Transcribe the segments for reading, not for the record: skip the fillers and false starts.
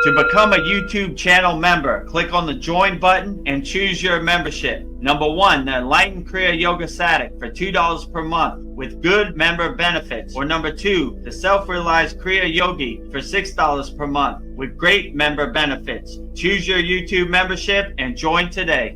To become a YouTube channel member, click on the join button and choose your membership. Number 1, the Enlightened Kriya Yoga Satic for $2 per month with good member benefits. Or number 2, the Self-Realized Kriya Yogi for $6 per month with great member benefits. Choose your YouTube membership and join today.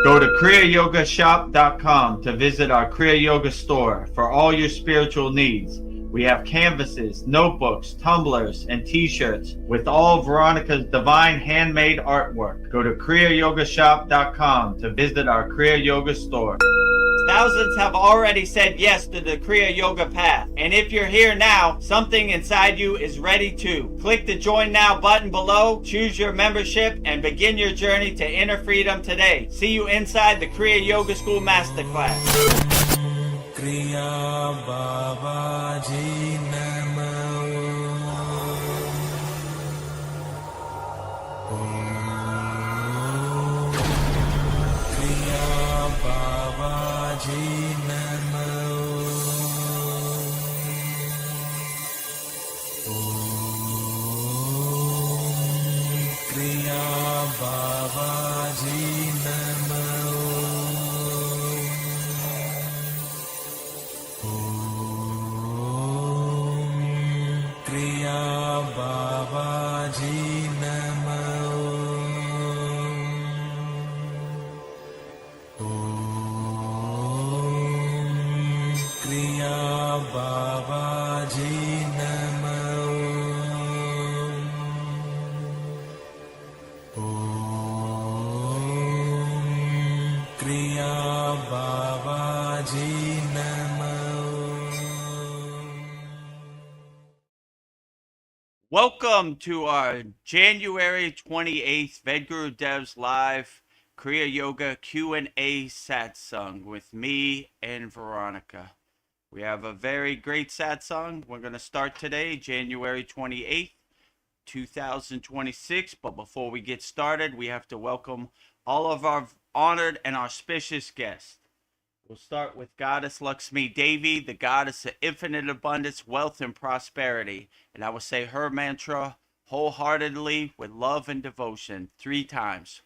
Go to kriyayogamasterclass.com to visit our Kriya Yoga store for all your spiritual needs. We have canvases, notebooks, tumblers, and t-shirts with all Veronica's divine handmade artwork. Go to kriyayogamasterclass.com to visit our Kriya Yoga store. Thousands have already said yes to the Kriya Yoga path. And if you're here now, something inside you is ready to. Click the Join Now button below, choose your membership, and begin your journey to inner freedom today. See you inside the Kriya Yoga School Masterclass. Kriya Babaji Namo. Kriya Babaji Namo. Kriya Babaji Namo. Kriya Babaji Namo. Kriya Babaji Namo. Kriya Babaji Namo. Welcome to our January 28th Vedgurudev's live Kriya Yoga Q&A Satsang with me and Veronica. We have a very great satsang. We're going to start today, January 28th, 2026. But before we get started, we have to welcome all of our honored and auspicious guests. We'll start with Goddess Lakshmi Devi, the goddess of infinite abundance, wealth, and prosperity. And I will say her mantra wholeheartedly with love and devotion 3 times.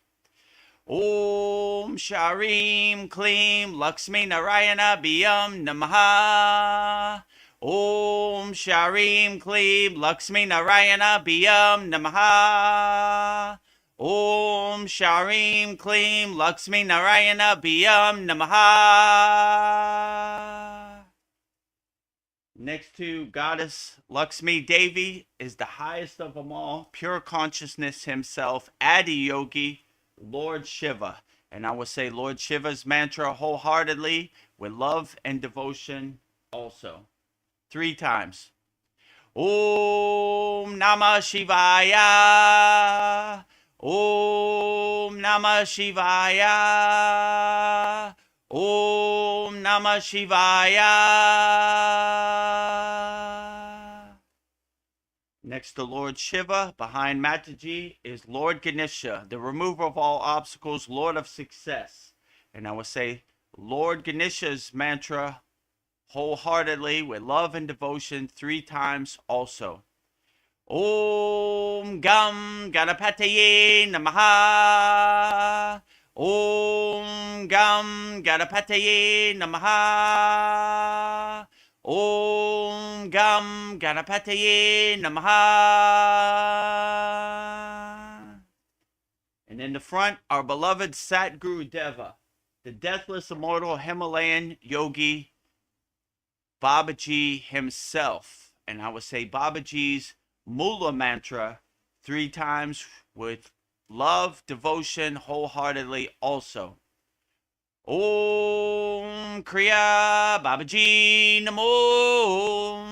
Om Sharim Klim Lakshmi Narayana Biyam Namaha. Om Sharim Klim Lakshmi Narayana Biyam Namaha. Om Sharim Klim Lakshmi Narayana Biyam Namaha. Next to Goddess Lakshmi Devi is the highest of them all, pure consciousness himself, Adi Yogi, Lord Shiva. And I will say Lord Shiva's mantra wholeheartedly with love and devotion also. 3 times. Om Namah Shivaya. Om Namah Shivaya. Om Namah Shivaya. Next to Lord Shiva, behind Mataji, is Lord Ganesha, the remover of all obstacles, Lord of success. And I will say Lord Ganesha's mantra wholeheartedly with love and devotion 3 times also. Om Gam Ganapataye Namaha. Om Gam Ganapataye Namaha. Om Gam Ganapataye Namaha. And in the front, our beloved Satgurudeva, the deathless, immortal Himalayan yogi, Babaji himself. And I would say Babaji's Mula mantra 3 times with love, devotion, wholeheartedly also. Om Kriya Babaji Namo.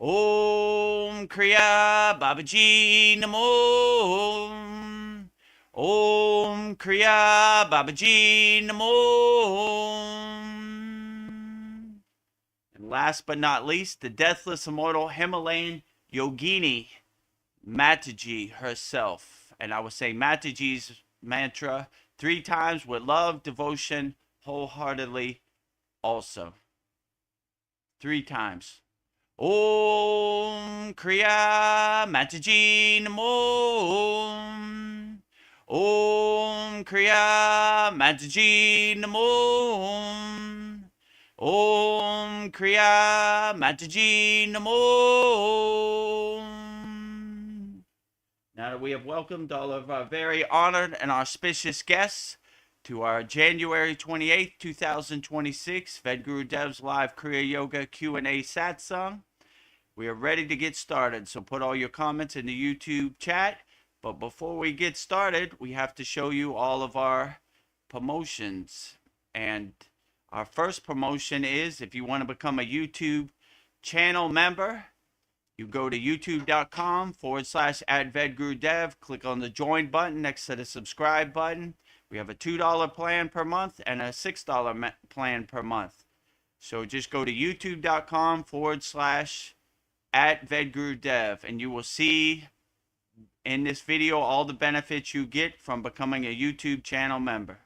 Om Kriya Babaji Namo. Om Kriya Babaji Namo. And last but not least, the deathless, immortal Himalayan Yogini, Mataji herself. And I would say Mataji's mantra 3 times with love, devotion, wholeheartedly also. 3 times. Om Kriya Mataji Namo. Om Kriya Mataji Namo. Om Kriya Mataji Namo. Now that we have welcomed all of our very honored and auspicious guests to our January 28th, 2026 Vedagurudev's live Kriya Yoga Q&A Satsang, we are ready to get started. So put all your comments in the YouTube chat. But before we get started, we have to show you all of our promotions. And our first promotion is, if you want to become a YouTube channel member, you go to youtube.com/@Vedagurudev, click on the join button next to the subscribe button. We have a $2 plan per month and a $6 plan per month. So just go to youtube.com/@Vedagurudev, and you will see in this video all the benefits you get from becoming a YouTube channel member.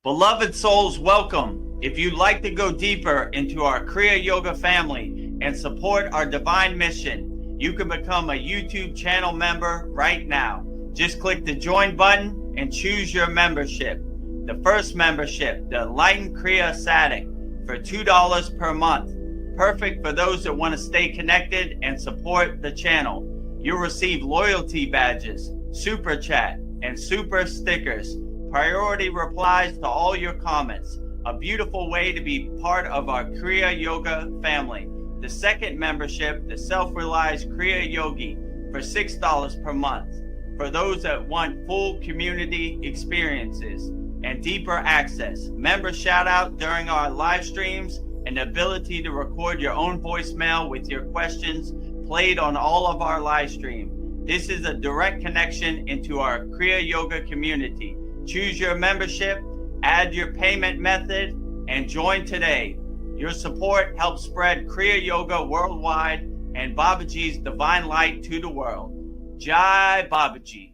Beloved souls, welcome. If you'd like to go deeper into our Kriya Yoga family and support our divine mission, you can become a YouTube channel member right now. Just click the join button and choose your membership. The first membership, the Enlightened Kriya Satic, for $2 per month. Perfect for those that want to stay connected and support the channel. You'll receive loyalty badges, super chat, and super stickers. Priority replies to all your comments. A beautiful way to be part of our Kriya Yoga family. The second membership, the Self-Realized Kriya Yogi, for $6 per month. For those that want full community experiences and deeper access, member shout out during our live streams, and the ability to record your own voicemail with your questions played on all of our live stream. This is a direct connection into our Kriya Yoga community. Choose your membership, add your payment method, and join today. Your support helps spread Kriya Yoga worldwide and Babaji's divine light to the world. Jai Babaji.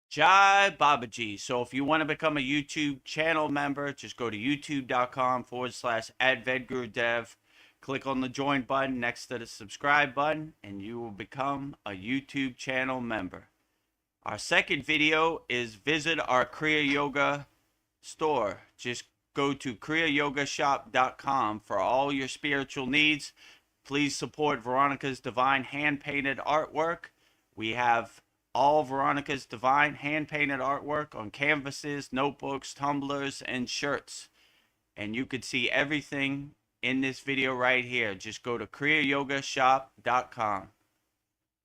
Jai Babaji. So if you want to become a YouTube channel member, just go to youtube.com/@Vedagurudev. Click on the join button next to the subscribe button, and you will become a YouTube channel member. Our second video is visit our Kriya Yoga store. Just go to kriyayogamasterclass.com for all your spiritual needs. Please support Veronica's divine hand-painted artwork. We have all Veronica's divine hand-painted artwork on canvases, notebooks, tumblers, and shirts. And you could see everything in this video right here. Just go to kriyayogamasterclass.com.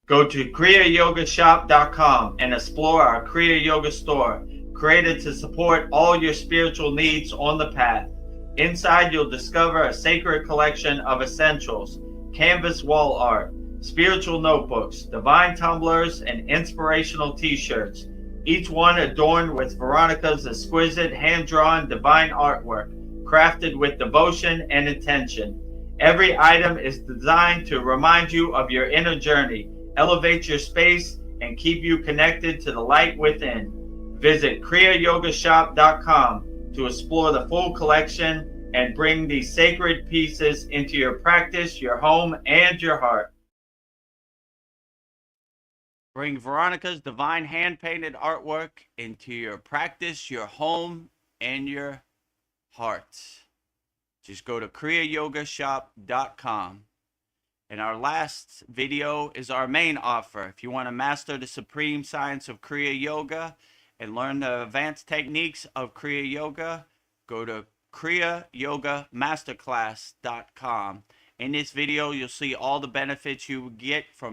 Go to kriyayogamasterclass.com and explore our Kriya Yoga store, created to support all your spiritual needs on the path. Inside, you'll discover a sacred collection of essentials, canvas wall art, spiritual notebooks, divine tumblers, and inspirational t-shirts, each one adorned with Veronica's exquisite hand-drawn divine artwork, crafted with devotion and intention. Every item is designed to remind you of your inner journey, elevate your space, and keep you connected to the light within. Visit kriyayogamasterclass.com to explore the full collection and bring these sacred pieces into your practice, your home, and your heart. Bring Veronica's divine hand-painted artwork into your practice, your home, and your heart. Just go to kriyayogamasterclass.com. And our last video is our main offer. If you want to master the supreme science of Kriya Yoga and learn the advanced techniques of Kriya Yoga, go to kriyayogamasterclass.com. In this video, you'll see all the benefits you get for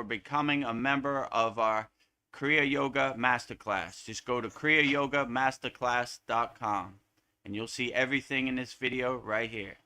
becoming a member of our Kriya Yoga Masterclass. Just go to kriyayogamasterclass.com and you'll see everything in this video right here.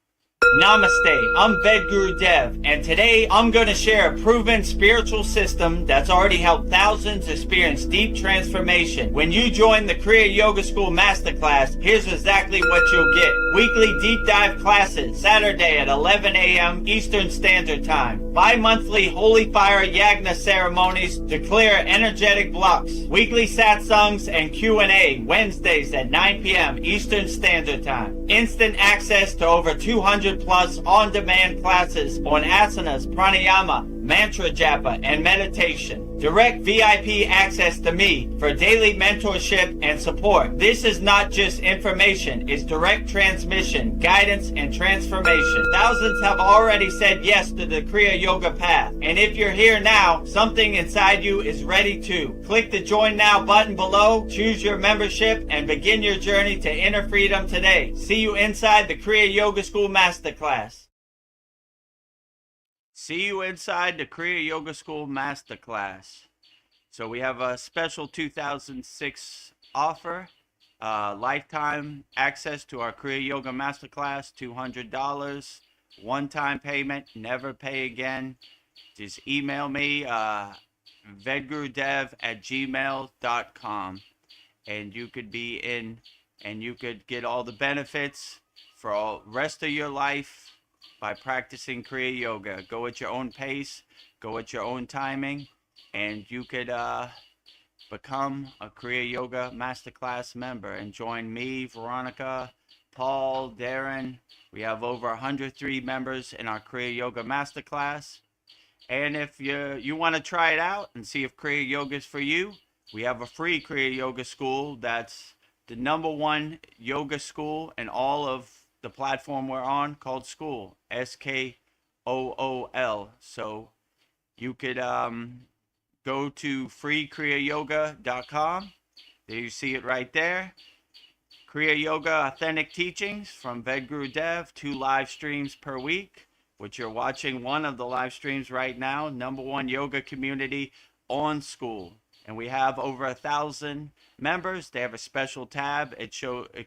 Namaste, I'm Vedagurudev, and today I'm going to share a proven spiritual system that's already helped thousands experience deep transformation. When you join the Kriya Yoga School Masterclass, here's exactly what you'll get. Weekly deep dive classes, Saturday at 11 a.m. Eastern Standard Time. Bi-monthly Holy Fire Yagna ceremonies to clear energetic blocks. Weekly satsangs and Q&A, Wednesdays at 9 p.m. Eastern Standard Time. Instant access to over 200 plus on-demand classes on asanas, pranayama, mantra japa, and meditation. Direct VIP access to me for daily mentorship and support. This is not just information, it's direct transmission, guidance, and transformation. Thousands have already said yes to the Kriya Yoga path. And if you're here now, something inside you is ready to. Click the Join Now button below, choose your membership, and begin your journey to inner freedom today. See you inside the Kriya Yoga School Masterclass. See you inside the Kriya Yoga School Masterclass. So we have a special 2006 offer, lifetime access to our Kriya Yoga Masterclass, $200, one-time payment, never pay again. Just email me, Vedagurudev@gmail.com, and you could be in, and you could get all the benefits for all rest of your life by practicing Kriya Yoga. Go at your own pace, go at your own timing, and you could become a Kriya Yoga Masterclass member and join me, Veronica, Paul, Darren. We have over 103 members in our Kriya Yoga Masterclass. And if you want to try it out and see if Kriya Yoga is for you, we have a free Kriya Yoga school that's the #1 yoga school in all of the platform we're on, called SKOOL, SKOOL. So you could go to freekriyayoga.com. There you see it right there. Kriya Yoga Authentic Teachings from Vedagurudev, 2 live streams per week, which you're watching one of the live streams right now, #1 yoga community on SKOOL. And we have over 1,000 members. They have a special tab. It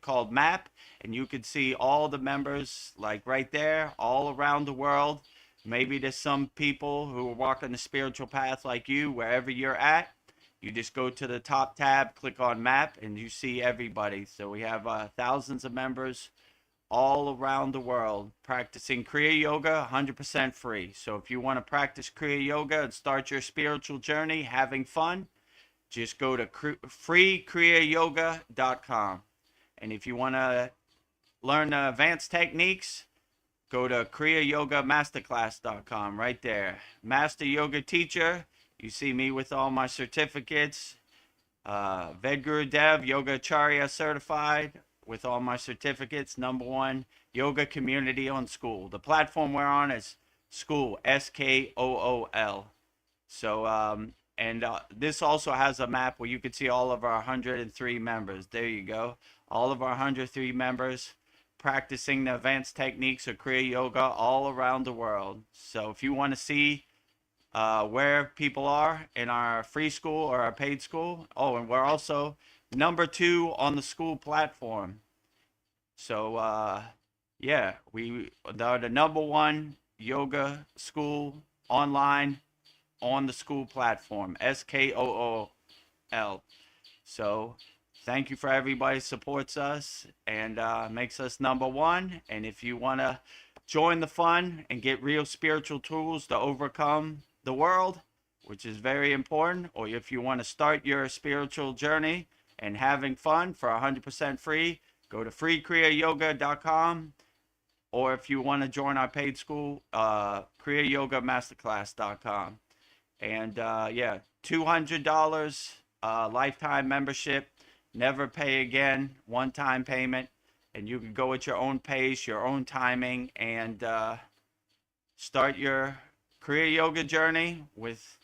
called Map, and you can see all the members like right there, all around the world. Maybe there's some people who are walking the spiritual path like you, wherever you're at. You just go to the top tab, click on Map, and you see everybody. So we have thousands of members all around the world practicing Kriya Yoga, 100% free. So if you want to practice Kriya Yoga and start your spiritual journey having fun, just go to freekriyayoga.com. And if you want to learn the advanced techniques, go to kriyayogamasterclass.com right there. Master Yoga Teacher, you see me with all my certificates. Vedagurudev, Yoga Acharya certified with all my certificates. #1 yoga community on SKOOL. The platform we're on is SKOOL, SKOOL. So, this also has a map where you can see all of our 103 members. There you go. All of our 103 members practicing the advanced techniques of Kriya Yoga all around the world. So if you want to see where people are in our free school or our paid school, and we're also #2 on the SKOOL platform. So yeah, we are the #1 yoga school online on the SKOOL platform, SKOOL. So thank you for everybody who supports us and makes us #1. And if you want to join the fun and get real spiritual tools to overcome the world, which is very important, or if you want to start your spiritual journey and having fun for 100% free, go to freekriyayoga.com. Or if you want to join our paid school, kriyayogamasterclass.com. And yeah, $200 lifetime membership, never pay again, one-time payment, and you can go at your own pace, your own timing, and start your Kriya Yoga journey with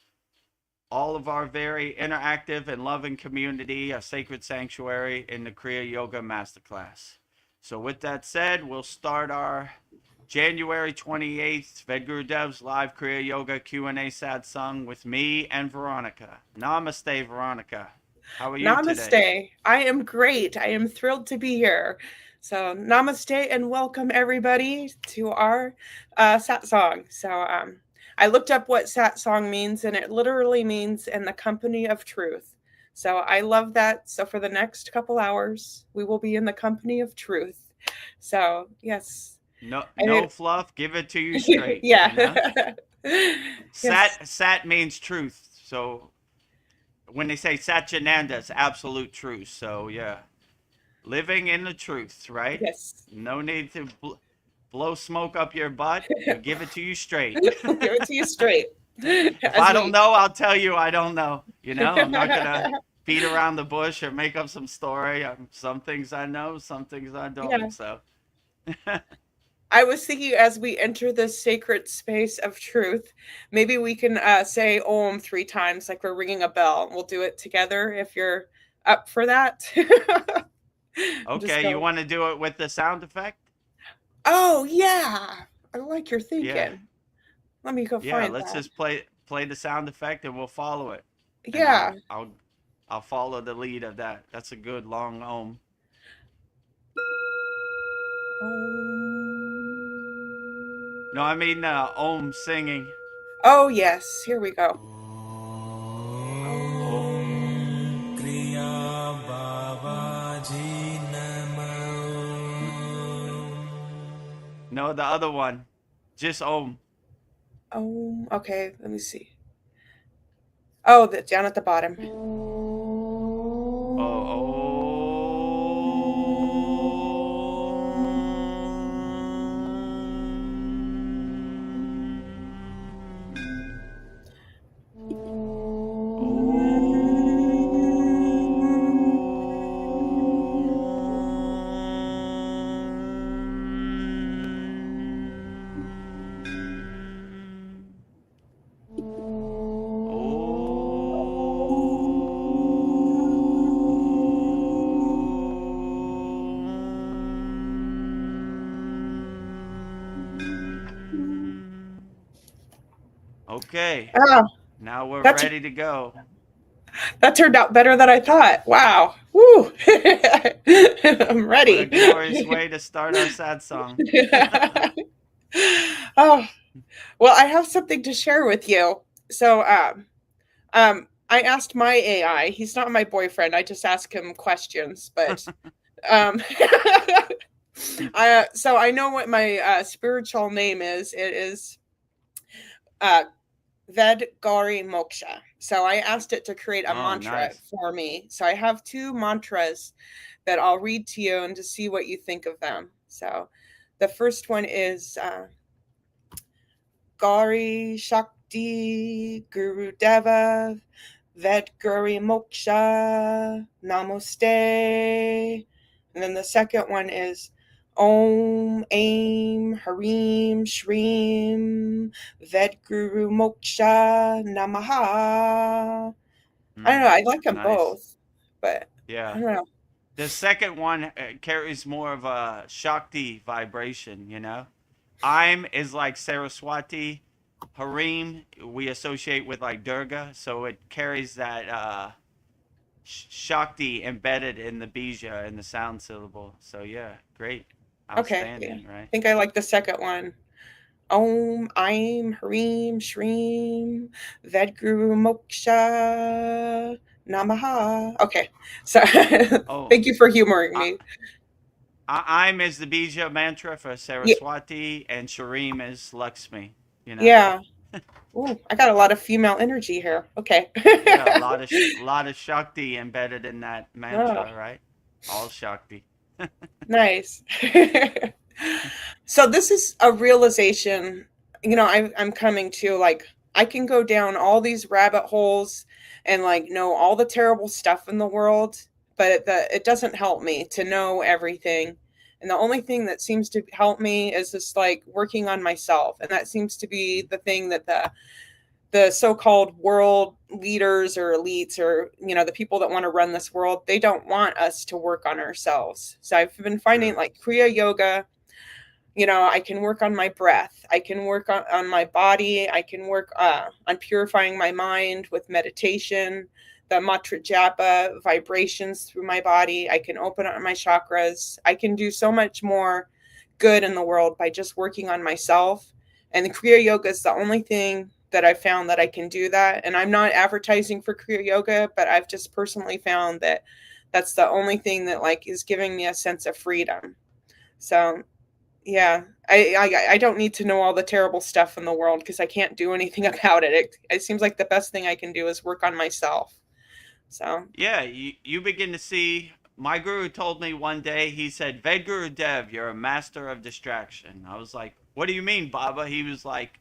all of our very interactive and loving community, a sacred sanctuary in the Kriya Yoga Masterclass. So with that said, we'll start our January 28th, Vedgurudev's live Kriya Yoga Q&A Satsang with me and Veronica. Namaste, Veronica. How are you Namaste. today? I am great. I am thrilled to be here. So namaste and welcome everybody to our satsang. So I looked up what satsang means, and it literally means in the company of truth. So I love that. So for the next couple hours, we will be in the company of truth. So yes. No fluff. Give it to you straight. Yeah. You know? Yes. Sat means truth. So when they say Satchinanda, it's absolute truth. So yeah. living in the truth, right? Yes. No need to blow smoke up your butt. We give it to you straight. Give it to you straight. If I don't know, I'll tell you I don't know. I'm not gonna beat around the bush or make up some story. Some things I know, some things I don't. Yeah. So I was thinking as we enter this sacred space of truth, maybe we can say Om 3 times, like we're ringing a bell. We'll do it together if you're up for that. okay, you want to do it with the sound effect? Oh yeah, I like your thinking. Yeah. Let me go find let's that. just play the sound effect and we'll follow it. Yeah. I'll follow the lead of that. That's a good long Om. No, I mean Om singing. Oh yes, here we go. Kriya Babaji Namo. No, the other one. Just Om. Okay, let me see. Oh, down at the bottom. Okay. Now we're ready to go. That turned out better than I thought. Wow. Woo. I'm ready. What a glorious way to start our satsang. Oh, well, I have something to share with you. So, I asked my AI. He's not my boyfriend. I just ask him questions, but so I know what my spiritual name is. It is Vedagurudev. So I asked it to create a mantra for me. So I have 2 mantras that I'll read to you and to see what you think of them. So the first one is Gauri Shakti Gurudeva Vedagurudev Namaste. And then the second one is Om Aim Harim Shreem Vedagurudev Namaha. I don't know. I like them both, but I don't know. The second one carries more of a Shakti vibration, Aim is like Saraswati. Harim we associate with like Durga, so it carries that Shakti embedded in the bija, in the sound syllable. So yeah, great. Outstanding, okay. Right? I think I like the second one. Om Aim Harim Shreem Vedagurudev Namaha. Okay. So thank you for humoring me. Aim is the bija mantra for Saraswati, and Shreem is Lakshmi. Yeah. Ooh, I got a lot of female energy here. Okay. Yeah, a lot of Shakti embedded in that mantra, right? All Shakti. Nice. So this is a realization, I'm coming to, like, I can go down all these rabbit holes and like know all the terrible stuff in the world, but it doesn't help me to know everything. And the only thing that seems to help me is just like working on myself. And that seems to be the thing that the so-called world leaders or elites or, the people that want to run this world, they don't want us to work on ourselves. So I've been finding like Kriya yoga, I can work on my breath. I can work on my body. I can work on purifying my mind with meditation, the mantra japa, vibrations through my body. I can open up my chakras. I can do so much more good in the world by just working on myself. And the Kriya yoga is the only thing that I found that I can do that. And I'm not advertising for Kriya yoga, but I've just personally found that that's the only thing that like is giving me a sense of freedom. So yeah, I don't need to know all the terrible stuff in the world because I can't do anything about it. It seems like the best thing I can do is work on myself. So yeah, you begin to see my guru told me one day, he said, Vedagurudev, you're a master of distraction. I was like, what do you mean, Baba? He was like,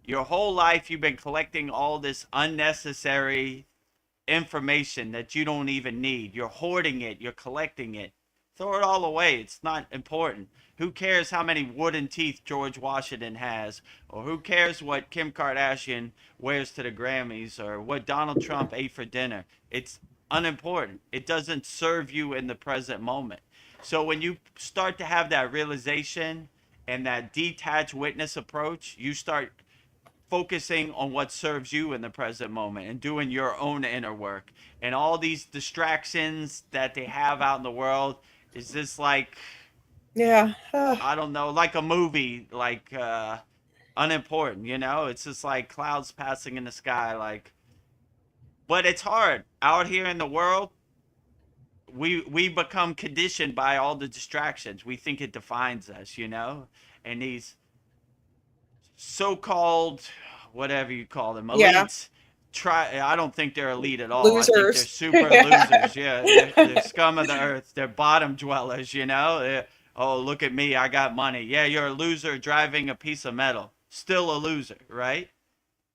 your whole life you've been collecting all this unnecessary information that you don't even need. You're hoarding it, you're collecting it. Throw it all away. It's not important. Who cares how many wooden teeth George Washington has? Or who cares what Kim Kardashian wears to the Grammys or what Donald Trump ate for dinner? It's unimportant. It doesn't serve you in the present moment. So when you start to have that realization and that detached witness approach, you start focusing on what serves you in the present moment and doing your own inner work. And all these distractions that they have out in the world is just like, Yeah. I don't know, like a movie, like unimportant, It's just like clouds passing in the sky, like. But it's hard out here in the world. We become conditioned by all the distractions. We think it defines us, And these so-called, whatever you call them, Yeah. elites. I don't think they're elite at all. Losers. I think they're super losers. Yeah, they're scum of the earth. They're bottom dwellers. Oh, look at me, I got money. Yeah, you're a loser driving a piece of metal. Still a loser, right?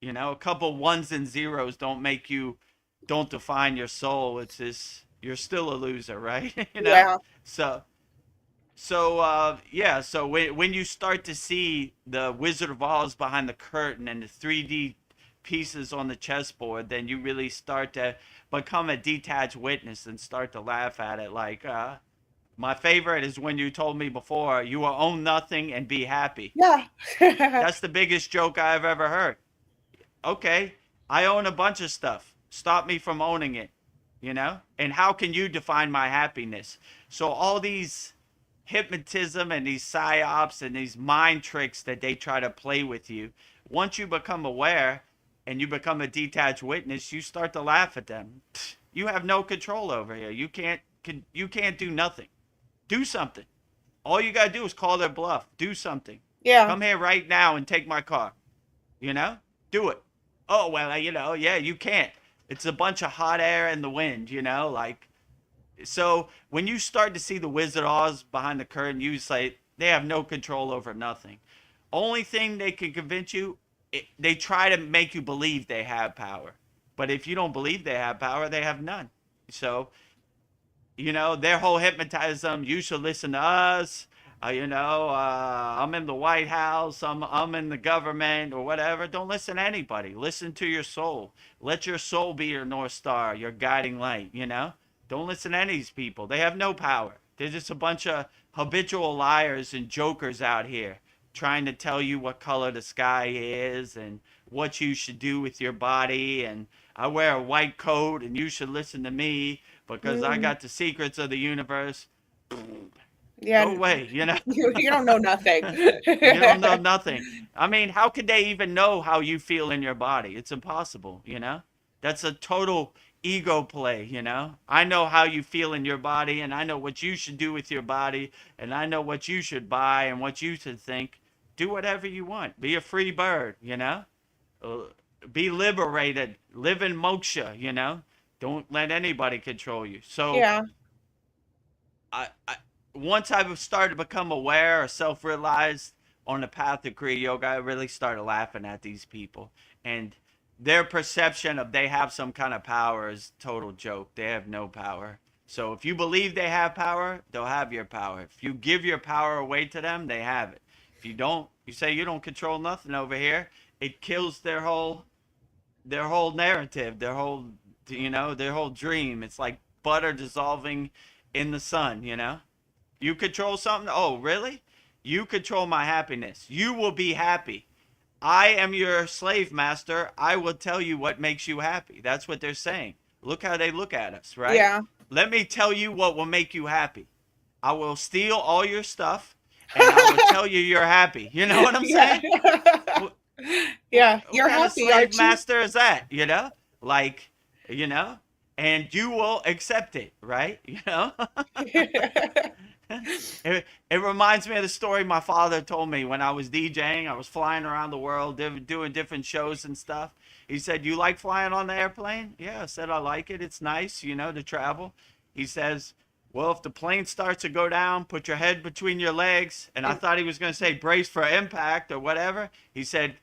A couple ones and zeros don't define your soul. It's just you're still a loser, right? Yeah. So when you start to see the Wizard of Oz behind the curtain and the 3D pieces on the chessboard, then you really start to become a detached witness and start to laugh at it. Like, my favorite is when you told me before, you will own nothing and be happy. Yeah. That's the biggest joke I've ever heard. Okay, I own a bunch of stuff. Stop me from owning it, And how can you define my happiness? So all these hypnotism and these psyops and these mind tricks that they try to play with you, once you become aware and you become a detached witness, you start to laugh at them. You have no control over here. You can't do nothing. Do something. All you gotta do is call their bluff. Do something. Yeah. Come here right now and take my car. Do it. Oh, well, yeah, you can't. It's a bunch of hot air and the wind, like. So when you start to see the Wizard of Oz behind the curtain, you say they have no control over nothing. Only thing they can convince you, they try to make you believe they have power. But if you don't believe they have power, they have none. So, their whole hypnotism, you should listen to us. I'm in the White House, I'm in the government or whatever. Don't listen to anybody. Listen to your soul. Let your soul be your North Star, your guiding light, Don't listen to any of these people. They have no power. They're just a bunch of habitual liars and jokers out here trying to tell you what color the sky is and what you should do with your body. And I wear a white coat and you should listen to me because I got the secrets of the universe. Yeah. Go away, You don't know nothing. You don't know nothing. I mean, how could they even know how you feel in your body? It's impossible, That's a total ego play, I know how you feel in your body and I know what you should do with your body and I know what you should buy and what you should think. Do whatever you want. Be a free bird, Be liberated. Live in moksha, Don't let anybody control you. So yeah. Once I've started to become aware or self-realized on the path of Kriya Yoga, I really started laughing at these people. And their perception of they have some kind of power is total joke. They have no power. So if you believe they have power, they'll have your power. If you give your power away to them, they have it. If you don't, you say you don't control nothing over here, it kills their whole narrative, their whole dream. It's like butter dissolving in the sun, You control something? Oh, really? You control my happiness. You will be happy. I am your slave master. I will tell you what makes you happy. That's what they're saying. Look how they look at us, right? Yeah. Let me tell you what will make you happy. I will steal all your stuff and I will tell you you're happy. You know what I'm saying? Yeah. what You're kind of happy, slave aren't you? master is that? Like, and you will accept it, right? It reminds me of the story my father told me when I was DJing. I was flying around the world, doing different shows and stuff. He said, "You like flying on the airplane?" Yeah, I said, "I like it. It's nice, to travel." He says, Well, if the plane starts to go down, put your head between your legs. And I thought he was going to say brace for impact or whatever. He said,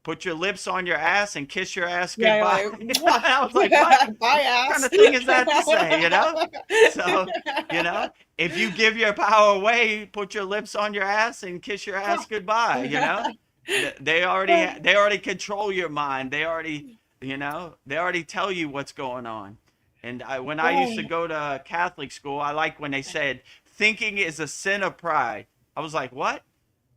put your lips on your ass and kiss your ass Yeah, goodbye. you're like, I was like, what? bye, What kind ass. of thing is that to say, you know? So, you know, if you give your power away, put your lips on your ass and kiss your ass goodbye, you know? They already control your mind. They already, you know, they already tell you what's going on. And when I used to Right. go to Catholic school, I like when they said thinking is a sin of pride. I was like, what?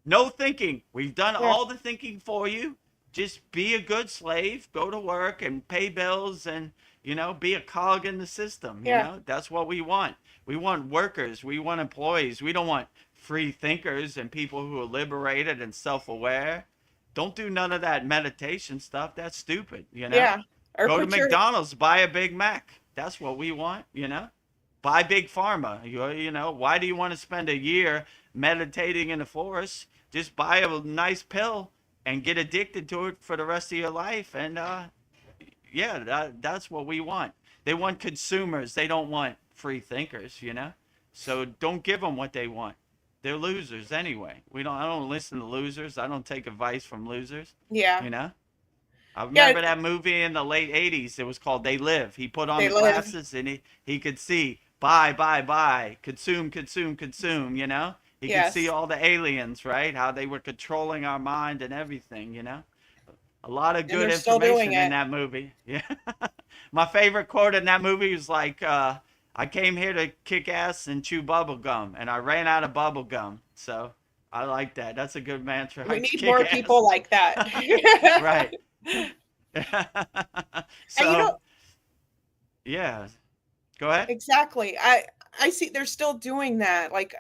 No thinking. We've done Yeah. all the thinking for you. Just be a good slave, go to work and pay bills and, you know, be a cog in the system. You Yeah. know, that's what we want. We want workers. We want employees. We don't want free thinkers and people who are liberated and self-aware. Don't do none of that meditation stuff. That's stupid, you know? Yeah. Or Go to put your McDonald's, buy a Big Mac. That's what we want, you know? Buy Big Pharma. You know, why do you want to spend a year meditating in the forest? Just buy a nice pill and get addicted to it for the rest of your life. And yeah, that's what we want. They want consumers. They don't want free thinkers, you know? So don't give them what they want. They're losers anyway. I don't listen to losers. I don't take advice from losers, yeah. you know? I Yeah, remember that movie in the late 80s. It was called They Live. He put on they the live. glasses and he could see buy, buy, buy, consume, consume, consume, you know? He could see Yes. all the aliens, right? How they were controlling our mind and everything, you know? A lot of And good they're still doing information in it. that movie. Yeah. My favorite quote in that movie was like, I came here to kick ass and chew bubble gum, and I ran out of bubble gum. So I like that. That's a good mantra. We I need kick more ass. people like that. Right. And you So, know, yeah, go ahead. exactly. I see they're still doing that. Like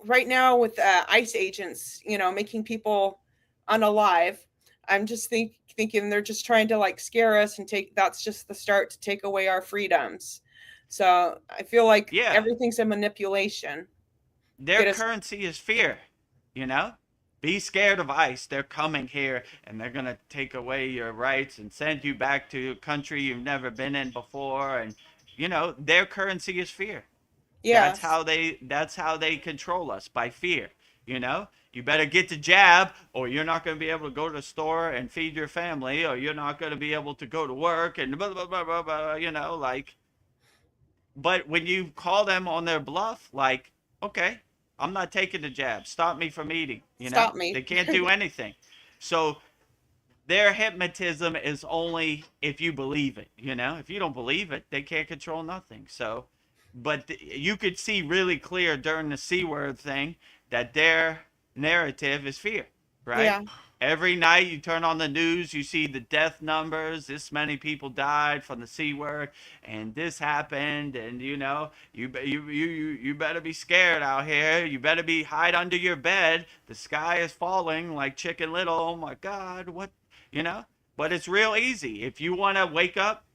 right now with ICE agents, making people unalive. I'm just thinking they're just trying to like scare us and that's just the start to take away our freedoms. So I feel like Yeah, everything's a manipulation. their Get us. currency is fear, you know? Be scared of ICE. They're coming here and they're going to take away your rights and send you back to a country you've never been in before. And, you know, their currency is fear. That's Yes. how they control us, by fear. You know, you better get the jab, or you're not going to be able to go to the store and feed your family, or you're not going to be able to go to work, and blah blah blah blah blah. You know, like. But when you call them on their bluff, like, okay, I'm not taking the jab. Stop me from eating. You know, Stop me. they can't do anything. So their hypnotism is only if you believe it. You know, if you don't believe it, they can't control nothing. So, but you could see really clear during the C word thing that their narrative is fear, right? Yeah. Every night you turn on the news, you see the death numbers. This many people died from the C word, and this happened. And you know, you better be scared out here. You better be hide under your bed. The sky is falling like Chicken Little. Oh my God, what? You know, but it's real easy. If you want to wake up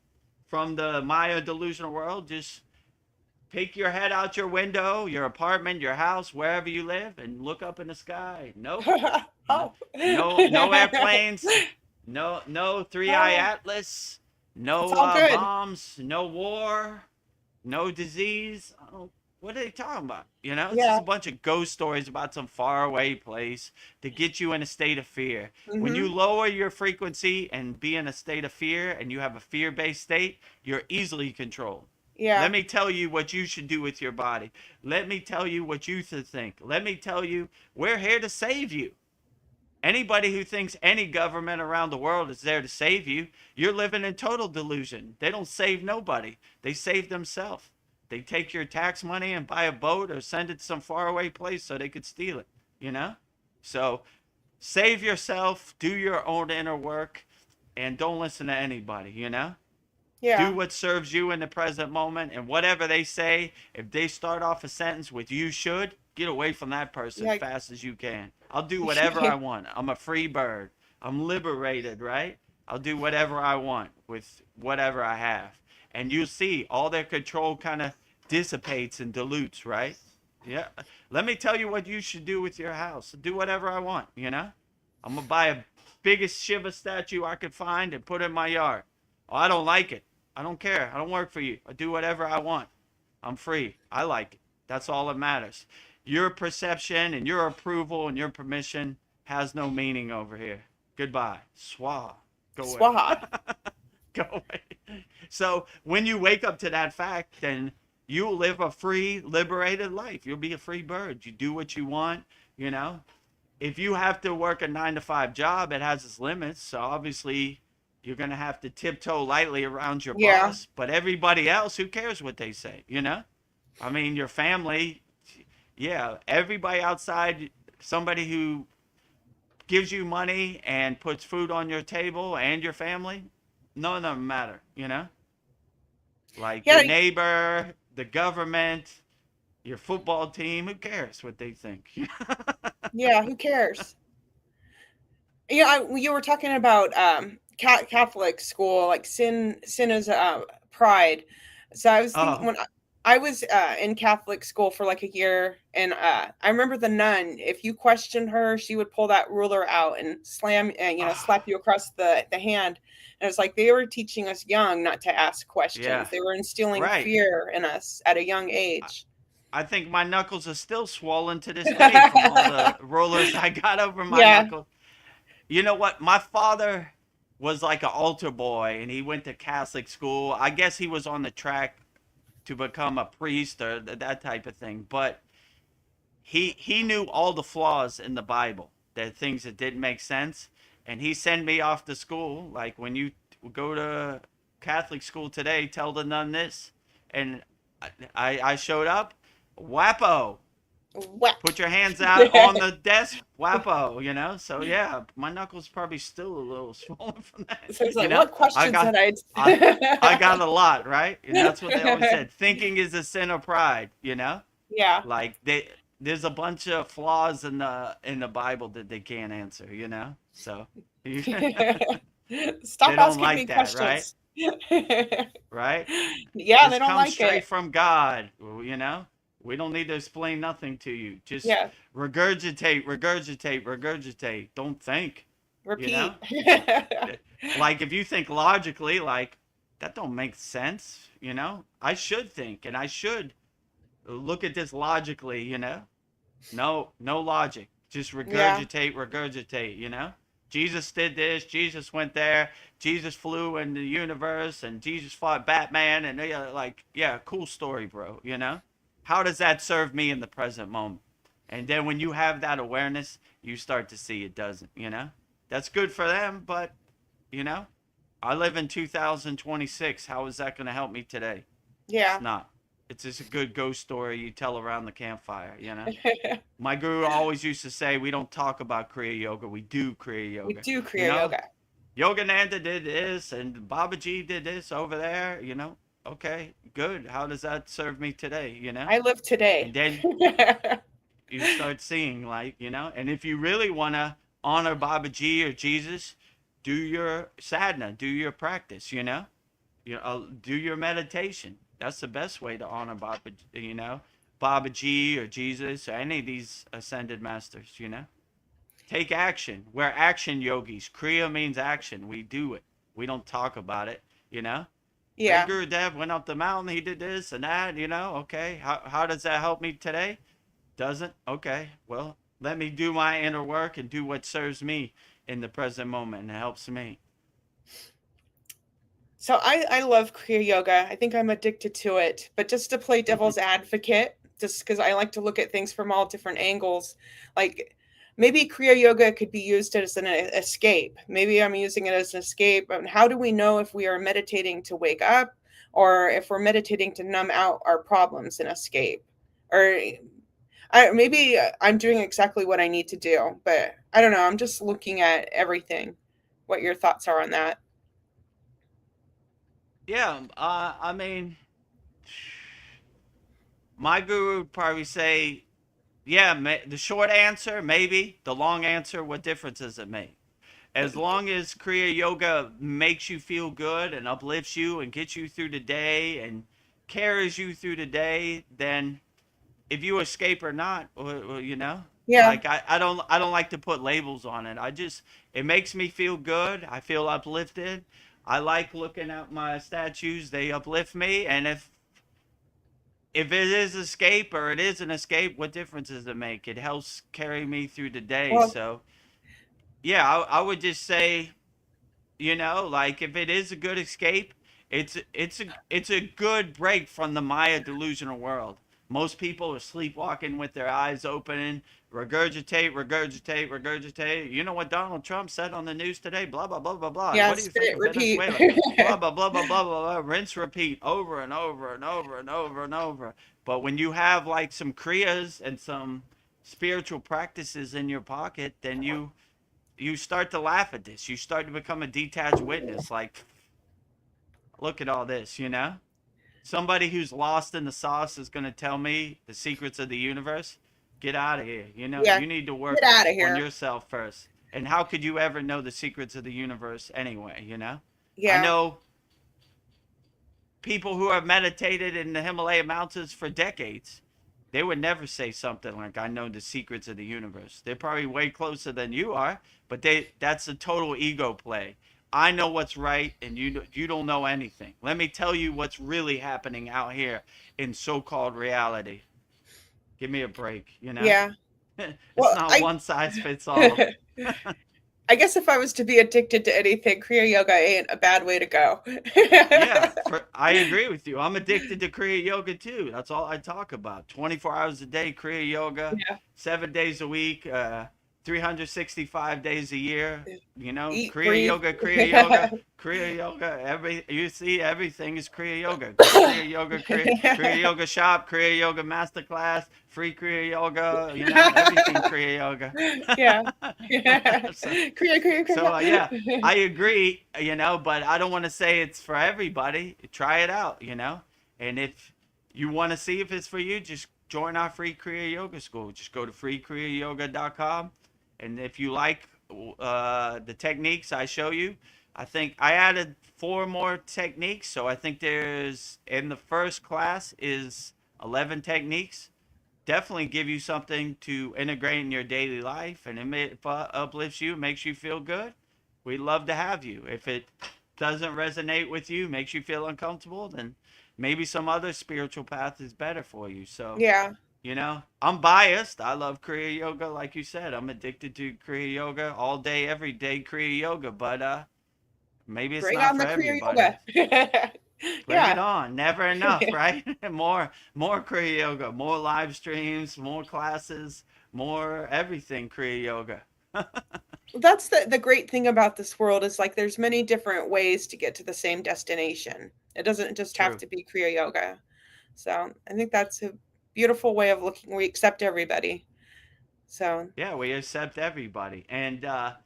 from the Maya delusional world, just take your head out your window, your apartment, your house, wherever you live, and look up in the sky. Nope. No, Oh. no airplanes, no three-eye Oh, atlas, no it's all good. bombs, no war, no disease. Oh, what are they talking about? You know, it's just Yeah. a bunch of ghost stories about some faraway place to get you in a state of fear. When you Hmm. lower your frequency and be in a state of fear and you have a fear-based state, you're easily controlled. Yeah. Let me tell you what you should do with your body. Let me tell you what you should think. Let me tell you, we're here to save you. Anybody who thinks any government around the world is there to save you, you're living in total delusion. They don't save nobody. They save themselves. They take your tax money and buy a boat or send it to some faraway place so they could steal it, you know? So save yourself, do your own inner work, and don't listen to anybody, you know? Do Yeah. what serves you in the present moment, and whatever they say, if they start off a sentence with you should, get away from that person Yeah. fast as you can. I'll do whatever I want. I'm a free bird. I'm liberated, right? I'll do whatever I want with whatever I have. And you see all their control kind of dissipates and dilutes, right? Yeah. Let me tell you what you should do with your house. Do whatever I want, you know? I'm going to buy a biggest Shiva statue I could find and put it in my yard. Oh, I don't like it. I don't care. I don't work for you. I do whatever I want. I'm free. I like it. That's all that matters. Your perception and your approval and your permission has no meaning over here. Goodbye. Swa. Go away. Swaha. Go away. So when you wake up to that fact, then you'll live a free, liberated life. You'll be a free bird. You do what you want, you know. If you have to work a 9-to-5 job, it has its limits. So obviously you're going to have to tiptoe lightly around your Yeah. boss. But everybody else, who cares what they say, you know? I mean, your family, yeah, everybody outside, somebody who gives you money and puts food on your table and your family, none of them matter, you know? Like Yeah. your neighbor, the government, your football team, who cares what they think? Yeah. Who cares? Yeah. You were talking about Catholic school, like sin is pride. So I was thinking Oh, when I was in Catholic school for like a year, and I remember the nun. If you questioned her, she would pull that ruler out and slam, slap you across the hand. And it's like they were teaching us young not to ask yeah, questions. They were instilling right. fear in us at a young age. I think my knuckles are still swollen to this day from all the rollers I got over my Yeah. knuckles. You know what? My father was like an altar boy, and he went to Catholic school. I guess he was on the track to become a priest or that type of thing. But he knew all the flaws in the Bible, the things that didn't make sense, and he sent me off to school. Like when you go to Catholic school today, tell the nun this, and I showed up, whappo. Whack. Put your hands out on the desk, whappo, you know? So, yeah, my knuckles probably still a little swollen from that. So it's You like, know, what questions got, had I got a lot, right? And that's what they always said. Thinking is a sin of pride, you know? Yeah. Like, there's a bunch of flaws in the Bible that they can't answer, you know? So, Stop they don't asking like me that, right? questions. Right? Yeah, This they don't comes like straight it. from God, you know? We don't need to explain nothing to you. Just Yeah. regurgitate, regurgitate, regurgitate. Don't think, you Repeat. know? Like if you think logically, like that don't make sense, you know? I should think and I should look at this logically, you know? No logic. Just Yeah. regurgitate, regurgitate, you know? Jesus did this, Jesus went there, Jesus flew in the universe, and Jesus fought Batman, and they are like, yeah, cool story, bro, you know? How does that serve me in the present moment? And then when you have that awareness, you start to see it doesn't, you know? That's good for them, but, you know, I live in 2026. How is that going to help me today? Yeah. It's not. It's just a good ghost story you tell around the campfire, you know? My guru always used to say, we don't talk about Kriya Yoga, we do Kriya We Yoga. do You Kriya know, yoga. Yogananda did this and Babaji did this over there, you know? Okay, good. How does that serve me today, you know? I live today. And then you start seeing, like, you know? And if you really want to honor Babaji or Jesus, do your sadhana, do your practice, you know? Do your meditation. That's the best way to honor Babaji, you know? Babaji or Jesus or any of these ascended masters, you know? Take action. We're action yogis. Kriya means action. We do it. We don't talk about it, you know? Yeah. Vedagurudev went up the mountain. He did this and that, you know? Okay. How does that help me today? Doesn't? Okay. Well, let me do my inner work and do what serves me in the present moment and helps me. So I love Kriya yoga. I think I'm addicted to it. But just to play devil's advocate, just because I like to look at things from all different angles, like maybe Kriya yoga could be used as an escape. Maybe I'm using it as an escape. And how do we know if we are meditating to wake up or if we're meditating to numb out our problems and escape? Or maybe I'm doing exactly what I need to do, but I don't know. I'm just looking at everything. What your thoughts are on that? Yeah. I mean, my guru would probably say, yeah, the short answer, maybe. The long answer, what difference does it make? As long as Kriya Yoga makes you feel good and uplifts you and gets you through the day and carries you through the day, then if you escape or not, or you know, Yeah. like I don't like to put labels on it. It makes me feel good. I feel uplifted. I like looking at my statues. They uplift me. And if if it is escape or it is an escape, what difference does it make? It helps carry me through the day. Well, So yeah, I would just say, like if it is a good escape, it's a good break from the Maya delusional world. Most people are sleepwalking with their eyes open, regurgitate, regurgitate, regurgitate. You know what Donald Trump said on the news today? Blah blah blah blah blah. yeah, What do you spit think it, of repeat. Venezuela? Blah blah blah blah blah blah blah. Rinse, repeat, over and over and over and over and over. But when you have like some kriyas and some spiritual practices in your pocket, then you start to laugh at this. You start to become a detached witness. Like, look at all this. Somebody who's lost in the sauce is going to tell me the secrets of the universe. Get out of here. Yeah, You need to get work out of on here. yourself first. And how could you ever know the secrets of the universe anyway? I Yeah, know people who have meditated in the Himalayan mountains for decades. They would never say something like, I know the secrets of the universe. They're probably way closer than you are, but that's a total ego play. I know what's right and you don't know anything. Let me tell you what's really happening out here in so-called reality. Give me a break. yeah. It's Well, not I one size fits all. I guess if I was to be addicted to anything, Kriya Yoga ain't a bad way to go. Yeah, I agree with you. I'm addicted to Kriya Yoga too. That's all I talk about. 24 hours a day, Kriya Yoga, Yeah. 7 days a week, 365 days a year. Eat, Kriya breathe. Yoga, Kriya Yoga, Kriya Yoga. You see, everything is Kriya Yoga. Kriya Yoga, Kriya Yoga shop, Kriya Yoga Masterclass, free Kriya Yoga. Everything Kriya Yoga. Yeah. Yeah. so, Kriya, Kriya, yeah, Kriya. I agree, but I don't want to say it's for everybody. Try it out. And if you want to see if it's for you, just join our free Kriya Yoga school. Just go to freekriyayogamasterclass.com. And if you like the techniques I show you, I think I added 4 more techniques. So I think there's, in the first class is 11 techniques. Definitely give you something to integrate in your daily life, and if it uplifts you, makes you feel good, we'd love to have you. If it doesn't resonate with you, makes you feel uncomfortable, then maybe some other spiritual path is better for you. So Yeah. I'm biased. I love Kriya Yoga. Like you said, I'm addicted to Kriya Yoga all day, every day. Kriya Yoga, but maybe it's Bring not on for the Kriya everybody. Yoga. Bring it Yeah. on. Never enough, right? more Kriya Yoga, more live streams, more classes, more everything Kriya Yoga. That's the great thing about this world is like there's many different ways to get to the same destination. It doesn't just have True. to be Kriya Yoga. So I think that's a beautiful way of looking. We accept everybody. So Yeah, we accept everybody. And I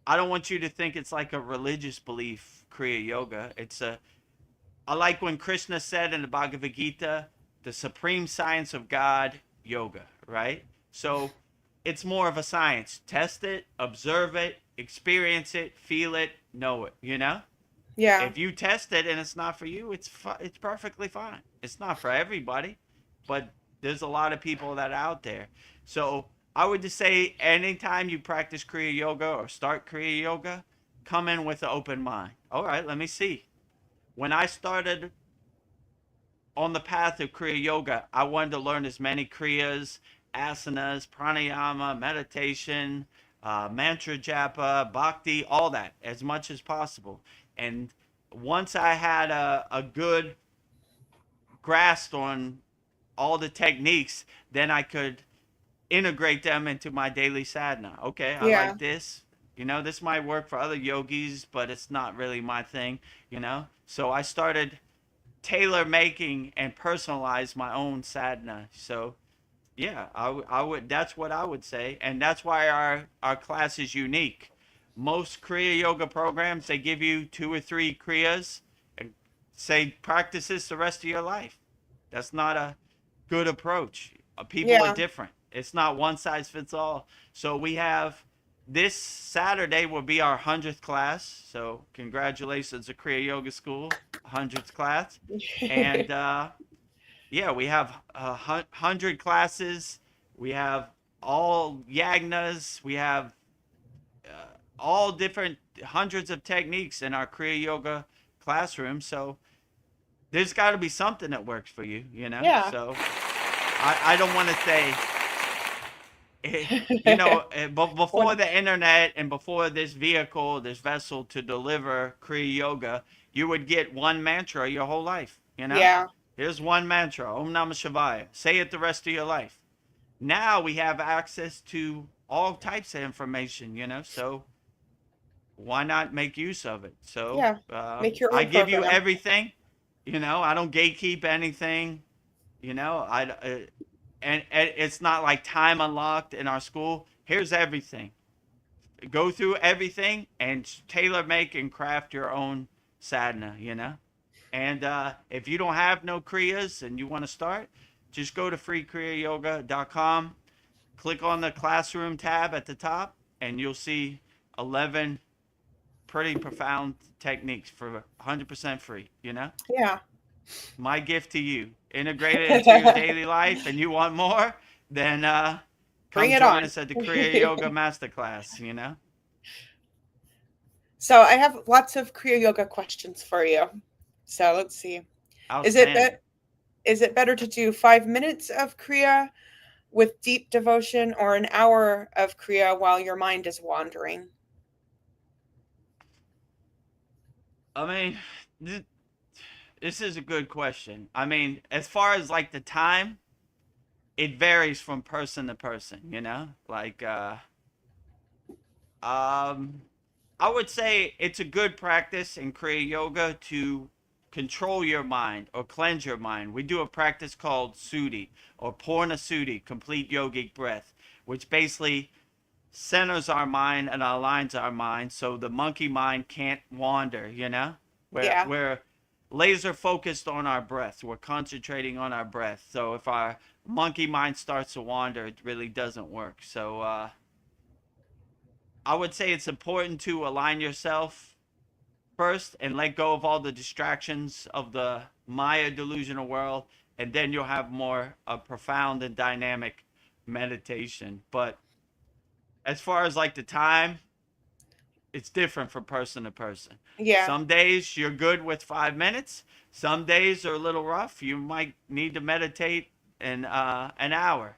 don't want you to think it's like a religious belief, Kriya Yoga. I like when Krishna said in the Bhagavad Gita, the supreme science of God, yoga, right? So it's more of a science. Test it, observe it, experience it, feel it, know it. yeah, If you test it and it's not for you, it's perfectly fine. It's not for everybody, but there's a lot of people that are out there. So I would just say anytime you practice Kriya Yoga or start Kriya Yoga, come in with an open mind. All right, let me see. When I started on the path of Kriya Yoga, I wanted to learn as many Kriyas, asanas, pranayama, meditation, mantra japa, bhakti, all that, as much as possible. And once I had a good grasp on all the techniques, then I could integrate them into my daily sadhana. Okay, I yeah, like this. This might work for other yogis, but it's not really my thing. So I started tailor making and personalize my own sadhana. So yeah, I would. That's what I would say, and that's why our class is unique. Most Kriya Yoga programs, they give you 2 or 3 Kriyas and say practice this the rest of your life. That's not a good approach. People are yeah. different. It's not one size fits all. So we have, this Saturday will be our 100th class. So congratulations to Kriya Yoga School, 100th class. And yeah, we have 100 classes. We have all yagnas. We have all different hundreds of techniques in our Kriya Yoga classroom. So there's got to be something that works for you, you know? Yeah. So I don't want to say, you know, but before One- the internet and before this vehicle, this vessel to deliver Kriya Yoga, you would get one mantra your whole life, you know? yeah. Here's one mantra, Om Namah Shivaya. Say it the rest of your life. Now we have access to all types of information, you know? So why not make use of it? So Yeah. Make your I own give you program. everything, you know, I don't gatekeep anything, you know, and it's not like time unlocked in our school. Here's everything. Go through everything and tailor make and craft your own sadhana, you know. And if you don't have no kriyas and you want to start, just go to freekriyayogamasterclass.com, click on the classroom tab at the top, and you'll see 11 pretty profound techniques for 100% free, you know. Yeah. My gift to you. Integrate it into your daily life, and you want more, then Bring come it join on. us at the Kriya Yoga Masterclass, you know? So I have lots of Kriya Yoga questions for you. So let's see. Is it Outstanding. is it better to do 5 minutes of Kriya with deep devotion or an hour of Kriya while your mind is wandering? I mean, this is a good question. I mean, as far as like the time, it varies from person to person, you know? Like, I would say it's a good practice in Kriya Yoga to control your mind or cleanse your mind. We do a practice called Sudhi or Purna Sudhi, complete yogic breath, which basically centers our mind and aligns our mind so the monkey mind can't wander, you know? Yeah. We're laser focused on our breath. We're concentrating on our breath. So if our monkey mind starts to wander, it really doesn't work. So I would say it's important to align yourself first and let go of all the distractions of the Maya delusional world, and then you'll have more a profound and dynamic meditation. But as far as like the time, it's different from person to person. Yeah. Some days you're good with 5 minutes. Some days are a little rough. You might need to meditate in an hour.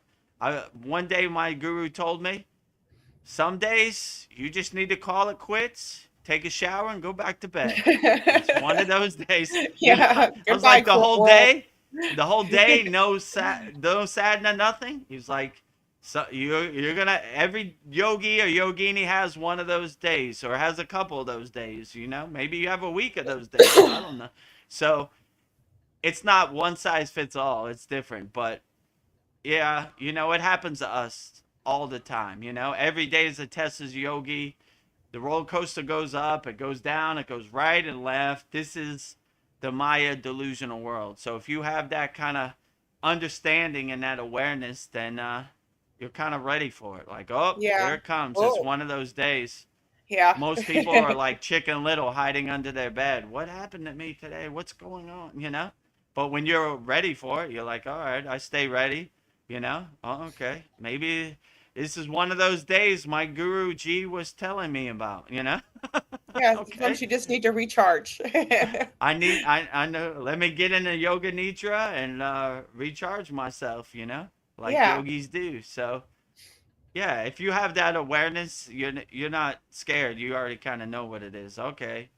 One day my guru told me, some days you just need to call it quits, take a shower, and go back to bed. It's one of those days. You know, Yeah. I was Goodbye, like cruel the whole day, no sadness, nothing. He's like, so you're gonna every yogi or yogini has one of those days or has a couple of those days. You know, maybe you have a week of those days. I don't know. So it's not one size fits all. It's different, but yeah, you know, it happens to us all the time. You know, every day is a test as a yogi. The roller coaster goes up, it goes down, it goes right and left. This is the Maya delusional world. So if you have that kind of understanding and that awareness, then you're kind of ready for it. Like, oh, there Yeah. it comes. It's Oh, one of those days. yeah. Most people are like Chicken Little hiding under their bed. What happened to me today? What's going on? You know? But when you're ready for it, you're like, all right, I stay ready. You know? Oh, okay. Maybe this is one of those days my guru G was telling me about, you know? Yeah. Okay. Sometimes you just need to recharge. I know. Let me get in a yoga nidra and recharge myself, you know? Like Yeah. yogis do. So, yeah, if you have that awareness, you're not scared. You already kind of know what it is. Okay.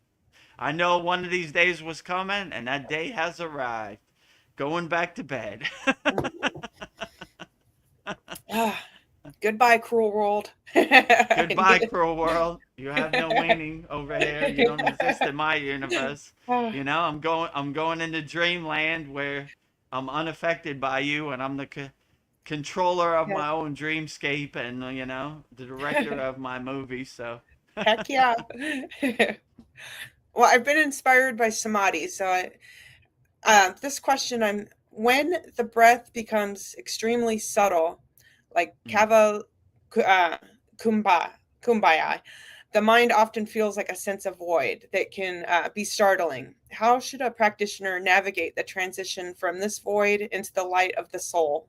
I know one of these days was coming and that day has arrived. Going back to bed. Ah, goodbye, cruel world. Goodbye, cruel world. You have no meaning over here. You don't exist in my universe. Ah, You know, I'm going into dreamland where I'm unaffected by you, and I'm the controller of yeah. my own dreamscape, and you know, the director of my movie. So, Heck yeah. Well, I've been inspired by samadhi. So this question, I'm when the breath becomes extremely subtle, like mm. uh, kumbaya, the mind often feels like a sense of void that can be startling. How should a practitioner navigate the transition from this void into the light of the soul?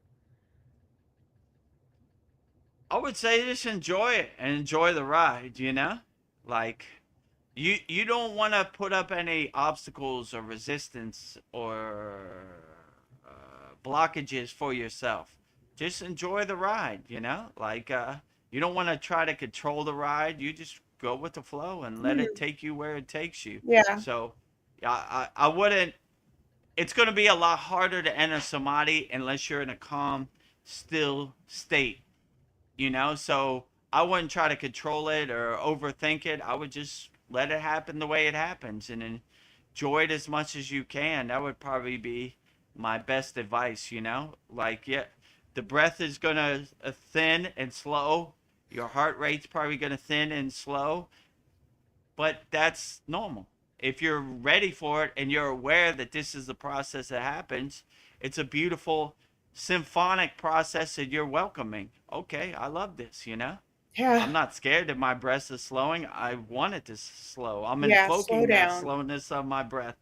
I would say just enjoy it and enjoy the ride. You know, like you don't want to put up any obstacles or resistance or blockages for yourself. Just enjoy the ride, like you don't want to try to control the ride. You just go with the flow and let it take you where it takes you. Yeah. So I wouldn't. It's going to be a lot harder to enter samadhi unless you're in a calm, still state, So I wouldn't try to control it or overthink it. I would just let it happen the way it happens and enjoy it as much as you can. That would probably be my best advice, Like, yeah, the breath is going to thin and slow. Your heart rate's probably going to thin and slow, but that's normal. If you're ready for it and you're aware that this is the process that happens, it's a beautiful symphonic process that you're welcoming. Okay, I love this, Yeah. I'm not scared that my breath is slowing. I want it to slow. I'm Slow invoking that down. slowness of my breath.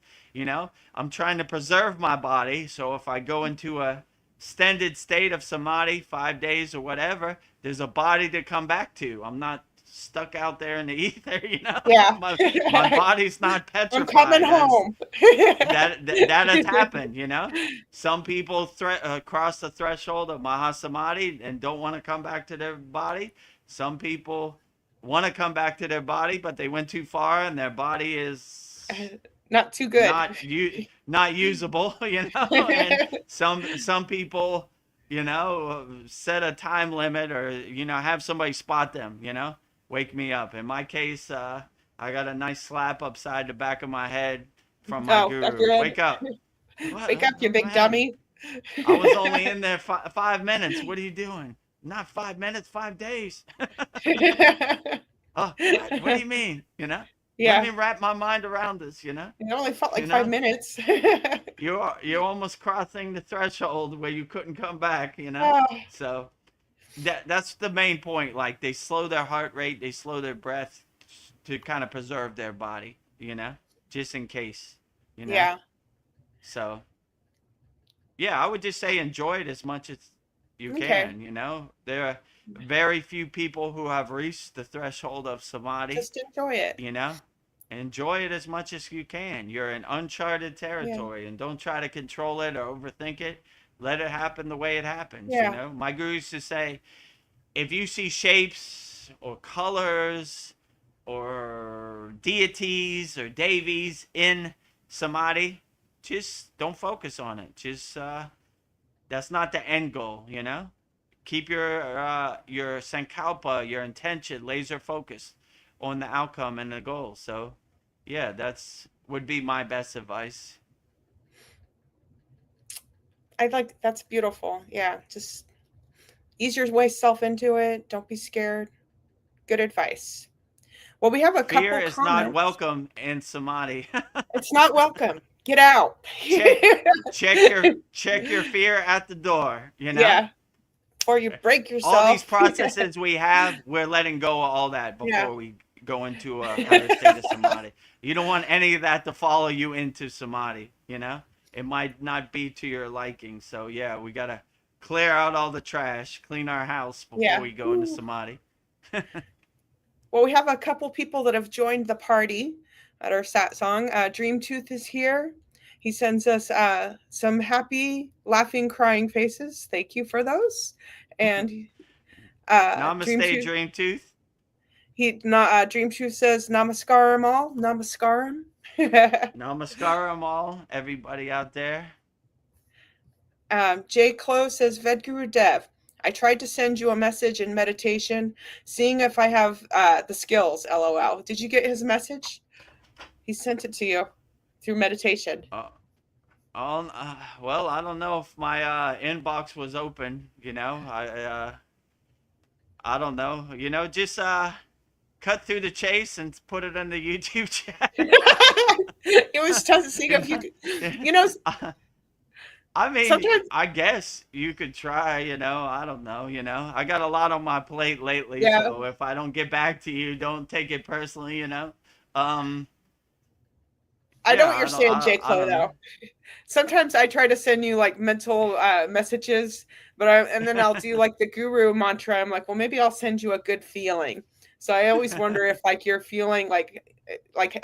I'm trying to preserve my body. So if I go into a extended state of samadhi, 5 days or whatever, there's a body to come back to. I'm not stuck out there in the ether, Yeah. my body's not petrified. I'm coming home. That has happened. Some people cross the threshold of mahasamadhi and don't want to come back to their body. Some people want to come back to their body, but they went too far and their body is not too good. Not usable, And some people, set a time limit or have somebody spot them, wake me up. In my case, I got a nice slap upside the back of my head from my guru. Wake up. Wake up, you big dummy. I was only in there 5 minutes. What are you doing? Not 5 minutes, 5 days. Oh, what do you mean? Yeah. Let me wrap my mind around this, It only felt like 5 minutes. You're almost crossing the threshold where you couldn't come back, Oh. So that's the main point. Like, they slow their heart rate, they slow their breath to kind of preserve their body, just in case, Yeah. So yeah, I would just say enjoy it as much as you can, There are very few people who have reached the threshold of samadhi. Just enjoy it. Enjoy it as much as you can. You're in uncharted territory, and don't try to control it or overthink it. Let it happen the way it happens. My guru used to say, if you see shapes or colors or deities or devis in samadhi, just don't focus on it. Just that's not the end goal, Keep your sankalpa, your intention, laser focused on the outcome and the goal. So yeah, would be my best advice. That's beautiful. Yeah, just ease yourself into it. Don't be scared. Good advice. Well, we have a couple Fear is comments. not welcome in samadhi. It's not welcome. Get out. check your fear at the door, Yeah. Or you break yourself. All these processes we have, we're letting go of all that before we go into a higher state of samadhi. You don't want any of that to follow you into samadhi, It might not be to your liking. So yeah, we got to clear out all the trash, clean our house before we go into samadhi. Well, we have a couple people that have joined the party at our satsang. Dream Tooth is here. He sends us some happy, laughing, crying faces. Thank you for those. And Namaste, Dream Tooth. Dream Tooth says namaskaram all. Namaskaram. Namaskaram all, everybody out there. Jay Clow says, Vedagurudev, I tried to send you a message in meditation, seeing if I have the skills, LOL. Did you get his message? He sent it to you through meditation. Well, I don't know if my inbox was open, I don't know, just cut through the chase and put it in the YouTube chat. It was tough to see if you could, I mean, sometimes, I guess you could try, I don't know, I got a lot on my plate lately, so if I don't get back to you, don't take it personally, I know what you're saying, Jay Clo, though. Sometimes I try to send you like mental messages, and then I'll do like the guru mantra. I'm like, well, maybe I'll send you a good feeling. So I always wonder if like you're feeling like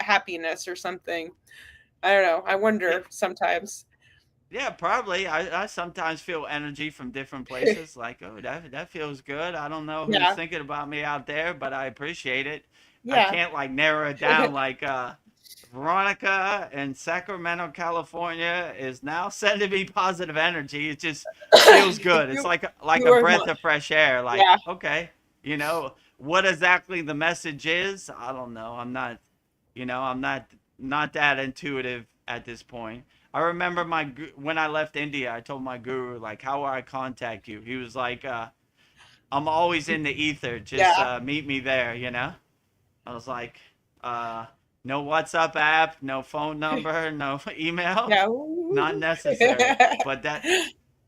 happiness or something. I don't know. I Yeah, wonder sometimes. yeah, probably. I sometimes feel energy from different places. Like, oh, that feels good. I don't know who's Yeah. thinking about me out there, but I appreciate it. I Yeah. can't like narrow it down. Like, Veronica in Sacramento, California, is now sending me positive energy. It just feels good. It's you like you a are breath one. of fresh air. Like, Yeah. okay, what exactly the message is, I don't know. I'm not, I'm not that intuitive at this point. I remember when I left India, I told my guru like, how will I contact you? He was like, I'm always in the ether. Just Yeah. meet me there. I was like, uh, no WhatsApp app, no phone number, no email, Yeah. not necessary. But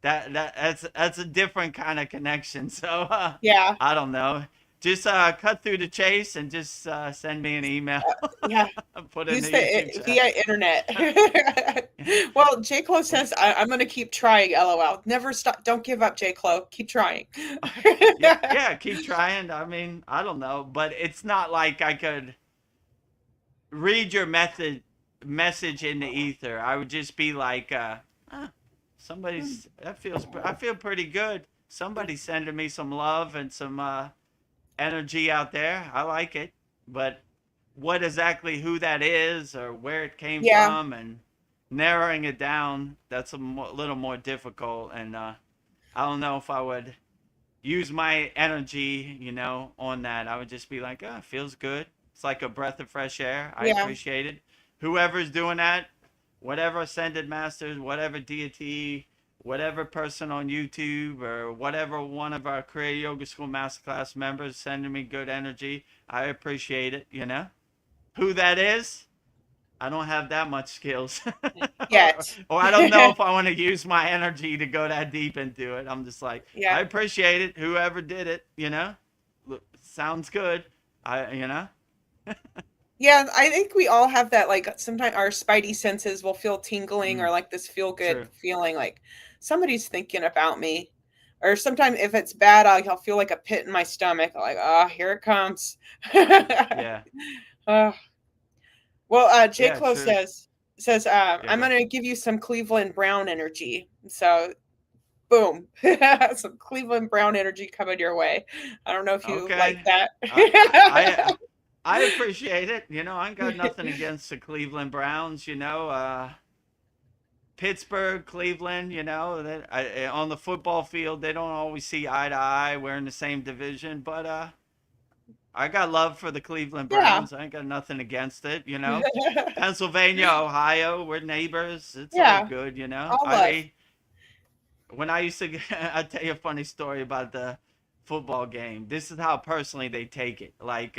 that's a different kind of connection. So Yeah. I don't know. Just cut through the chase and just send me an email. Yeah. Put in Use the YouTube chat. via internet. Well, J. Clo says, I'm going to keep trying, LOL. Never stop. Don't give up, J. Clo. Keep trying. Yeah, yeah, keep trying. I mean, I don't know, but it's not like I could read your message in the ether. I would just be like, I feel pretty good. Somebody's sending me some love and some energy out there. I like it, but what exactly who that is or where it came Yeah. from and narrowing it down, that's little more difficult. And I don't know if I would use my energy, on that. I would just be like, oh, it feels good. It's like a breath of fresh air. I Yeah. appreciate it. Whoever's doing that, whatever ascended masters, whatever deity, whatever person on YouTube, or whatever one of our Kriya Yoga School Masterclass members sending me good energy, I appreciate it, Who that is, I don't have that much skills. or, Yet. or I don't know if I want to use my energy to go that deep into it. I'm just like, I Yeah. appreciate it. Whoever did it, sounds good. Yeah, I think we all have that. Like sometimes our spidey senses will feel tingling or like this feel good True. feeling like somebody's thinking about me. Or sometimes if it's bad, I'll feel like a pit in my stomach. Like, oh, here it comes. Yeah. Uh, well, J. Yeah, Clo true. says Yeah, I'm go. gonna give you some Cleveland Brown energy. So boom. Some Cleveland Brown energy coming your way. I don't know if you like Okay. that. I, I appreciate it. I ain't got nothing against the Cleveland Browns, Pittsburgh, Cleveland, on the football field, they don't always see eye to eye. We're in the same division, but I got love for the Cleveland Yeah. Browns. I ain't got nothing against it, Pennsylvania, Ohio, we're neighbors. It's all Yeah. good, All love. When I used to, I'll tell you a funny story about the football game. This is how personally they take it. Like,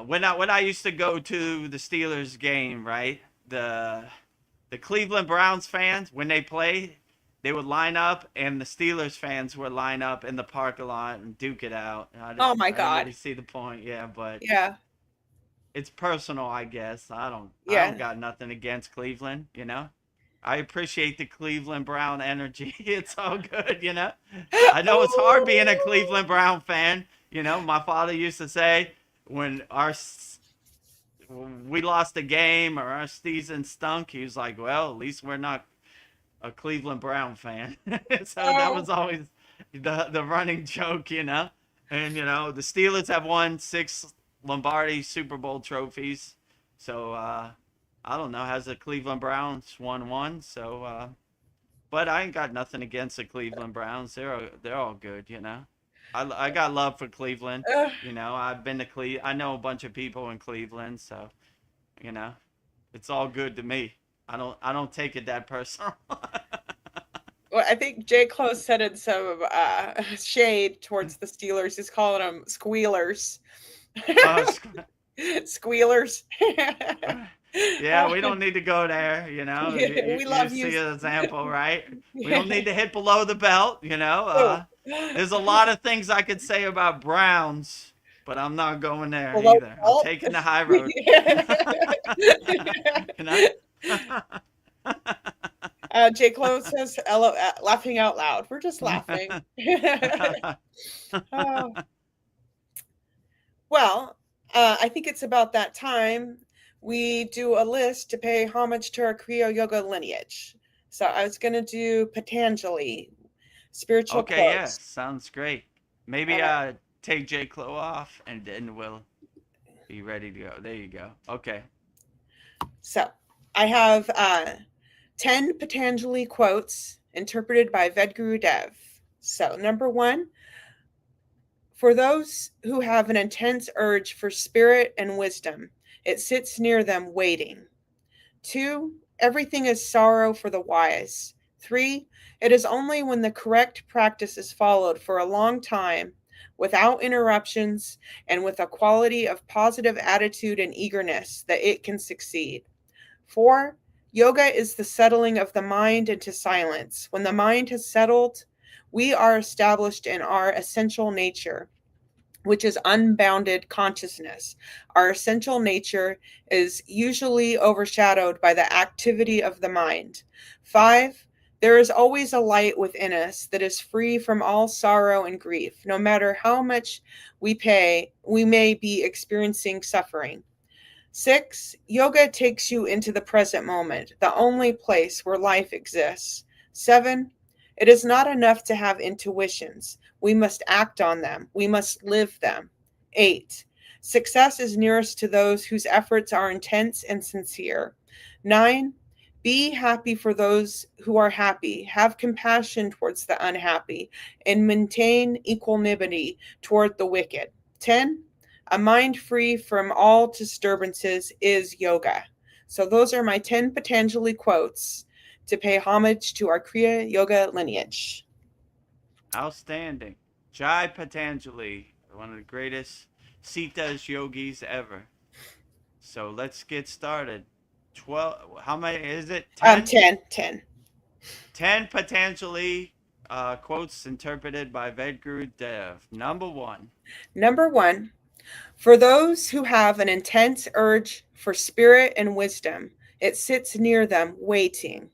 when I used to go to the Steelers game, right? The Cleveland Browns fans, when they played, they would line up, and the Steelers fans would line up in the parking lot and duke it out. Oh my I didn't God. really see the point, yeah, but Yeah. it's personal, I guess. I don't Yeah. got nothing against Cleveland. I appreciate the Cleveland Brown energy. It's all good. I know it's hard being a Cleveland Brown fan. My father used to say when we lost a game or our season stunk, he was like, well, at least we're not a Cleveland Brown fan. So that Oh, was always the running joke. And the Steelers have won 6 Lombardi Super Bowl trophies. So I don't know, has the Cleveland Browns won one? So but I ain't got nothing against the Cleveland Browns. They're all good. I got love for Cleveland. uh, I've been to I know a bunch of people in Cleveland, so you know, it's all good to me. I don't take it that personal. well, I think Jay Close said in some shade towards the Steelers. He's calling them squealers. Oh, Squealers. yeah, we don't need to go there. We You love you. see an example, right? We don't need to hit below the belt. Oh. There's a lot of things I could say about Browns, but I'm not going there Below either. I'm belt. taking the high road. you know? Jay Close says, laughing out loud. We're just laughing. Oh. Well, I think it's about that time we do a list to pay homage to our Kriya Yoga lineage. So I was going to do Patanjali, spiritual Okay, yeah, quotes. sounds great. All Maybe right. take J Clo off and then we'll be ready to go. There you go. Okay. So I have 10 Patanjali quotes interpreted by Vedagurudev. So, number one, for those who have an intense urge for spirit and wisdom, it sits near them waiting. 2, everything is sorrow for the wise. 3, it is only when the correct practice is followed for a long time, without interruptions, and with a quality of positive attitude and eagerness that it can succeed. 4, yoga is the settling of the mind into silence. When the mind has settled, we are established in our essential nature, which is unbounded consciousness. Our essential nature is usually overshadowed by the activity of the mind. 5, there is always a light within us that is free from all sorrow and grief. No matter how much we may be experiencing suffering. 6, yoga takes you into the present moment, the only place where life exists. 7, it is not enough to have intuitions. We must act on them. We must live them. 8, success is nearest to those whose efforts are intense and sincere. 9, be happy for those who are happy. Have compassion towards the unhappy and maintain equanimity toward the wicked. 10, a mind free from all disturbances is yoga. So those are my 10 Patanjali quotes to pay homage to our Kriya Yoga lineage. Outstanding. Jai Patanjali, one of the greatest Sitas yogis ever. So let's get started. 12, how many is it? 10? 10, 10. 10 Patanjali quotes interpreted by Vedagurudev. Number 1. Number 1, for those who have an intense urge for spirit and wisdom, it sits near them waiting.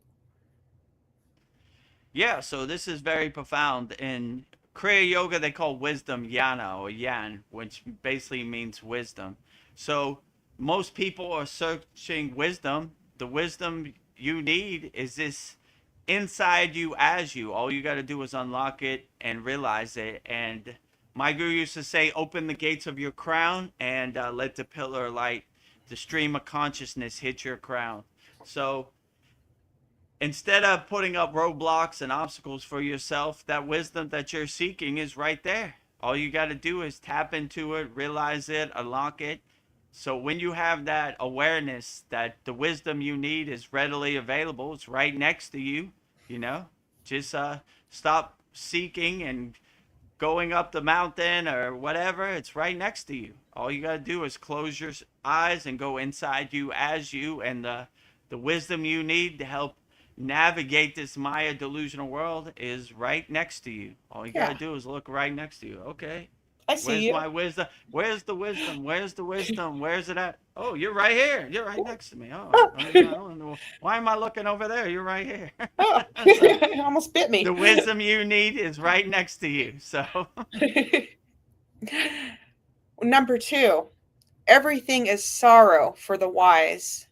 Yeah, so this is very profound. In Kriya Yoga, they call wisdom yana or yan, which basically means wisdom. So most people are searching wisdom. The wisdom you need is this inside you as you. All you got to do is unlock it and realize it. And my guru used to say, open the gates of your crown and let the pillar of light, the stream of consciousness hit your crown. So instead of putting up roadblocks and obstacles for yourself, that wisdom that you're seeking is right there. All you got to do is tap into it, realize it, unlock it. So when you have that awareness that the wisdom you need is readily available, it's right next to you, you know, just stop seeking and going up the mountain or whatever. It's right next to you. All you got to do is close your eyes and go inside you as you, and the wisdom you need to help navigate this Maya delusional world is right next to you. All you got Yeah, to do is look right next to you. Okay. I see Where's you. my wisdom? Where's the wisdom? Where's the wisdom? Where's it at? Oh, you're right here. You're right next to me. Oh, Oh, I don't know. Why am I looking over there? You're right here. oh. So Almost bit me. the wisdom you need is right next to you. So Number 2, everything is sorrow for the wise.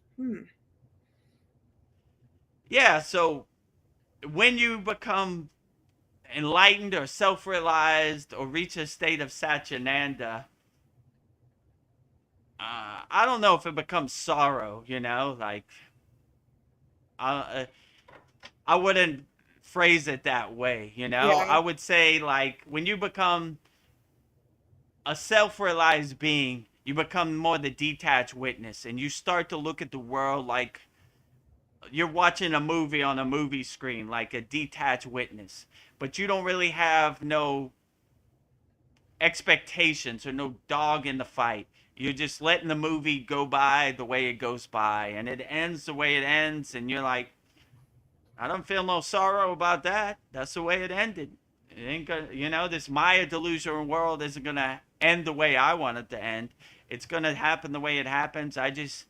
yeah. So when you become enlightened or self-realized or reach a state of Satchitananda, I don't know if it becomes sorrow. You know, like I, I wouldn't phrase it that way. You know, Yeah, I would say like when you become a self-realized being, you become more the detached witness, and you start to look at the world like you're watching a movie on a movie screen, like a detached witness. But you don't really have no expectations or no dog in the fight. You're just letting the movie go by the way it goes by, and it ends the way it ends, and you're like, I don't feel no sorrow about that. That's the way it ended. It ain't gonna, you know, this Maya delusional world isn't gonna end the way I want it to end. It's gonna happen the way it happens. I just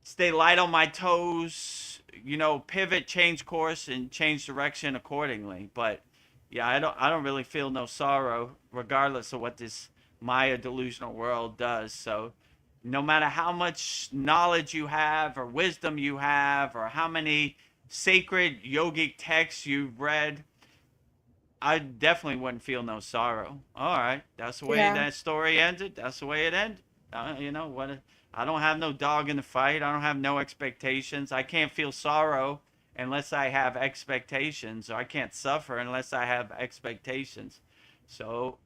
stay light on my toes, you know, pivot, change course, and change direction accordingly. But yeah, I don't really feel no sorrow, regardless of what this Maya delusional world does. So no matter how much knowledge you have or wisdom you have or how many sacred yogic texts you've read, I definitely wouldn't feel no sorrow. All right, that's the way Yeah. that story ended. That's the way it ended. You know what? I don't have no dog in the fight. I don't have no expectations. I can't feel sorrow unless I have expectations, or I can't suffer unless I have expectations. So,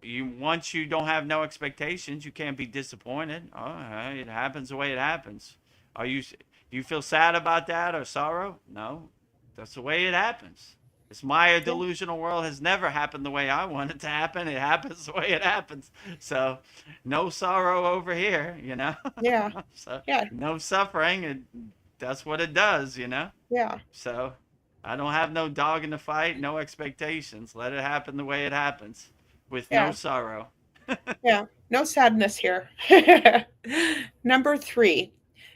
once you don't have no expectations, you can't be disappointed. All right, it happens the way it happens. Do you feel sad about that or sorrow? No, that's the way it happens. This Maya Yeah. delusional world has never happened the way I want it to happen. It happens the way it happens. So, no sorrow over here, you know? Yeah. So, Yeah. no suffering. That's what it does, you know? Yeah. So, I don't have no dog in the fight, no expectations. Let it happen the way it happens with no Yeah. sorrow. Yeah. No sadness here. Number 3.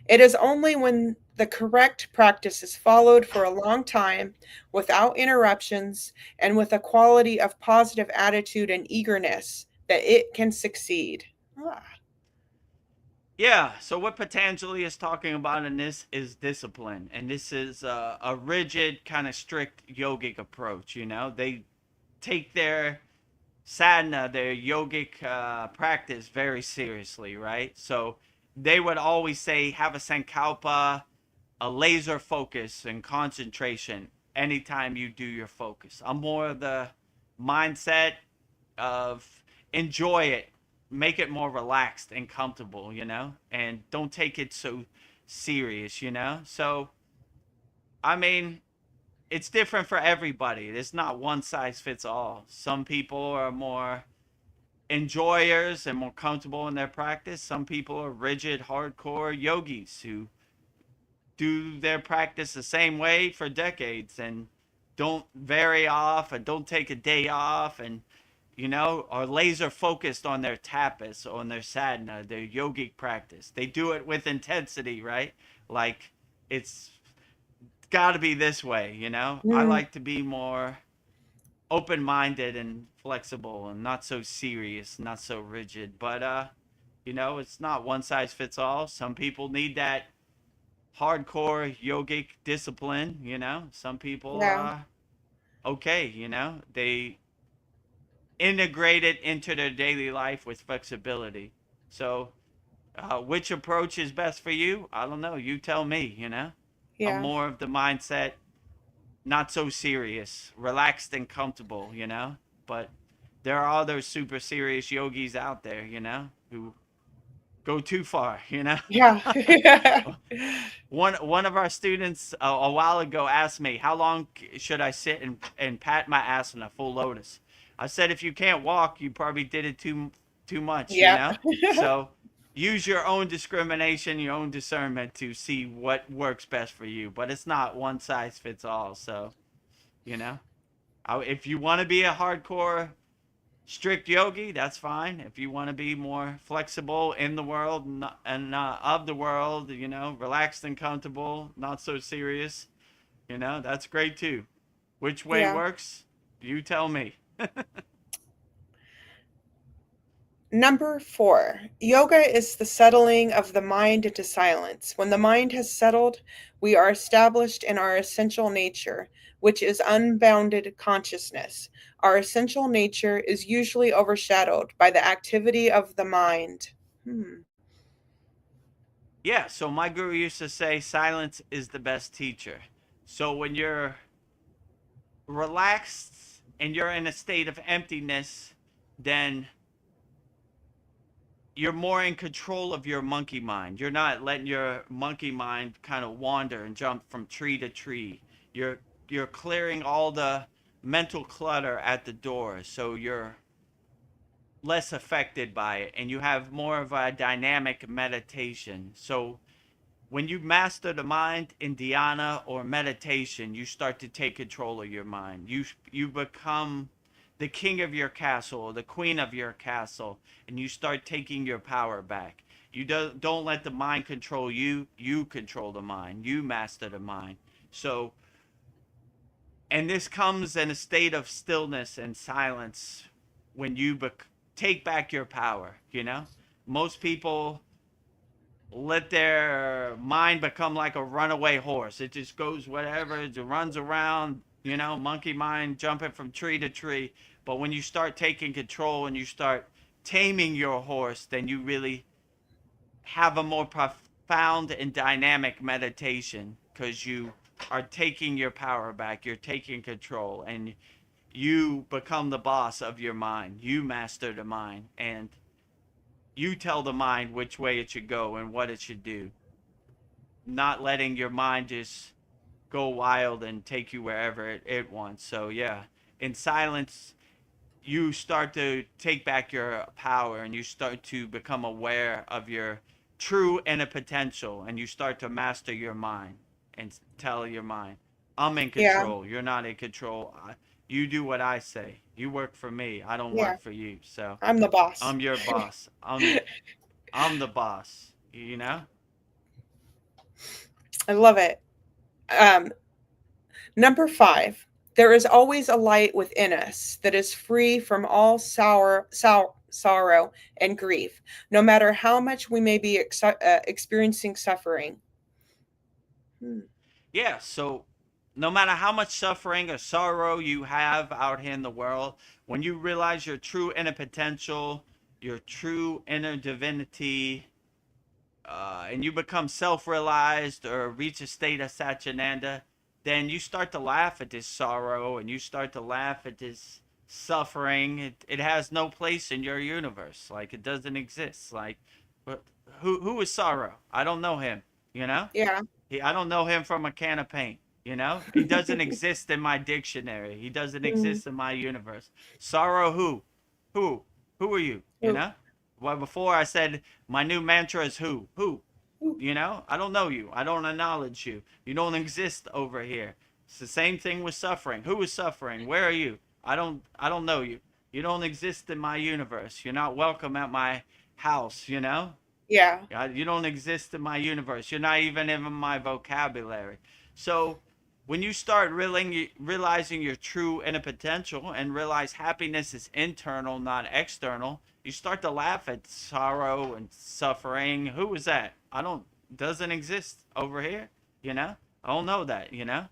It is only when the correct practice is followed for a long time without interruptions and with a quality of positive attitude and eagerness that it can succeed. Ah, Yeah, so what Patanjali is talking about in this is discipline. And this is a rigid, kind of strict yogic approach, you know? They take their sadhana, their yogic practice, very seriously, right? So they would always say, have a sankalpa, a laser focus and concentration anytime you do your focus. I'm more of the mindset of enjoy it, make it more relaxed and comfortable, you know, and don't take it so serious, you know. So, I mean, it's different for everybody. It's not one size fits all. Some people are more enjoyers and more comfortable in their practice. Some people are rigid, hardcore yogis who do their practice the same way for decades and don't vary off and don't take a day off and are laser focused on their tapas, on their sadhana, their yogic practice. They do it with intensity, right? Like it's got to be this way. I mm, like to be more open minded and flexible and not so serious, not so rigid. But it's not one size fits all. Some people need that hardcore yogic discipline. Some people yeah. are okay, they integrate it into their daily life with flexibility. So, which approach is best for you? I don't know. You tell me. I'm Yeah. more of the mindset, not so serious, relaxed and comfortable. But there are other super serious yogis out there, who go too far. Yeah. One of our students a while ago asked me, how long should I sit and pat my ass in a full lotus? I said, if you can't walk, you probably did it too much, you Yeah. know? So use your own discrimination, your own discernment to see what works best for you. But it's not one size fits all. So, you know, if you want to be a hardcore strict yogi, that's fine. If you want to be more flexible in the world and of the world, relaxed and comfortable, not so serious, that's great too. Which way Yeah. works? You tell me. Number 4, yoga is the settling of the mind into silence. When the mind has settled, we are established in our essential nature, which is unbounded consciousness. Our essential nature is usually overshadowed by the activity of the mind. Hmm. Yeah, so my guru used to say silence is the best teacher. So when you're relaxed and you're in a state of emptiness, then you're more in control of your monkey mind. You're not letting your monkey mind kind of wander and jump from tree to tree. You're clearing all the mental clutter at the door, so you're less affected by it and you have more of a dynamic meditation. So when you master the mind in dhyana or meditation, you start to take control of your mind. You become the king of your castle or the queen of your castle, and you start taking your power back. You don't let the mind control you. You control the mind. You master the mind. So, and this comes in a state of stillness and silence when you take back your power, you know? Most people let their mind become like a runaway horse. It just goes whatever, it runs around, you know, monkey mind jumping from tree to tree. But when you start taking control and you start taming your horse, then you really have a more profound and dynamic meditation because you are taking your power back, you're taking control, and you become the boss of your mind. You master the mind, and you tell the mind which way it should go and what it should do, not letting your mind just go wild and take you wherever it wants. So, yeah, in silence, you start to take back your power and you start to become aware of your true inner potential, and you start to master your mind and tell your mind, I'm in Yeah. control. You're not in control. You do what I say. You work for me. I don't Yeah. work for you. So I'm the boss. I'm your boss. I'm the boss, you know? I love it. Um, Number 5, there is always a light within us that is free from all sorrow and grief, no matter how much we may be experiencing suffering. Hmm. Yeah, so no matter how much suffering or sorrow you have out here in the world, when you realize your true inner potential, your true inner divinity, and you become self-realized or reach a state of Satchinanda, then you start to laugh at this sorrow and you start to laugh at this suffering. It has no place in your universe. Like, it doesn't exist. Like, who is sorrow? I don't know him, you know? Yeah. I don't know him from a can of paint, you know? He doesn't exist in my dictionary. He doesn't Mm. exist in my universe. Sorrow who? Who? Who are you, you Ooh. know? Well, before I said my new mantra is who? Who? Ooh. You know? I don't know you. I don't acknowledge you. You don't exist over here. It's the same thing with suffering. Who is suffering? Where are you? I don't know you. You don't exist in my universe. You're not welcome at my house, you know? Yeah. You don't exist in my universe. You're not even in my vocabulary. So when you start realizing your true inner potential and realize happiness is internal, not external, you start to laugh at sorrow and suffering. Who is that? I don't, doesn't exist over here, you know? I don't know that, you know?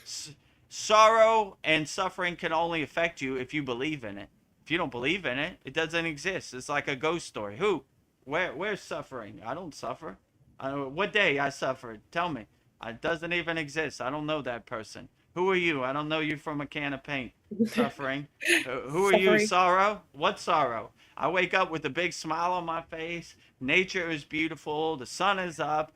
S- Sorrow and suffering can only affect you if you believe in it. If you don't believe in it, it doesn't exist. It's like a ghost story. Who? Where's suffering? I don't suffer. What day I suffered? Tell me. It doesn't even exist. I don't know that person. Who are you? I don't know you from a can of paint. Suffering. Who are you? Suffering. Sorrow? What sorrow? I wake up with a big smile on my face. Nature is beautiful. The sun is up.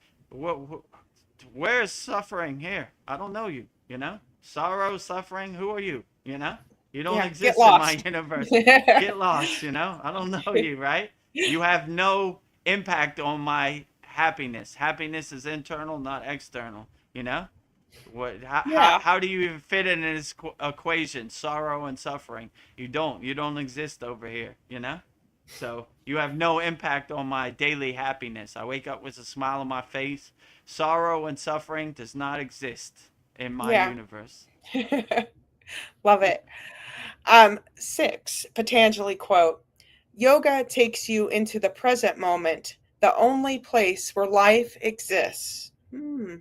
Where's suffering here? I don't know you, you know? Sorrow, suffering, who are you, you know? You don't Yeah. Get exist in my lost. universe. Get lost, you know? I don't know you, right? You have no impact on my happiness. Happiness is internal, not external, you know? Yeah. How do you even fit in this equation, sorrow and suffering? You don't exist over here, you know? So you have no impact on my daily happiness. I wake up with a smile on my face. Sorrow and suffering does not exist in my Yeah. universe. Love it. 6, Patanjali quote, yoga takes you into the present moment, the only place where life exists. Hmm.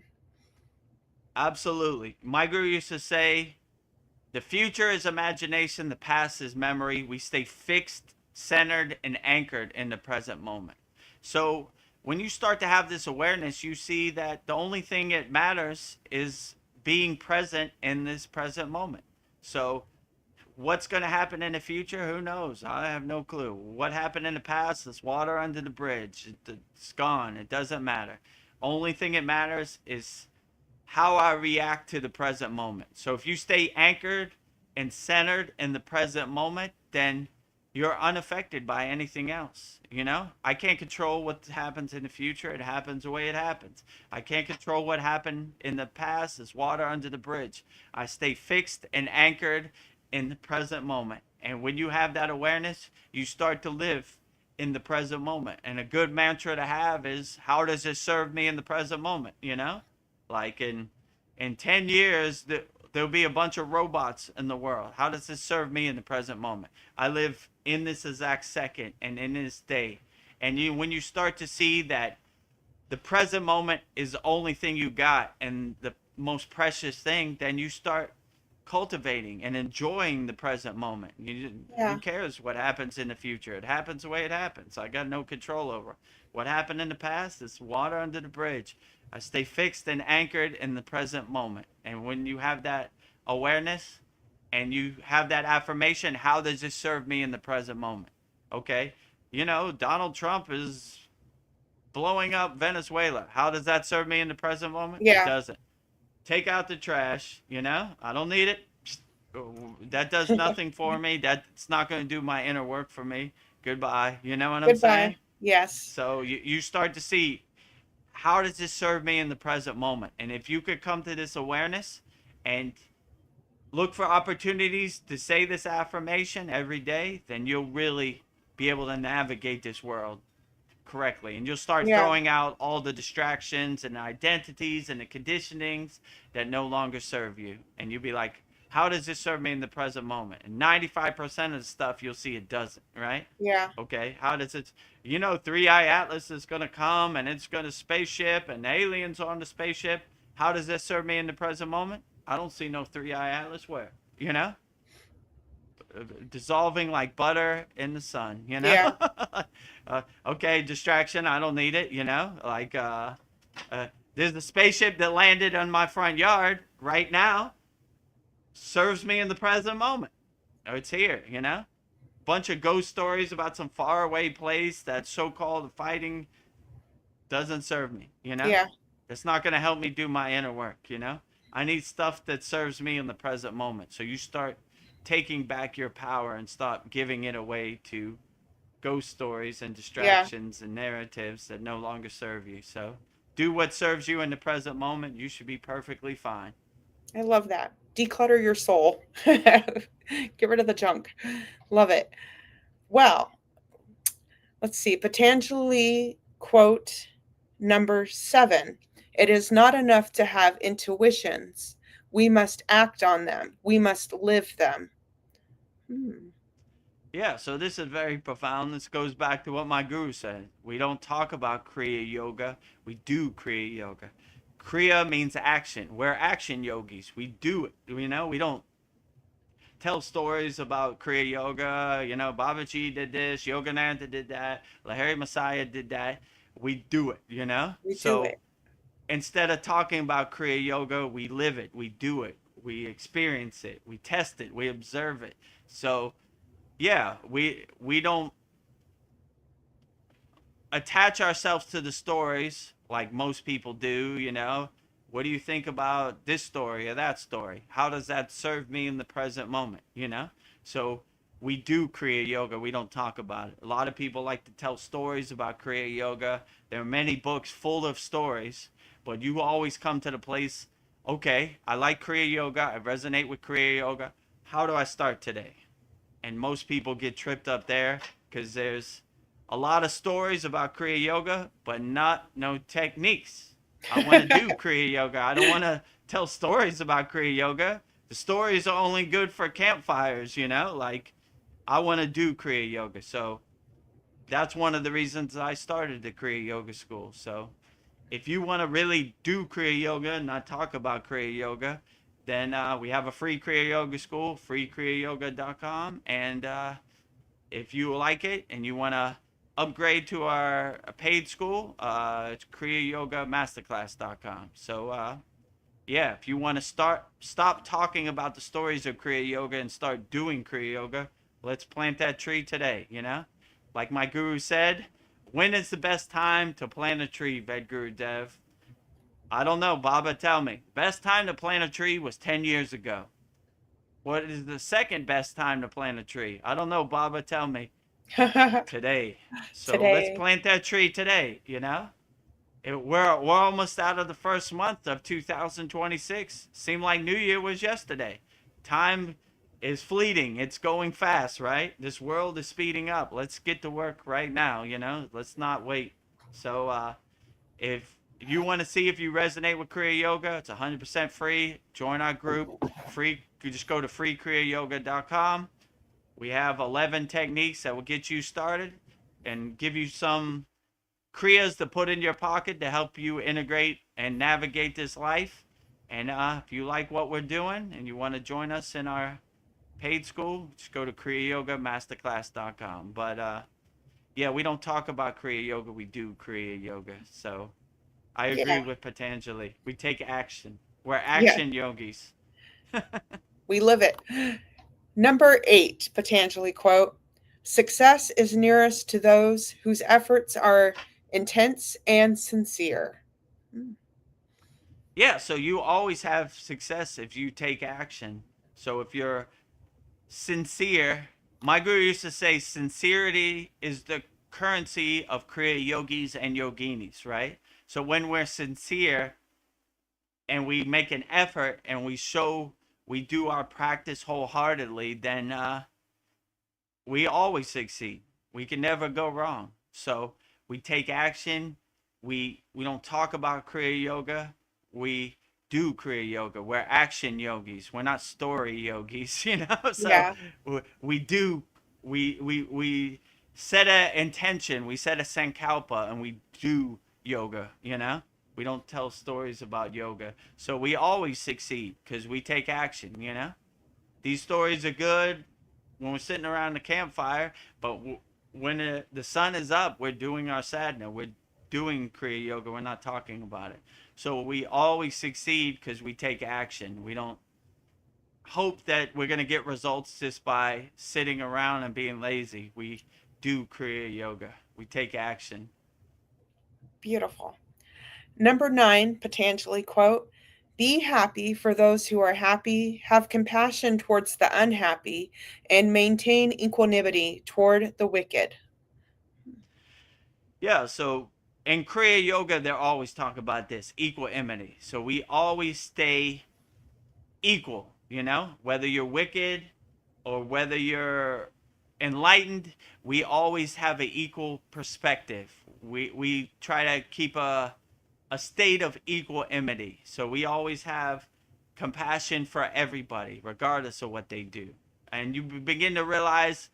Absolutely. My guru used to say, the future is imagination, the past is memory. We stay fixed, centered, and anchored in the present moment. So when you start to have this awareness, you see that the only thing that matters is being present in this present moment. So what's going to happen in the future? Who knows? I have no clue. What happened in the past is water under the bridge. It's gone. It doesn't matter. Only thing that matters is how I react to the present moment. So if you stay anchored and centered in the present moment, then you're unaffected by anything else. You know, I can't control what happens in the future. It happens the way it happens. I can't control what happened in the past. It's water under the bridge. I stay fixed and anchored in the present moment. And when you have that awareness, you start to live in the present moment. And a good mantra to have is, how does it serve me in the present moment? You know, like in 10 years, there'll be a bunch of robots in the world. How does this serve me in the present moment? I live in this exact second and in this day. And when you start to see that the present moment is the only thing you got and the most precious thing, then you start cultivating and enjoying the present moment. Yeah. Who cares what happens in the future? It happens the way it happens. I got no control over it. What happened in the past is water under the bridge. I stay fixed and anchored in the present moment. And when you have that awareness and you have that affirmation, how does this serve me in the present moment? Okay. Donald Trump is blowing up Venezuela. How does that serve me in the present moment? It Yeah. doesn't. Take out the trash, I don't need it. That does nothing for me. That's not going to do my inner work for me. Goodbye. You know what I'm saying? Goodbye. Yes. So you start to see, how does this serve me in the present moment? And if you could come to this awareness and look for opportunities to say this affirmation every day, then you'll really be able to navigate this world correctly, and you'll start throwing out all the distractions and the identities and the conditionings that no longer serve you, and you'll be like, how does this serve me in the present moment? And 95% of the stuff you'll see it doesn't, right? Yeah. Okay, how does it, 3i Atlas is going to come and it's going to spaceship and aliens on the spaceship. How does this serve me in the present moment? I don't see no 3i Atlas where, dissolving like butter in the sun, Yeah. Okay, distraction, I don't need it, like there's a spaceship that landed on my front yard right now, serves me in the present moment. Oh, it's here, bunch of ghost stories about some faraway place that's so-called fighting doesn't serve me, Yeah. it's not going to help me do my inner work. I need stuff that serves me in the present moment. So you start taking back your power and stop giving it away to ghost stories and distractions and narratives that no longer serve you. So do what serves you in the present moment. You should be perfectly fine. I love that. Declutter your soul. Get rid of the junk. Love it. Well, let's see. Patanjali quote number 7. It is not enough to have intuitions. We must act on them. We must live them. Yeah, so this is very profound. This goes back to what my guru said. We don't talk about Kriya Yoga. We do Kriya Yoga. Kriya means action. We're action yogis. We do it. We don't tell stories about Kriya Yoga. Babaji did this. Yogananda did that. Lahiri Messiah did that. We do it, We so do it. instead of talking about Kriya Yoga, we live it. We do it. We experience it. We test it. We observe it. So yeah, we don't attach ourselves to the stories like most people do. What do you think about this story or that story? How does that serve me in the present moment? So we do Kriya Yoga. We don't talk about it. A lot of people like to tell stories about Kriya Yoga. There are many books full of stories, but you always come to the place, okay, I like Kriya Yoga. I resonate with Kriya Yoga. How do I start today? And most people get tripped up there because there's a lot of stories about Kriya Yoga, but no techniques. I want to do Kriya Yoga. I don't want to tell stories about Kriya Yoga. The stories are only good for campfires, like I want to do Kriya Yoga. So that's one of the reasons I started the Kriya Yoga school. So if you want to really do Kriya Yoga and not talk about Kriya Yoga, then we have a free Kriya Yoga school, freekriyayogamasterclass.com. And if you like it and you want to upgrade to our paid school, it's kriyayogamasterclass.com. So yeah, if you want to stop talking about the stories of Kriya Yoga and start doing Kriya Yoga, let's plant that tree today, Like my guru said, when is the best time to plant a tree, Vedagurudev? I don't know, Baba, tell me. Best time to plant a tree was 10 years ago. What is the second best time to plant a tree? I don't know, Baba, tell me. Today. So let's Today. plant that tree today, We're almost out of the first month of 2026. Seemed like New Year was yesterday. Time is fleeting. It's going fast, right? This world is speeding up. Let's get to work right now, Let's not wait. So if you want to see if you resonate with Kriya Yoga, it's 100% free. Join our group. Free. You just go to freekriyayogamasterclass.com. We have 11 techniques that will get you started and give you some kriyas to put in your pocket to help you integrate and navigate this life. And if you like what we're doing and you want to join us in our paid school, just go to kriyayogamasterclass.com. But yeah, we don't talk about Kriya Yoga. We do Kriya Yoga. So I agree Yeah. with Patanjali. We take action. We're Yeah. action yogis. We live it. Number 8, Patanjali quote: "Success is nearest to those whose efforts are intense and sincere." Yeah, so you always have success if you take action. So if you're sincere, my guru used to say sincerity is the currency of Kriya yogis and yoginis, right? So when we're sincere and we make an effort and we show we do our practice wholeheartedly, then we always succeed. We can never go wrong. So we take action. We don't talk about Kriya Yoga. We do Kriya Yoga. We're action yogis. We're not story yogis, you know. So Yeah. we do. We set a intention. We set a sankalpa, and we do yoga. You know. We don't tell stories about yoga. So we always succeed because we take action. You know. These stories are good when we're sitting around the campfire, but when the sun is up, we're doing our sadhana. We're doing Kriya Yoga. We're not talking about it. So we always succeed because we take action. We don't hope that we're going to get results just by sitting around and being lazy. We do Kriya Yoga. We take action. Beautiful. Number 9, Patanjali quote: "Be happy for those who are happy, have compassion towards the unhappy, and maintain equanimity toward the wicked." Yeah, so in Kriya Yoga, they're always talking about this equanimity. So we always stay equal, you know, whether you're wicked or whether you're enlightened, we always have an equal perspective. We try to keep a state of equanimity. So we always have compassion for everybody, regardless of what they do. And you begin to realize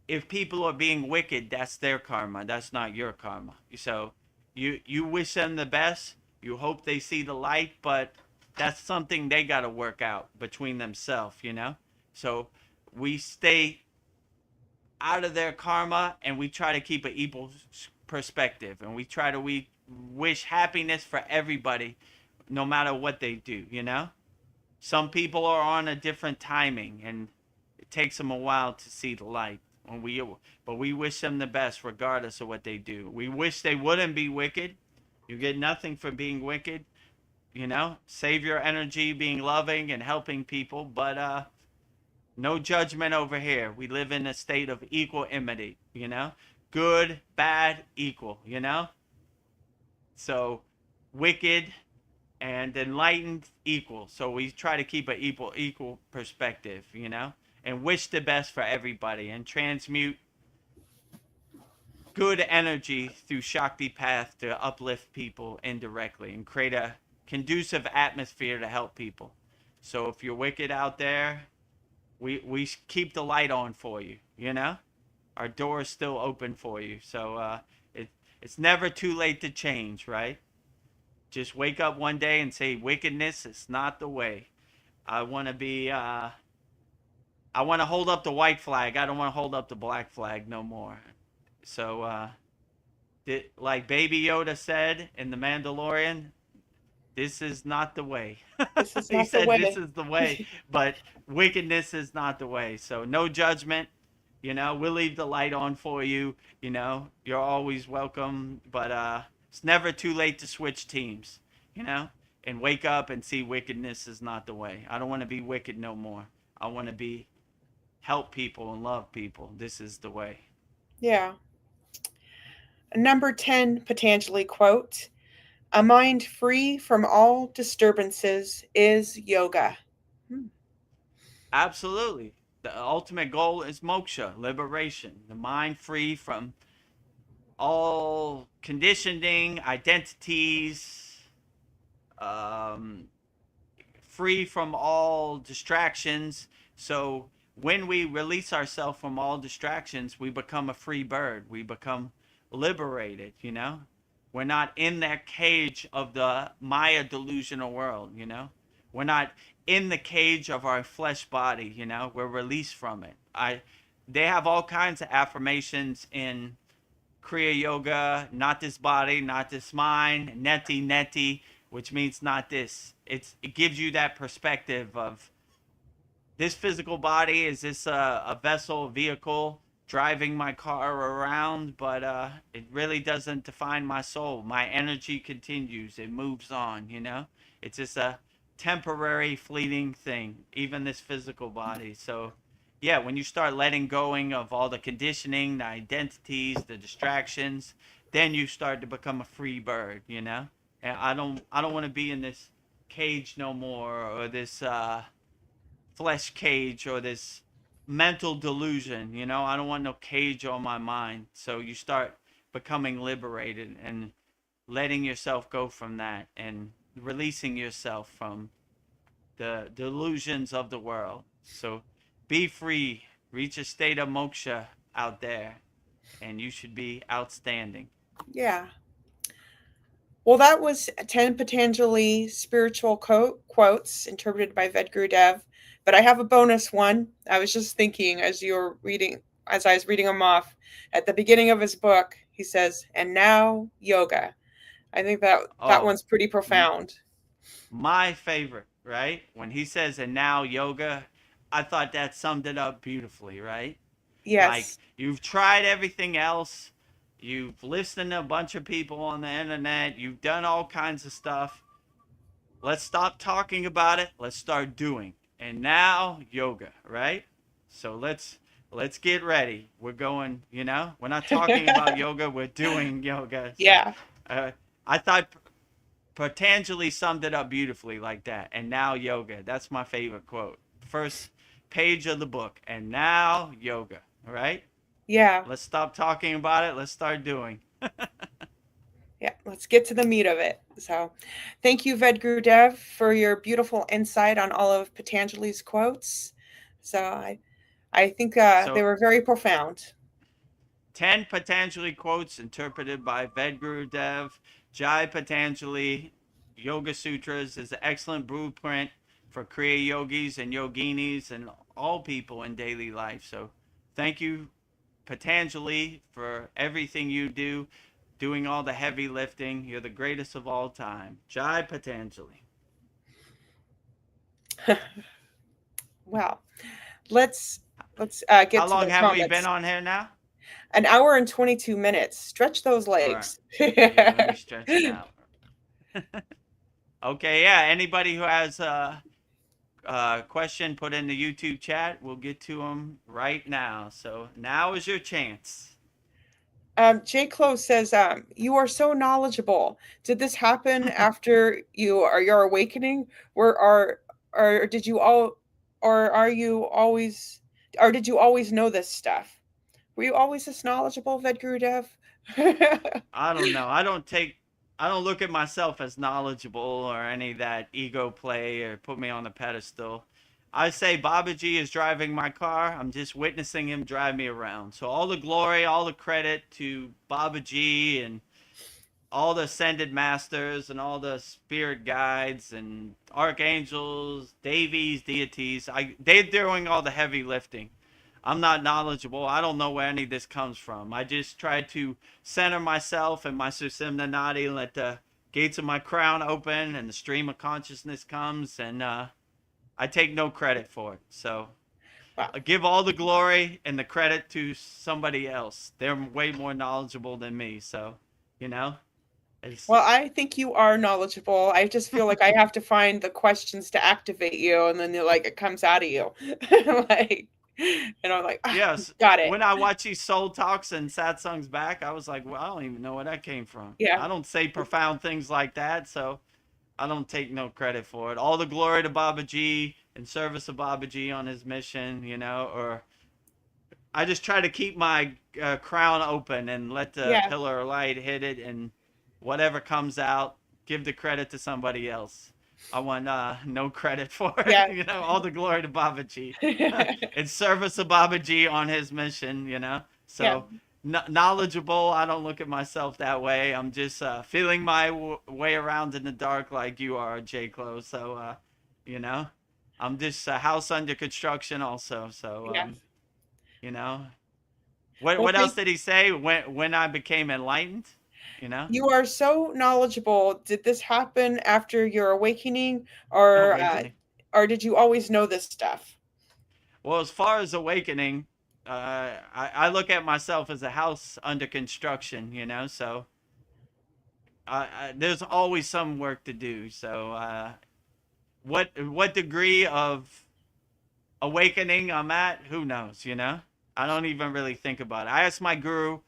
if people are being wicked, that's their karma. That's not your karma. So you wish them the best. You hope they see the light, but that's something they got to work out between themselves, you know? So we stay out of their karma and we try to keep an equal perspective, and we wish happiness for everybody no matter what they do, you know? Some people are on a different timing and it takes them a while to see the light. But we wish them the best regardless of what they do. We wish they wouldn't be wicked. You get nothing for being wicked, you know? Save your energy being loving and helping people, but no judgment over here. We live in a state of equanimity, you know? Good, bad, equal, you know? So wicked and enlightened equal. So we try to keep an equal perspective, you know? And wish the best for everybody and transmute good energy through Shakti path to uplift people indirectly and create a conducive atmosphere to help people. So if you're wicked out there, we keep the light on for you, you know? Our door is still open for you. So it's never too late to change, right? Just wake up one day and say, wickedness is not the way. I want to be, I want to hold up the white flag. I don't want to hold up the black flag no more. So, like Baby Yoda said in The Mandalorian, this is not the way. This is He not the said, this way. is the way, but wickedness is not the way. So, no judgment. You know, we'll leave the light on for you. You know, you're always welcome, but it's never too late to switch teams, you know, and wake up and see wickedness is not the way. I don't want to be wicked no more. I want to help people and love people. This is the way. Yeah. Number 10, Patanjali quote: "A mind free from all disturbances is yoga." Absolutely. The ultimate goal is moksha, liberation, the mind free from all conditioning, identities, um, free from all distractions. So when we release ourselves from all distractions, we become a free bird. We become liberated, you know? We're not in that cage of the Maya delusional world, you know? We're not in the cage of our flesh body, you know? We're released from it. They have all kinds of affirmations in Kriya Yoga, not this body, not this mind, neti neti, which means not this. It gives you that perspective of this physical body. Is this a vessel, a vehicle driving my car around? But it really doesn't define my soul. My energy continues. It moves on, you know? It's just a temporary, fleeting thing, even this physical body. So, yeah, when you start letting going of all the conditioning, the identities, the distractions, then you start to become a free bird, you know? And I don't want to be in this cage no more, or this flesh cage, or this mental delusion, you know? I don't want no cage on my mind. So you start becoming liberated and letting yourself go from that, and releasing yourself from the delusions of the world. So be free, reach a state of moksha out there, and you should be outstanding. Yeah. Well, that was 10 Patanjali spiritual quotes interpreted by Vedagurudev. But I have a bonus one. I was just thinking as I was reading them off, at the beginning of his book, he says, "And now yoga." I think that Oh, one's pretty profound. my favorite, right? When he says, and now yoga, I thought that summed it up beautifully, right? Like, Yes. you've tried everything else, you've listened to a bunch of people on the internet, you've done all kinds of stuff. Let's stop talking about it. Let's start doing. And now yoga, right? So let's get ready. We're going, you know, we're not talking about yoga, we're doing yoga. So Yeah. uh, I thought Patanjali summed it up beautifully like that. And now yoga. That's my favorite quote. First page of the book. And now yoga. All right? Yeah. Let's stop talking about it. Let's start doing. Yeah. Let's get to the meat of it. So, thank you, Vedagurudev, for your beautiful insight on all of Patanjali's quotes. So, I think they So were very profound. 10 Patanjali quotes interpreted by Vedagurudev. Jai Patanjali Yoga Sutras is an excellent blueprint for Kriya yogis and yoginis and all people in daily life. So thank you, Patanjali, for everything you do, doing all the heavy lifting. You're the greatest of all time. Jai Patanjali. Wow. Let's How get to long the have we been comments. on here now? An hour and 22 minutes. Stretch those All right. legs. Yeah, let me stretch it out. Okay, yeah. Anybody who has question, put in the YouTube chat. We'll get to them right now. So now is your chance. J. Close says, "You are so knowledgeable. Did this happen after your awakening? Where or did you all, or are you always, or did you always know this stuff? Were you always this knowledgeable, Vedgurudev?" I don't know. I don't look at myself as knowledgeable or any of that ego play or put me on the pedestal. I say Babaji is driving my car. I'm just witnessing him drive me around. So all the glory, all the credit to Babaji and all the ascended masters and all the spirit guides and archangels, devis, deities. They're doing all the heavy lifting. I'm not knowledgeable. I don't know where any of this comes from. I just try to center myself and my Susimna Nadi and let the gates of my crown open and the stream of consciousness comes, and I take no credit for it. So Wow. I give all the glory and the credit to somebody else. They're way more knowledgeable than me. So, you know, it's Well, I think you are knowledgeable. I just feel like I have to find the questions to activate you, and then it comes out of you, like, and I'm like, yes. got it. When I watch these soul talks and satsangs back, I was like, well, I don't even know where that came from. Yeah. I don't say profound things like that, so I don't take no credit for it. All the glory to Babaji, in service of Babaji on his mission, you know, or I just try to keep my crown open and let the Yeah. pillar of light hit it, and whatever comes out, give the credit to somebody else. I want no credit for it. Yeah. You know, all the glory to Babaji. It's service of Babaji on his mission, you know. Yeah. So knowledgeable, I don't look at myself that way. I'm just feeling my way around in the dark like you are, J. Clo. So, you know, I'm just a house under construction also. So, Yeah. you know, Well, what else did he say? When I became enlightened, you know? you are so knowledgeable. Did this happen after your awakening, or Awakening. did you always know this stuff? Well, as far as awakening, I look at myself as a house under construction, you know, so there's always some work to do. So what degree of awakening I'm at, who knows, you know? I don't even really think about it. I asked my guru,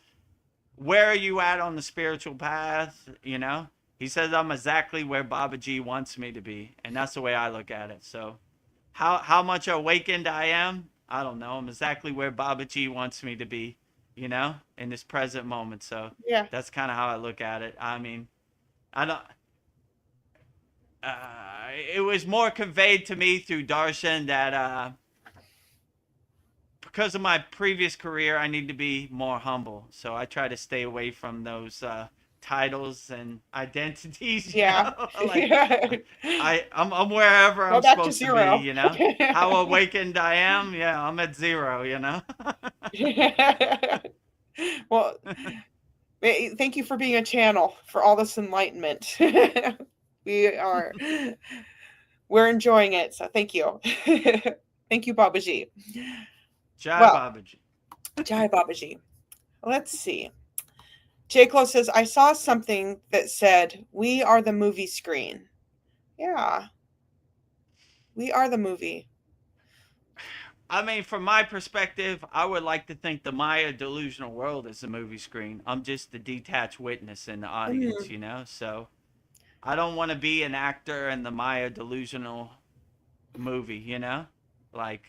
where are you at on the spiritual path, you know? He says I'm exactly where Babaji wants me to be, and that's the way I look at it. So how much awakened I am, I don't know. I'm exactly where Babaji wants me to be, you know, in this present moment. So Yeah. that's kind of how I look at it. I mean, I don't. It was more conveyed to me through darshan that because of my previous career, I need to be more humble. So I try to stay away from those titles and identities. Yeah. Like Yeah. I'm wherever Go I'm back to supposed to zero. be. You know how awakened I am. Yeah, I'm at zero. You know. Well, thank you for being a channel for all this enlightenment. We're enjoying it, so thank you. Thank you, Babaji. Jai Well, Babaji. Jai Babaji. Let's see. J. Clo says, I saw something that said, we are the movie screen. Yeah. We are the movie. I mean, from my perspective, I would like to think the Maya delusional world is a movie screen. I'm just the detached witness in the audience, you know? So I don't want to be an actor in the Maya delusional movie, you know? Like,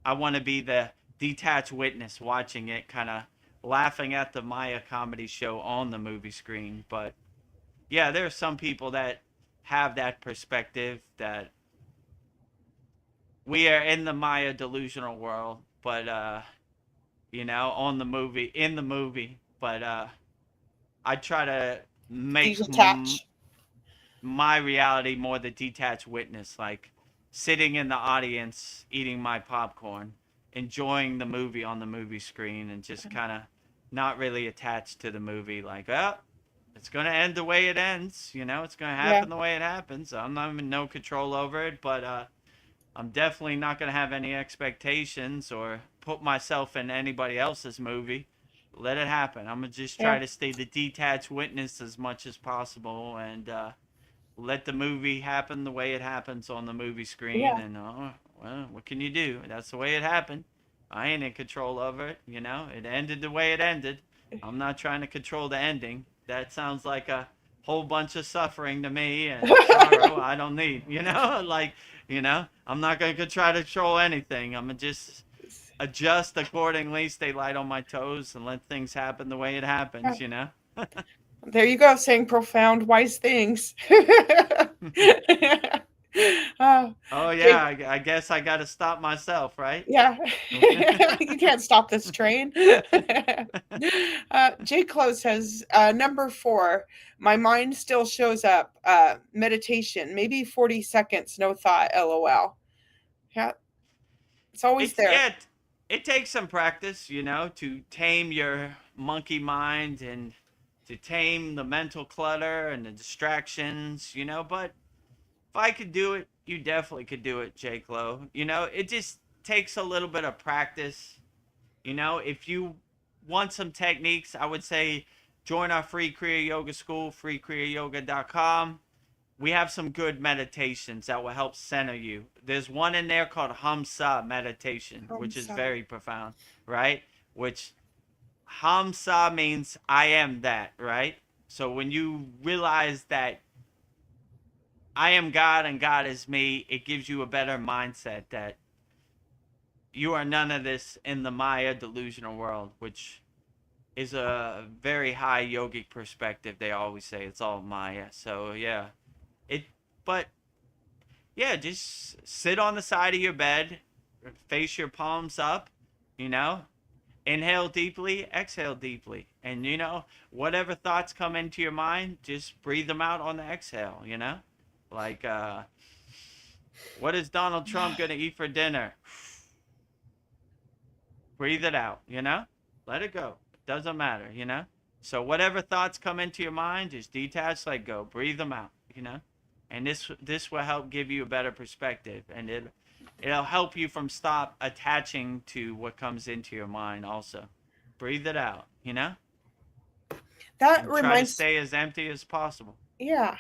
I want to be the detached witness watching it, kind of laughing at the Maya comedy show on the movie screen. But yeah, there are some people that have that perspective that we are in the Maya delusional world, but you know, on the movie, in the movie, but I try to make Detach. my reality more the detached witness, like sitting in the audience, eating my popcorn, enjoying the movie on the movie screen, and just kind of not really attached to the movie. Like, oh, it's gonna end the way it ends, you know, it's gonna happen the way it happens. I'm not in no control over it, but I'm definitely not going to have any expectations or put myself in anybody else's movie. Let it happen. I'm going to just try to stay the detached witness as much as possible and let the movie happen the way it happens on the movie screen. Yeah. And, well, what can you do? That's the way it happened. I ain't in control of it, you know? It ended the way it ended. I'm not trying to control the ending. That sounds like a whole bunch of suffering to me and sorrow I don't need, you know? Like, you know, I'm not going to try to control anything. I'm going to just adjust accordingly, stay light on my toes, and let things happen the way it happens, you know? There you go, saying profound, wise things. Oh, yeah, I guess I got to stop myself, right? Yeah. You can't stop this train. J. Clo says, number 4, my mind still shows up. Meditation, maybe 40 seconds, no thought, LOL. Yeah, it's always there. Yeah, it takes some practice, you know, to tame your monkey mind and to tame the mental clutter and the distractions, you know, but if I could do it, you definitely could do it, Jake Lowe. You know, it just takes a little bit of practice. You know, if you want some techniques, I would say join our free Kriya Yoga school, freekriyayoga.com. We have some good meditations that will help center you. There's one in there called Hamsa meditation, which is very profound, right? Which Hamsa means I am that, right? So when you realize that I am God and God is me, it gives you a better mindset that you are none of this in the Maya delusional world, which is a very high yogic perspective. They always say it's all Maya. So yeah, it. But yeah, just sit on the side of your bed, face your palms up, you know, inhale deeply, exhale deeply. And, whatever thoughts come into your mind, just breathe them out on the exhale, Like, what is Donald Trump going to eat for dinner? Breathe it out, Let it go. It doesn't matter. So whatever thoughts come into your mind, just detach, let go. Breathe them out. And this will help give you a better perspective, and it'll help you from stop attaching to what comes into your mind also. Breathe it out, That and try to reminds, stay as empty as possible. yeah.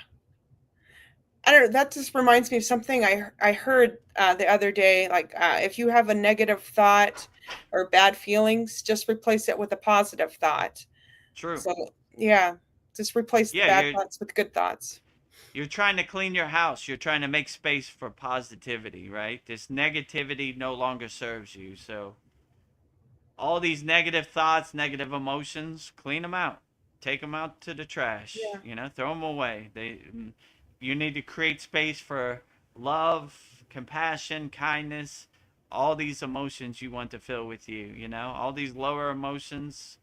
I don't know. That just reminds me of something I heard the other day. Like, if you have a negative thought or bad feelings, just replace it with a positive thought. True. So yeah, just replace the Yeah, bad you're thoughts with good thoughts. you're trying to clean your house. You're trying to make space for positivity, right? This negativity no longer serves you. So all these negative thoughts, negative emotions, clean them out. Take them out to the trash, Yeah, throw them away. You need to create space for love, compassion, kindness, all these emotions you want to fill with you, all these lower emotions,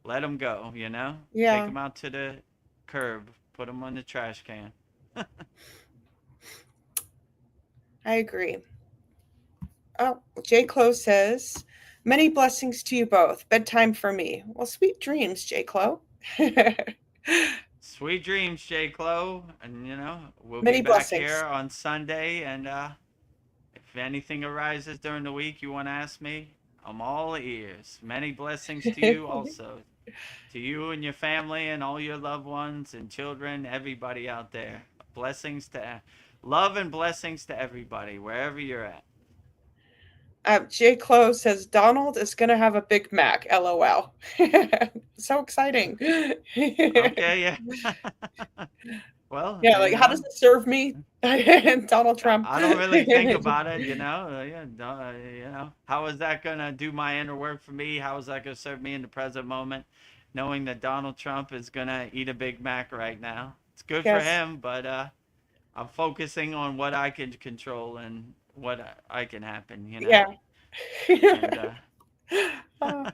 let them go, take yeah. them out to the curb, put them on the trash can. I agree. Oh, J. Clo says, many blessings to you both. Bedtime for me. Well, sweet dreams, J. Clo. Sweet dreams, J. Clo. And, we'll be Many back here blessings. on Sunday. And if anything arises during the week you want to ask me, I'm all ears. Many blessings to you also. To you and your family and all your loved ones and children, everybody out there. Blessings to love and blessings to everybody, wherever you're at. J. Clo says, Donald is going to have a Big Mac. LOL. So exciting. Okay, yeah. Well, Yeah, like, how does it serve me? Donald Trump. I don't really think about it, yeah, how is that gonna do my inner work for me? How is that gonna serve me in the present moment, knowing that Donald Trump is gonna eat a Big Mac right now? It's good for Yes. him, but I'm focusing on what I can control and what I can happen. Yeah. And Uh,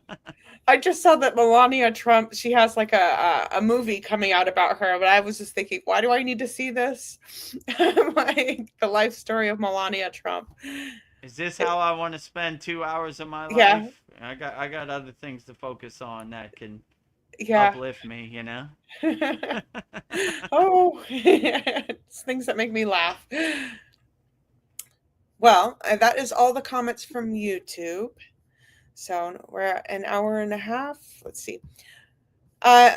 I just saw that Melania Trump, she has like a movie coming out about her, but I was just thinking, why do I need to see this? Like the life story of Melania Trump. is this how I want to spend 2 hours of my Yeah, life? I got other things to focus on that can yeah. uplift me. Oh, it's things that make me laugh. Well, that is all the comments from YouTube. So we're at an hour and a half. Uh,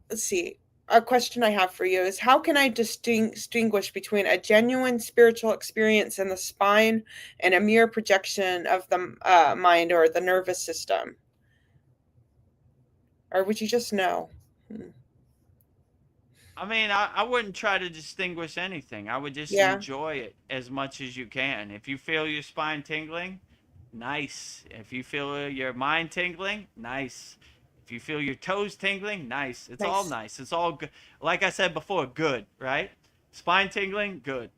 let's see. A question I have for you is, how can I distinguish between a genuine spiritual experience in the spine and a mere projection of the mind or the nervous system? Or would you just know? I mean, I wouldn't try to distinguish anything. I would just Yeah, enjoy it as much as you can. If you feel your spine tingling, nice. If you feel your mind tingling, nice. If you feel your toes tingling, nice. It's all nice. nice. It's all good. Like I said before, good, right? Spine tingling, good.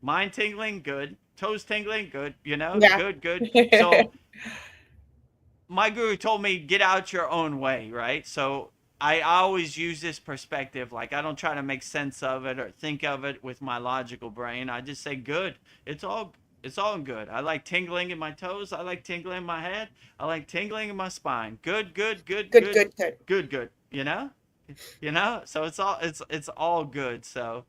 Mind tingling, good. Toes tingling, good. Yeah. Good, good. So my guru told me get out your own way, right? So I always use this perspective. Like I don't try to make sense of it or think of it with my logical brain. I just say good. It's all good. I like tingling in my toes. I like tingling in my head. I like tingling in my spine. Good, good, good, Good, good, good, good. good, good. So it's all good. So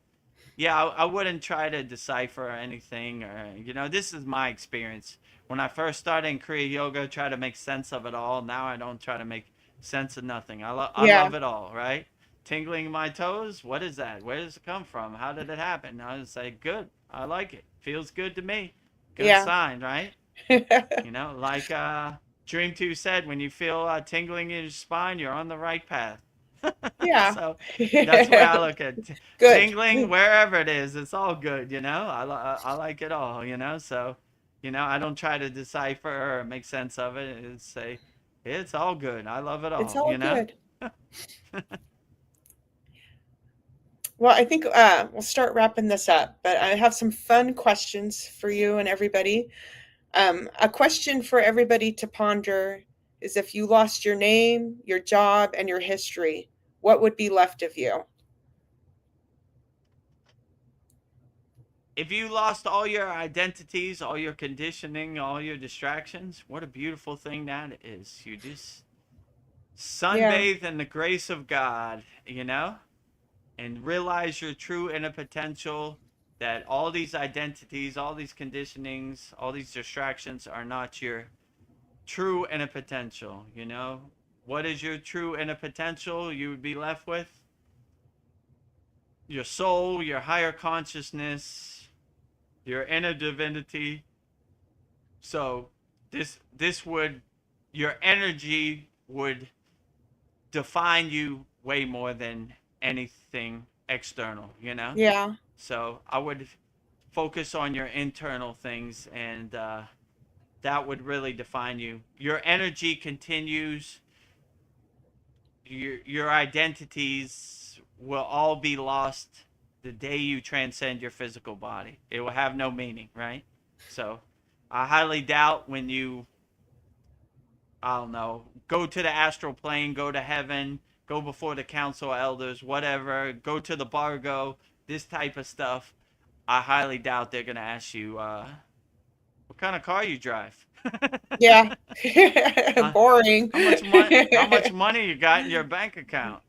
yeah, I wouldn't try to decipher anything, or this is my experience. When I first started in Kriya Yoga, try to make sense of it all. Now I don't try to make sense of nothing. I Yeah, love it all, right? Tingling in my toes, what is that? Where does it come from? How did it happen? I would say, good. I like it. Feels good to me. Good yeah. sign, right? Like Dream 2 said, when you feel tingling in your spine, you're on the right path. Yeah. So that's the way I look at it. Good. Tingling wherever it is. It's all good. I like it all. So I don't try to decipher or make sense of it. It's say it's all good. I love it It's all. all good. Well, I think we'll start wrapping this up, but I have some fun questions for you and everybody. A question for everybody to ponder is, if you lost your name, your job, and your history, what would be left of you? If you lost all your identities, all your conditioning, all your distractions, what a beautiful thing that is. You just Yeah. sunbathe in the grace of God, and realize your true inner potential, that all these identities, all these conditionings, all these distractions are not your true inner potential. What is your true inner potential? You would be left with your soul, your higher consciousness, your inner divinity. So this would your energy would define you way more than anything external. Yeah. So I would focus on your internal things, and that would really define you. Your energy continues. Your identities will all be lost the day you transcend your physical body. It will have no meaning, right? So I highly doubt when you, I don't know, go to the astral plane, go to heaven, go before the council of elders, whatever, go to the Bargo, this type of stuff. I highly doubt they're gonna ask you what kind of car you drive. Yeah. uh, Boring. how much money you got in your bank account?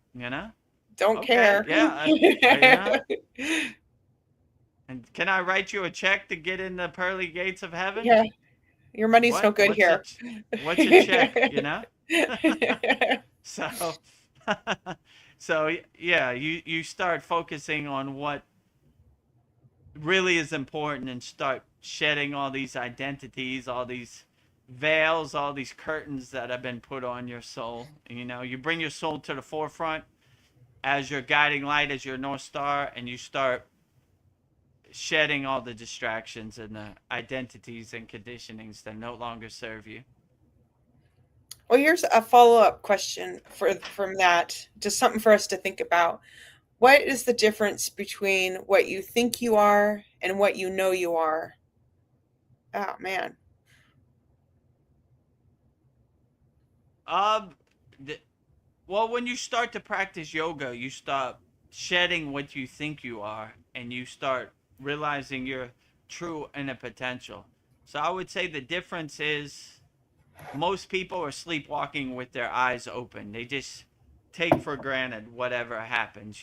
Don't Okay, care. yeah, and can I write you a check to get in the pearly gates of heaven? Yeah. Your money's no What? good here. What's a check? So, so yeah, you start focusing on what really is important, and start shedding all these identities, all these veils, all these curtains that have been put on your soul. You bring your soul to the forefront as your guiding light, as your North Star, and you start shedding all the distractions and the identities and conditionings that no longer serve you. Well, here's a follow-up question from that. Just something for us to think about. What is the difference between what you think you are and what you know you are? Oh man. Um, well, when you start to practice yoga, you stop shedding what you think you are, and you start realizing your true inner potential. So I would say the difference is most people are sleepwalking with their eyes open. They just take for granted whatever happens.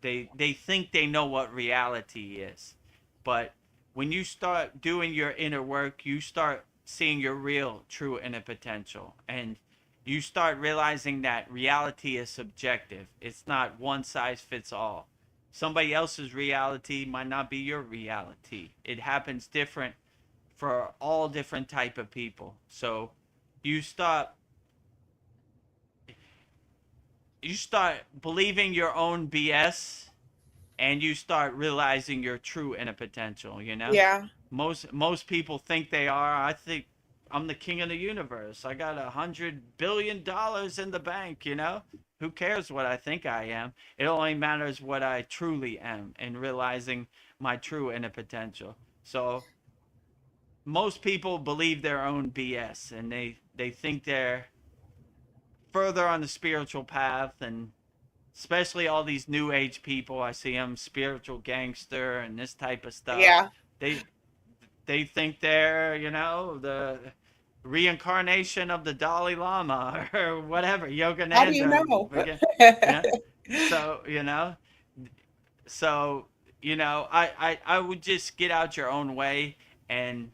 They think they know what reality is. But when you start doing your inner work, you start seeing your real true inner potential, and you start realizing that reality is subjective. It's not one size fits all. Somebody else's reality might not be your reality. It happens different for all different type of people. So you start you start believing your own BS, and you start realizing your true inner potential. Yeah. Most people think they are. I think I'm the king of the universe. I got $100 billion in the bank. Who cares what I think I am? It only matters what I truly am, and realizing my true inner potential. So most people believe their own BS, and they think they're further on the spiritual path, and especially all these new age people. I see them spiritual gangster and this type of stuff. Yeah. They they think they're the reincarnation of the Dalai Lama or whatever, How do you Yogananda. know? Yeah. So I would just get out your own way, and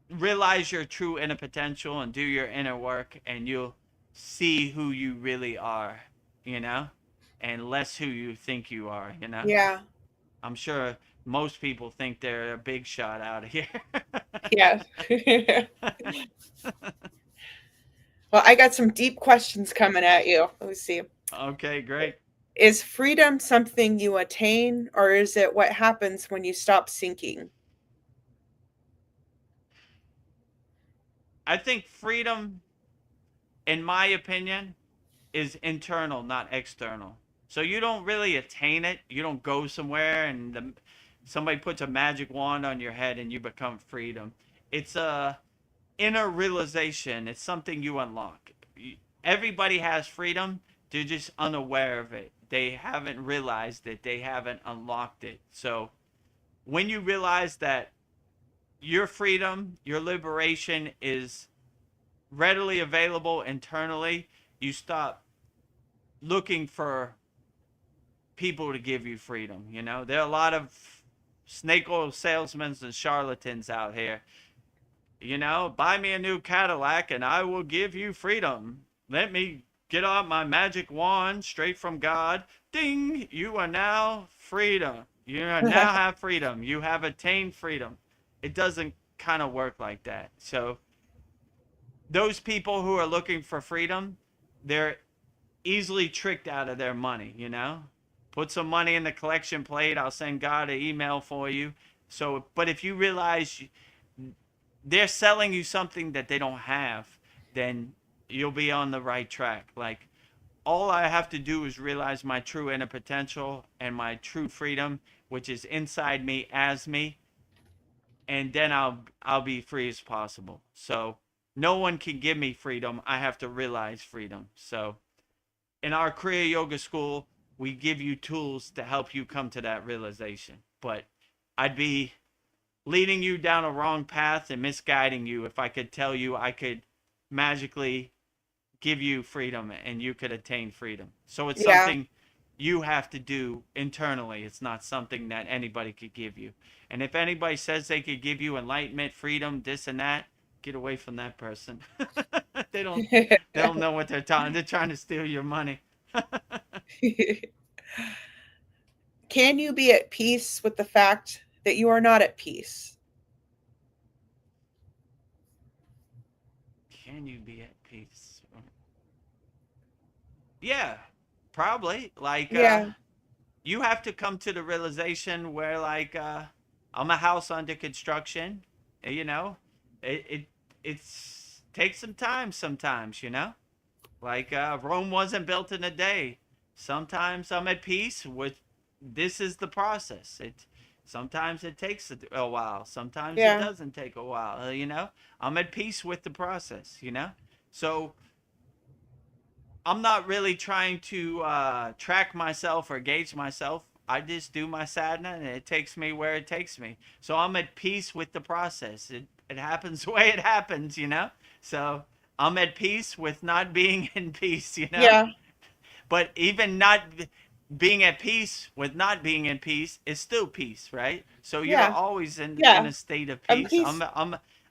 realize your true inner potential, and do your inner work, and you'll see who you really are, you know, and less who you think you are. Yeah. I'm sure most people think they're a big shot out of here. Yes. Well, I got some deep questions coming at you. Let me see. Okay, great. Is freedom something you attain, or is it what happens when you stop sinking? I think freedom, in my opinion, is internal, not external. So you don't really attain it. You don't go somewhere and somebody puts a magic wand on your head and you become freedom. It's a inner realization. It's something you unlock. Everybody has freedom. They're just unaware of it. They haven't realized it. They haven't unlocked it. So when you realize that your freedom, your liberation is readily available internally, you stop looking for people to give you freedom. You know, there are a lot of snake oil salesmen and charlatans out here. You know, buy me a new Cadillac and I will give you freedom. Let me get out my magic wand straight from God. Ding! You are now freedom. You are now have freedom. You have attained freedom. It doesn't kind of work like that. So those people who are looking for freedom, they're easily tricked out of their money, you know? Put some money in the collection plate. I'll send God an email for you. So, but if you realize they're selling you something that they don't have, then you'll be on the right track. Like, all I have to do is realize my true inner potential and my true freedom, which is inside me as me, and then I'll be free as possible. So no one can give me freedom. I have to realize freedom. So in our Kriya Yoga school, we give you tools to help you come to that realization. But I'd be leading you down a wrong path and misguiding you if I could tell you I could magically give you freedom and you could attain freedom. So it's something you have to do internally. It's not something that anybody could give you. And if anybody says they could give you enlightenment, freedom, this and that, get away from that person. they don't know what they're talking. They're trying to steal your money. Can you be at peace with the fact that you are not at peace? Can you be at peace? Yeah, probably. Like, you have to come to the realization where, like, I'm a house under construction. You know, it's takes some time sometimes. You know, like Rome wasn't built in a day. Sometimes I'm at peace with this is the process. Sometimes it takes a while. Sometimes it doesn't take a while. You know, I'm at peace with the process. You know, so I'm not really trying to track myself or gauge myself. I just do my sadhana and it takes me where it takes me. So I'm at peace with the process. It happens the way it happens, you know? So I'm at peace with not being in peace, you know? Yeah. But even not being at peace with not being in peace is still peace, right? So you're always in a state of peace.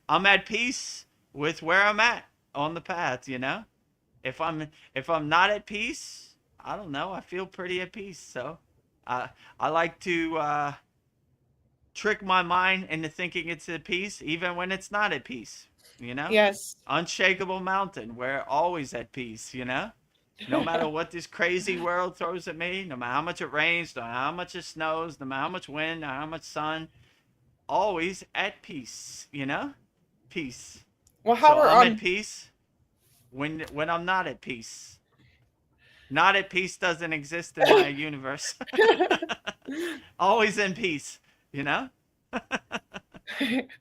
I'm at peace with where I'm at on the path, you know? If I'm not at peace, I don't know. I feel pretty at peace. So I like to trick my mind into thinking it's at peace, even when it's not at peace. You know? Yes. Unshakable mountain. We're always at peace. You know? No matter what this crazy world throws at me, no matter how much it rains, no matter how much it snows, no matter how much wind, no matter how much sun, always at peace. You know? Peace. Well, how so I'm at peace. When I'm not at peace. Not at peace doesn't exist in my universe. Always in peace, you know?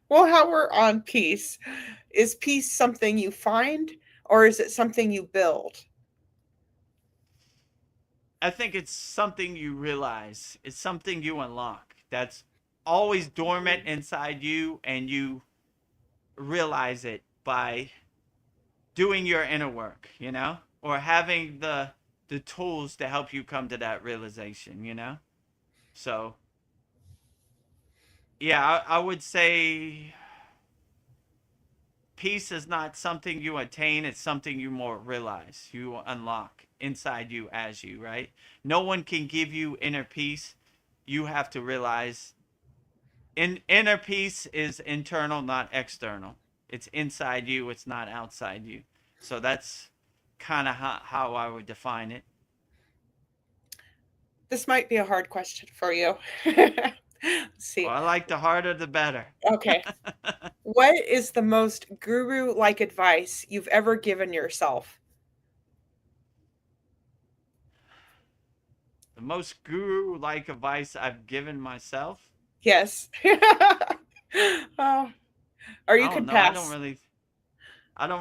Well, how we're on peace. Is peace something you find or is it something you build? I think it's something you realize. It's something you unlock. That's always dormant inside you and you realize it by doing your inner work, you know, or having the tools to help you come to that realization, you know. So yeah, I would say peace is not something you attain, it's something you more realize, you unlock inside you as you, right? No one can give you inner peace. You have to realize inner peace is internal, not external. It's inside you, it's not outside you. So that's kind of how I would define it. This might be a hard question for you. Let's see. Well, I like the harder the better. Okay. What is the most guru-like advice you've ever given yourself? The most guru-like advice I've given myself. Yes. Oh, or you I don't could know. I pass. don't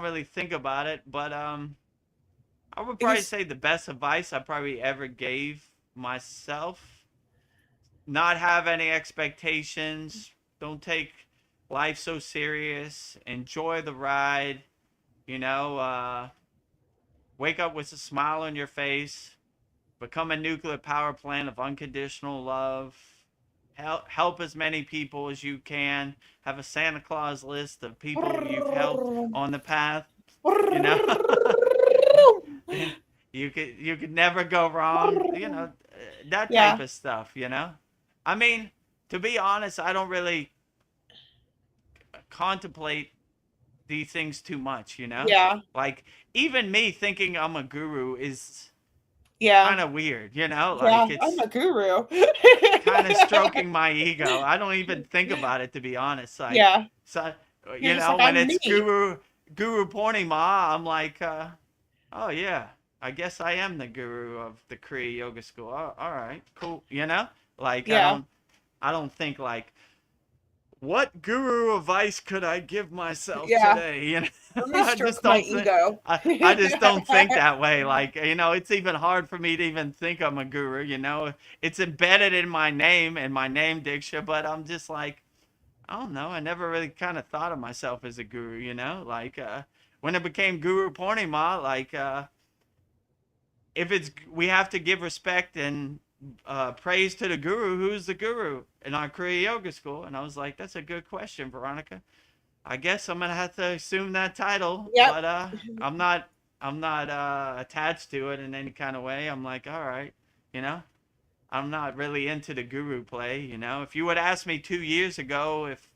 really think about it, but I would probably Because say the best advice I probably ever gave myself: not have any expectations. Don't take life so serious. Enjoy the ride. You know, wake up with a smile on your face. Become a nuclear power plant of unconditional love. Help as many people as you can. Have a Santa Claus list of people you've helped on the path. You know, you could never go wrong. You know, that type yeah, of stuff. You know, I mean, to be honest, I don't really contemplate these things too much. You know, yeah, like even me thinking I'm a guru is yeah, kind of weird. You know, yeah. like I'm it's a guru. kind of stroking my ego. I don't even think about it, to be honest. Like, Yeah, so you're you just know, like when I'm it's me. Guru Purnima, I'm like, oh yeah, I guess I am the guru of the Kriya Yoga School. Oh, all right, cool. You know, like Yeah, I don't think like, what guru advice could I give myself yeah. today? You know, Let me I just stroke my don't think. ego. I just don't think that way. Like, you know, it's even hard for me to even think I'm a guru. You know, it's embedded in my name and my name Diksha, but I'm just like, I don't know. I never really kind of thought of myself as a guru. You know, like when it became Guru Purnima, like if it's we have to give respect and praise to the guru, who's the guru in our Kriya Yoga School? And I was like, that's a good question, Veronica. I guess I'm gonna have to assume that title, Yep. but I'm not attached to it in any kind of way. I'm like, all right, you know, I'm not really into the guru play. You know, if you would ask me 2 years ago if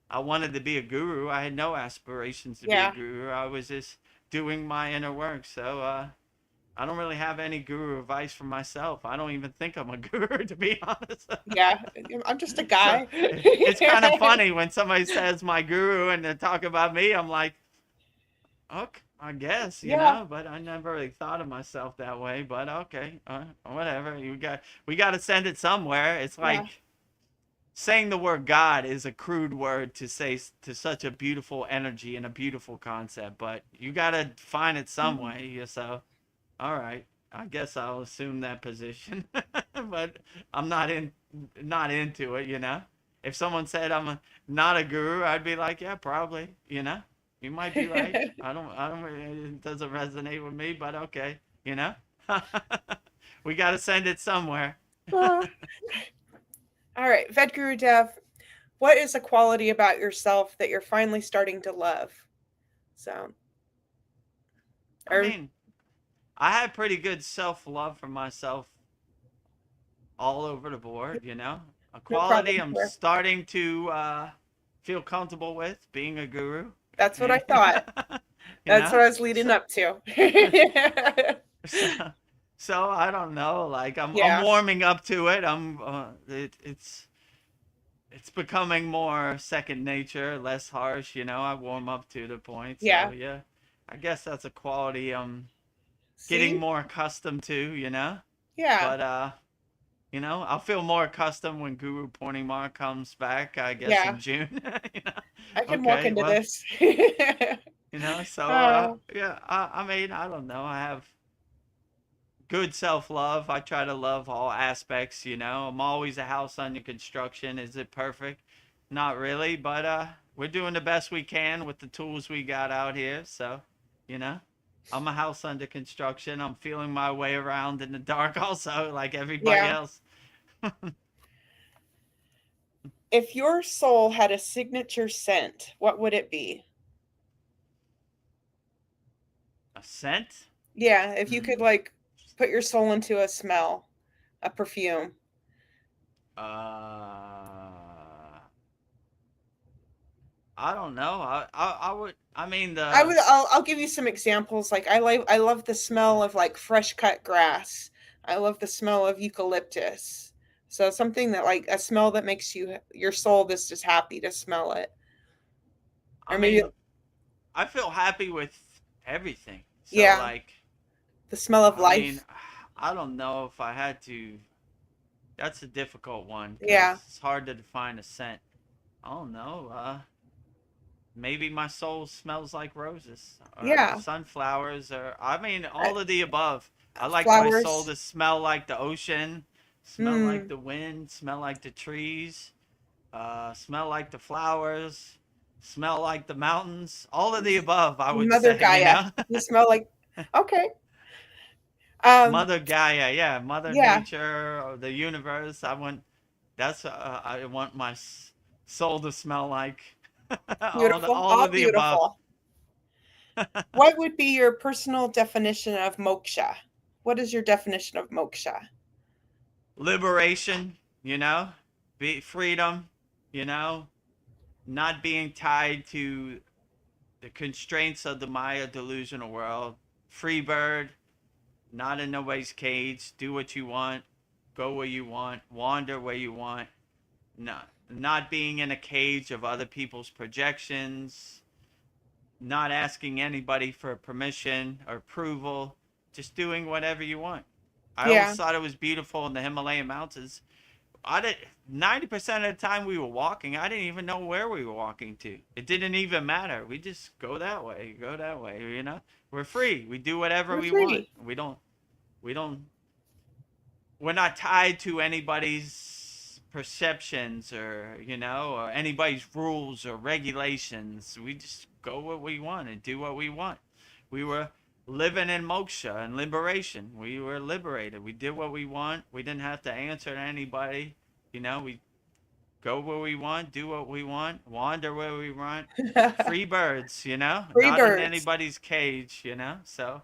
I wanted to be a guru, I had no aspirations to be a Yeah. guru. I was just doing my inner work. So I don't really have any guru advice for myself. I don't even think I'm a guru, to be honest. Yeah. I'm just a So guy. it's kind of funny when somebody says my guru and they talk about me. I'm like, okay, I guess, you Yeah. know, but I never really thought of myself that way. But okay, whatever. We got to send it somewhere. It's Yeah. like saying the word God is a crude word to say to such a beautiful energy and a beautiful concept, but you got to find it some way. So, all right. I guess I'll assume that position, but I'm not into it. You know, if someone said not a guru, I'd be like, yeah, probably. You know, you might be right. I don't. It doesn't resonate with me, but okay. You know, we got to send it somewhere. Uh, all right, Vedagurudev, what is a quality about yourself that you're finally starting to love? So, I or mean, I had pretty good self love for myself all over the board. You know, a no quality problem I'm here. starting to feel comfortable with being a guru. That's what I And thought. you That's what know, I was leading so up to. so, so I don't know. Like I'm Yeah. warming up to it. It's becoming more second nature, less harsh. You know, I warm up to the point. So Yeah. yeah, I guess that's a quality I'm getting See? more accustomed to. You know, Yeah. but you know, I'll feel more accustomed when Guru Purnima comes back. I guess Yeah. in June. You know, I can walk okay, into well, this. you know, so Oh, yeah, I mean, I don't know. I have good self love. I try to love all aspects, you know. I'm always a house under construction. Is it perfect? Not really, but we're doing the best we can with the tools we got out here. So, you know, I'm a house under construction. I'm feeling my way around in the dark also, like everybody yeah. else. If your soul had a signature scent, what would it be? A scent? Yeah, if you could Hmm. like put your soul into a smell, a perfume. I don't know. I would. I mean I the. would I'll give you some examples. Like I love the smell of like fresh cut grass. I love the smell of eucalyptus. So something that like a smell that makes your soul just happy to smell it. I Or maybe mean, I feel happy with everything. So yeah, like, the smell of I mean, life. I don't know if I had to. That's a difficult one because Yeah. it's hard to define a scent. I don't know. Maybe my soul smells like roses or Yeah. sunflowers, or I mean, Uh, all of the above. I like my soul Flowers. to smell like the ocean, smell like Mm. the wind, smell like the trees, smell like the flowers, smell like the mountains. All of the above, I would Mother say, you Gaia. know? You smell like, okay. Um, Mother Gaia, yeah, Mother yeah, Nature or the universe. I want my soul to smell like beautiful. all All of the above. beautiful. What would be your personal definition of moksha? What is your definition of moksha? Liberation, you know, be freedom, you know, not being tied to the constraints of the Maya delusional world. Free bird, not in nobody's cage. Do what you want, go where you want, wander where you want. Not being in a cage of other people's projections, not asking anybody for permission or approval, just doing whatever you want. I always Yeah, thought it was beautiful in the Himalayan mountains. I did 90% of the time we were walking, I didn't even know where we were walking to. It didn't even matter. We just go that way, you know? We're free. We do whatever we're we want. free. We don't we're not tied to anybody's perceptions or, you know, or anybody's rules or regulations. We just go what we want and do what we want. We were living in moksha and liberation. We were liberated. We did what we want. We didn't have to answer to anybody. You know, we go where we want, do what we want, wander where we want. Free birds, you know, Free not in birds. anybody's cage, you know. So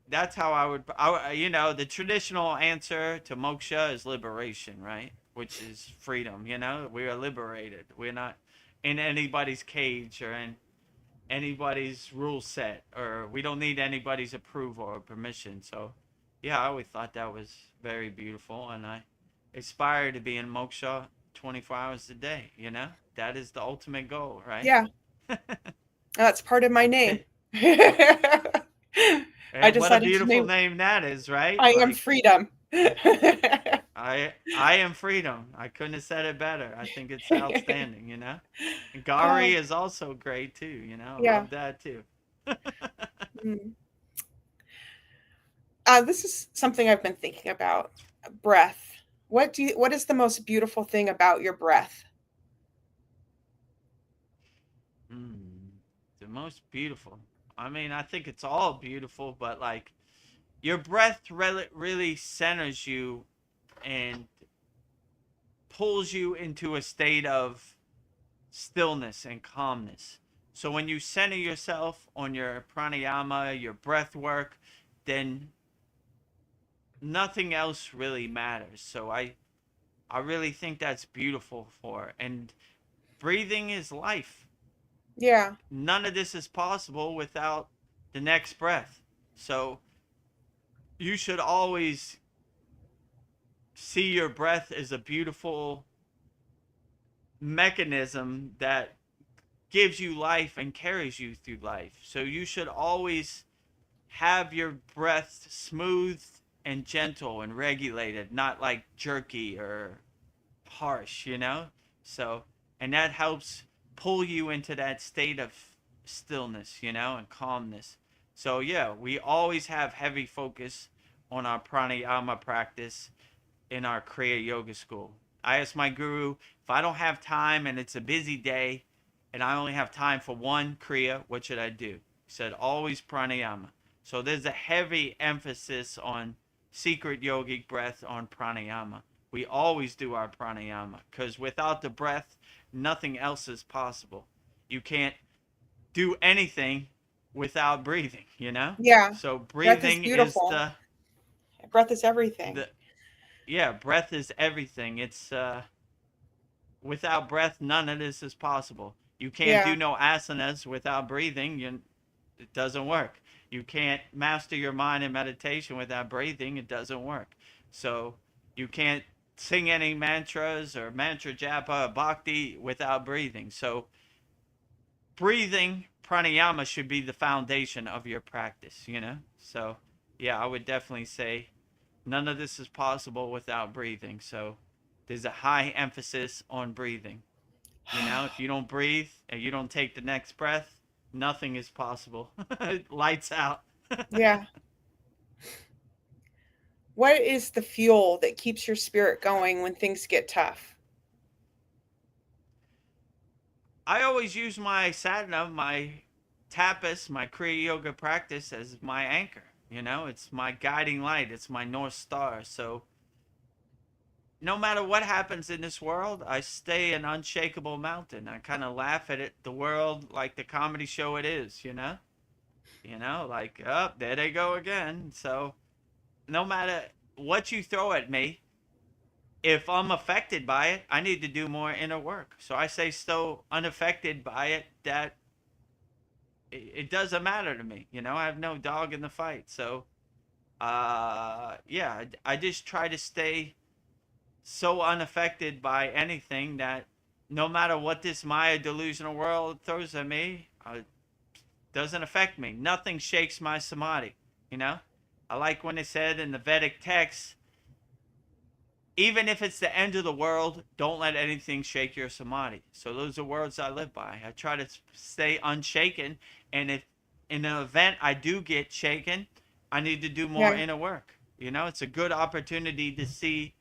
that's how you know, the traditional answer to moksha is liberation, right? Which is freedom, you know. We are liberated. We're not in anybody's cage or in anybody's rule set, or we don't need anybody's approval or permission. So yeah, I always thought that was very beautiful, and I aspire to be in moksha 24 hours a day, you know. That is the ultimate goal, right? Yeah, that's part of my name. I And what a decided to beautiful name name that is, right? I am Like, freedom. I am freedom. I couldn't have said it better. I think it's outstanding, you know. And Gari Um, is also great too, you know. I yeah. love that too. Mm. This is something I've been thinking about. Breath. What is the most beautiful thing about your breath? The most beautiful. I mean, I think it's all beautiful, but like your breath really centers you and pulls you into a state of stillness and calmness. So when you center yourself on your pranayama, your breath work, then nothing else really matters. So I really think that's beautiful for, and breathing is life. Yeah. None of this is possible without the next breath. So you should always see your breath as a beautiful mechanism that gives you life and carries you through life. So you should always have your breath smooth and gentle and regulated, not like jerky or harsh, you know? So, and that helps pull you into that state of stillness, you know, and calmness. So, yeah, we always have heavy focus on our pranayama practice in our Kriya Yoga School. I asked my guru, if I don't have time and it's a busy day and I only have time for one Kriya, what should I do? He said, always pranayama. So there's a heavy emphasis on secret yogic breath on pranayama. We always do our pranayama because without the breath, nothing else is possible. You can't do anything without breathing, you know? Yeah. So Breath is breathing is beautiful. Breath is everything. the yeah, breath is everything. It's without breath, none of this is possible. You can't Yeah. do no asanas without breathing. It doesn't work. You can't master your mind in meditation without breathing. It doesn't work. So you can't sing any mantras or mantra japa or bhakti without breathing. So breathing, pranayama should be the foundation of your practice, you know? So yeah, I would definitely say none of this is possible without breathing. So there's a high emphasis on breathing. You know, if you don't breathe and you don't take the next breath, nothing is possible. Lights out. Yeah. What is the fuel that keeps your spirit going when things get tough? I always use my sadhana, my tapas, my Kriya yoga practice as my anchor. You know, it's my guiding light. It's my North Star. So no matter what happens in this world, I stay an unshakable mountain. I kind of laugh at it, the world like the comedy show it is, you know? You know, like, oh, there they go again. So no matter what you throw at me, if I'm affected by it, I need to do more inner work. So I say so unaffected by it that it doesn't matter to me. You know, I have no dog in the fight. So, yeah, I just try to stay so unaffected by anything that no matter what this Maya delusional world throws at me, it doesn't affect me. Nothing shakes my samadhi. You know, I like when it said in the Vedic text, even if it's the end of the world, don't let anything shake your samadhi. So those are words I live by. I try to stay unshaken. And if in an event I do get shaken, I need to do more inner work. You know, it's a good opportunity to see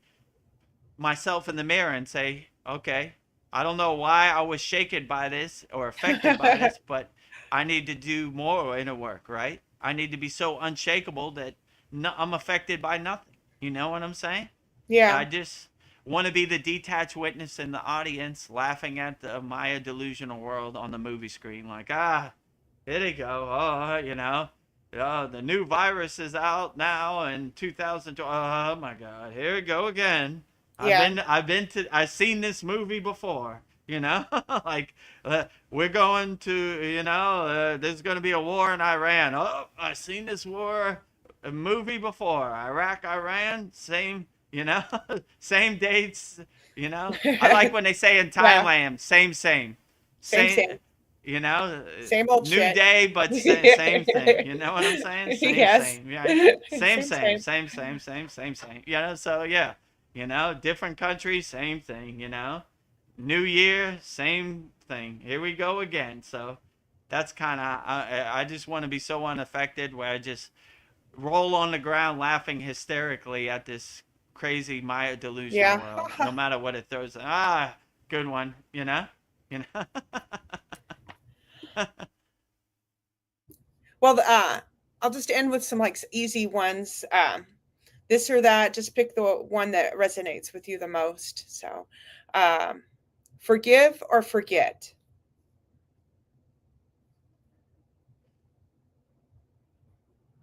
myself in the mirror and say, okay, I don't know why I was shaken by this or affected by this, but I need to do more inner work, right? I need to be so unshakable that I'm affected by nothing. You know what I'm saying? Yeah. I just want to be the detached witness in the audience laughing at the Maya delusional world on the movie screen. Like, here they go. Oh, you know, the new virus is out now in 2012. Oh my God, here we go again. Yeah. I've seen this movie before. You know, like we're going to, you know, there's going to be a war in Iran. Oh, I've seen this a movie before. Iraq, Iran, same. You know, same dates. You know, I like when they say in Yeah. Thailand, same. Same. You know, Same old new shit. day, but same thing. You know what I'm saying? Yes. Same. Yeah. Same. You know, so yeah. You know, different country, same thing. You know, new year, same thing. Here we go again. So that's kind of I just want to be so unaffected where I just roll on the ground laughing hysterically at this crazy Maya delusional Yeah. world, no matter what it throws. Good one. You know. Well, I'll just end with some like easy ones. This or that. Just pick the one that resonates with you the most. So, forgive or forget.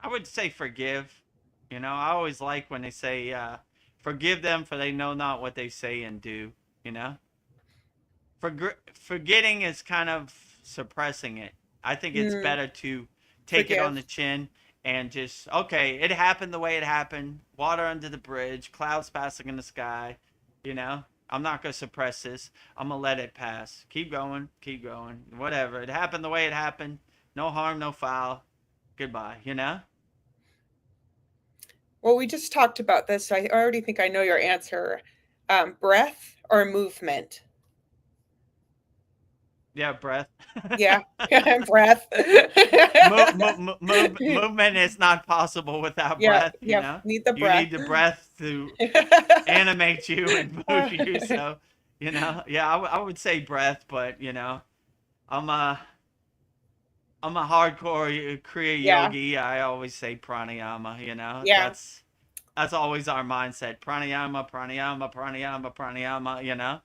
I would say forgive. You know, I always like when they say, forgive them for they know not what they say and do. You know, forgetting is kind of suppressing it. I think it's Mm, better to take it on forgive. the chin and just, okay, it happened the way it happened. Water under the bridge, clouds passing in the sky. You know, I'm not going to suppress this. I'm going to let it pass. Keep going, whatever. It happened the way it happened. No harm, no foul. Goodbye, you know? Well, we just talked about this. So I already think I know your answer. Breath or movement? Yeah, breath. Yeah, breath. Movement is not possible without Yeah, breath, you yeah, know? need the You breath. need the breath to animate you and move you. So, you know, yeah, I would say breath, but, you know, I'm a, I'm a hardcore Kriya Yeah, yogi. I always say pranayama, you know? yeah. That's always our mindset. Pranayama, you know?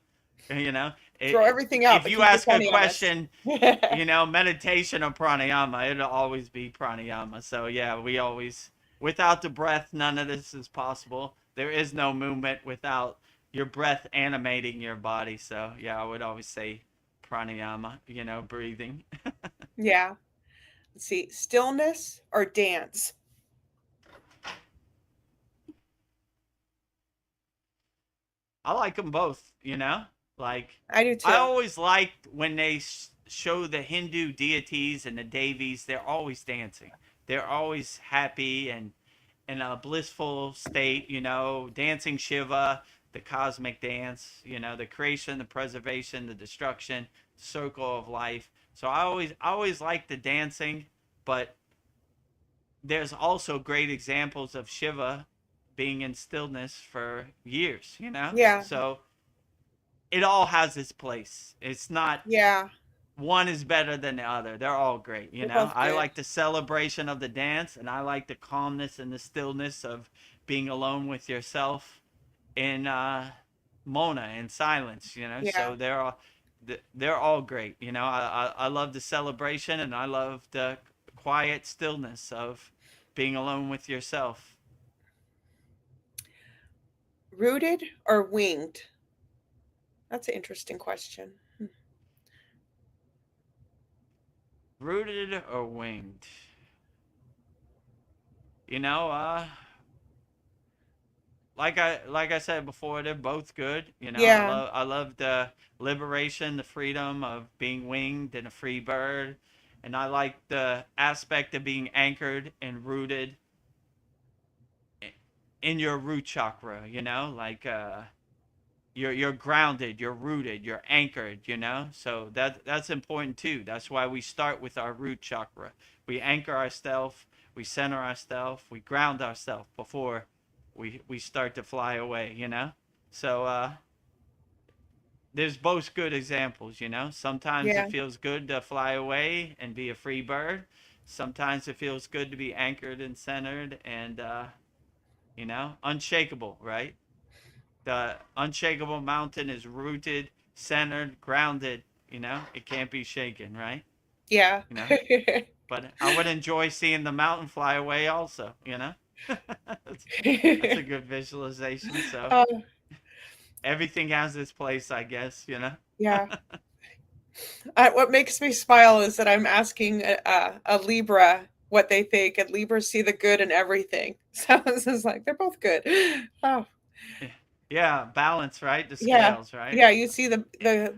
You know, Throw everything out, if but you keep your ask a funny on us. question, you know, meditation or pranayama, it'll always be pranayama. So yeah, we always, without the breath, none of this is possible. There is no movement without your breath animating your body. So yeah, I would always say pranayama, you know, breathing. Yeah. Let's see, stillness or dance? I like them both, you know? Like, I do I too. always liked when they show the Hindu deities and the Devis, they're always dancing. They're always happy in a blissful state, dancing Shiva, the cosmic dance, the creation, the preservation, the destruction, circle of life. So I always like the dancing, but there's also great examples of Shiva being in stillness for years. Yeah. So it all has its place. It's not Yeah. one is better than the other. They're all great, They're both I good. like the celebration of the dance, and I like the calmness and the stillness of being alone with yourself in Mona in silence. Yeah. So they're all great. I love the celebration, and I love the quiet stillness of being alone with yourself. Rooted or winged? That's an interesting question. Rooted or winged? You know, uh, like I said before, they're both good. I Yeah. love the liberation, the freedom of being winged and a free bird, and I like the aspect of being anchored and rooted in your root chakra. Like you're grounded, you're rooted, you're anchored. So that's important too. That's why we start with our root chakra. We anchor ourselves, we center ourselves, we ground ourselves before we start to fly away. So there's both good examples. Sometimes Yeah. it feels good to fly away and be a free bird. Sometimes it feels good to be anchored and centered and unshakable, right? The unshakable mountain is rooted, centered, grounded. It can't be shaken, right? Yeah. you know but I would enjoy seeing the mountain fly away also. That's a good visualization. So uh, everything has its place, I guess. yeah. What makes me smile is that I'm asking a Libra what they think, and Libras see the good in everything. So this is like they're both good. Oh, Yeah, balance, right? The yeah, scales, right? yeah. You see the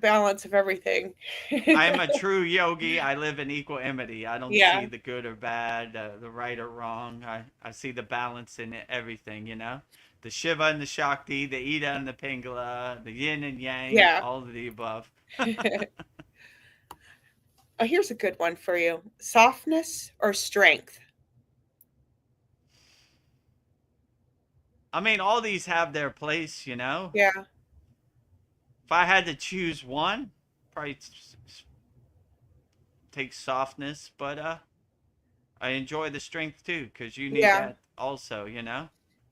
balance of everything. I'm a true yogi. I live in equanimity. I don't see Yeah, the good or bad, the right or wrong. I see the balance in everything. The Shiva and the Shakti, the Ida and the Pingala, the yin and yang, yeah. all of the above. Oh, here's a good one for you: softness or strength. I mean, all these have their place. Yeah, If I had to choose one, probably take softness, but I enjoy the strength too because you need yeah, that also.